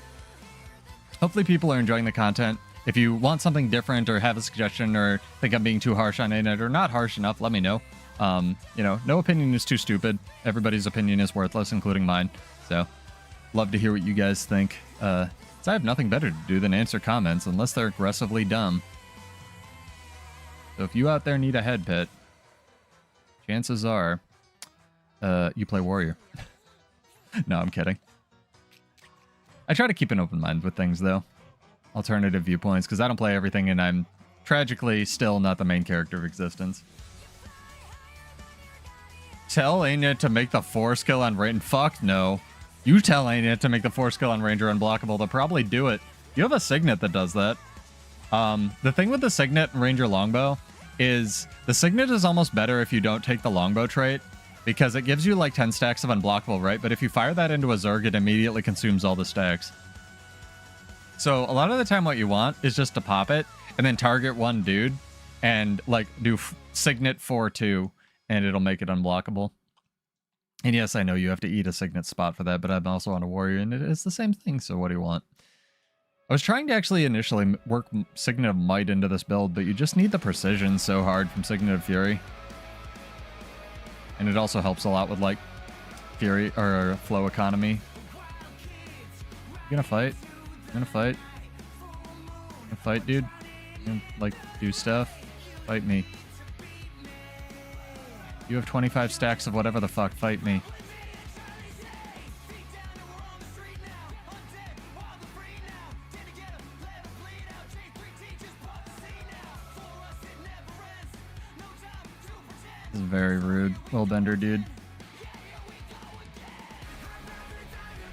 Hopefully people are enjoying the content. If you want something different or have a suggestion or think I'm being too harsh on it or not harsh enough, let me know. You know, no opinion is too stupid. Everybody's opinion is worthless, including mine. So, love to hear what you guys think. So I have nothing better to do than answer comments, unless they're aggressively dumb. So if you out there need a head pet, chances are you play warrior. No, I'm kidding. I try to keep an open mind with things, though. Alternative viewpoints, because I don't play everything, and I'm tragically still not the main character of existence. Tell Aeneid to make the 4 skill on Ranger. Fuck no. You tell Aeneid to make the 4 skill on Ranger unblockable. They'll probably do it. You have a Signet that does that. The thing with the Signet and Ranger longbow is the Signet is almost better if you don't take the longbow trait, because it gives you like 10 stacks of unblockable, right? But if you fire that into a Zerg, it immediately consumes all the stacks. So a lot of the time what you want is just to pop it and then target one dude and like do Signet 4-2 and it'll make it unblockable. And yes, I know you have to eat a Signet spot for that, but I'm also on a warrior and it is the same thing, so what do you want? I was trying to actually initially work Signet of Might into this build, but you just need the precision so hard from Signet of Fury. And it also helps a lot with like Fury or flow economy. You gonna fight? You gonna fight? You gonna fight, dude? You gonna, like, do stuff? Fight me. You have 25 stacks of whatever the fuck. Fight me. This is very rude. Willbender, dude.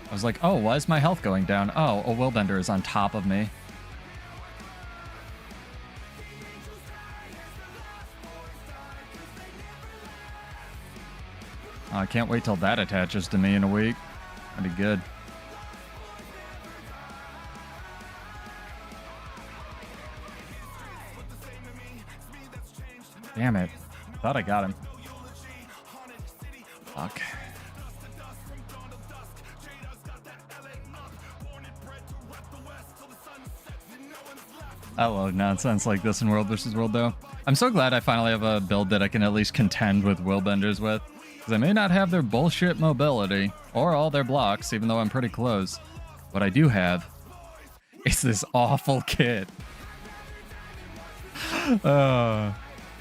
I was like, oh, why is my health going down? Oh, a Willbender is on top of me. I can't wait till that attaches to me in a week. That'd be good. Damn it. Thought I got him. Fuck. I love nonsense like this in World vs. World, though. I'm so glad I finally have a build that I can at least contend with Willbenders with. Because I may not have their bullshit mobility, or all their blocks, even though I'm pretty close. What I do have is this awful kit.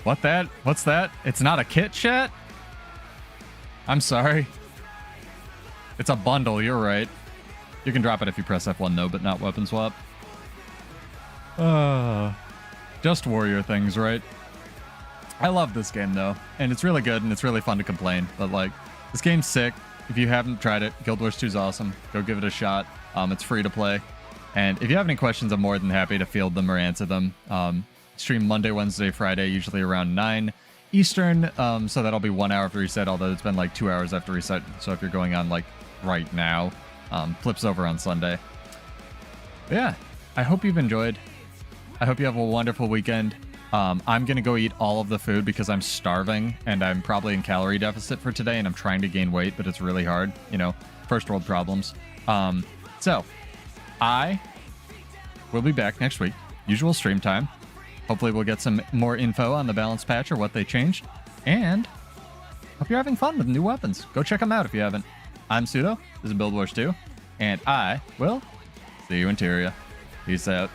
What's that? It's not a kit, chat? I'm sorry. It's a bundle, you're right. You can drop it if you press F1 though, but not weapon swap. Just warrior things, right? I love this game though, and it's really good and it's really fun to complain, but like, this game's sick. If you haven't tried it, Guild Wars 2 is awesome. Go give it a shot. It's free to play. And if you have any questions, I'm more than happy to field them or answer them. Stream Monday, Wednesday, Friday, usually around 9 Eastern. So that'll be 1 hour after reset, although it's been like 2 hours after reset. So if you're going on like right now, flips over on Sunday. But yeah, I hope you've enjoyed. I hope you have a wonderful weekend. I'm going to go eat all of the food because I'm starving and I'm probably in calorie deficit for today and I'm trying to gain weight, but it's really hard. You know, first world problems. So I will be back next week. Usual stream time. Hopefully we'll get some more info on the balance patch or what they changed. And hope you're having fun with new weapons. Go check them out if you haven't. I'm SotO. This is Build Wars 2. And I will see you in Tyria. Peace out.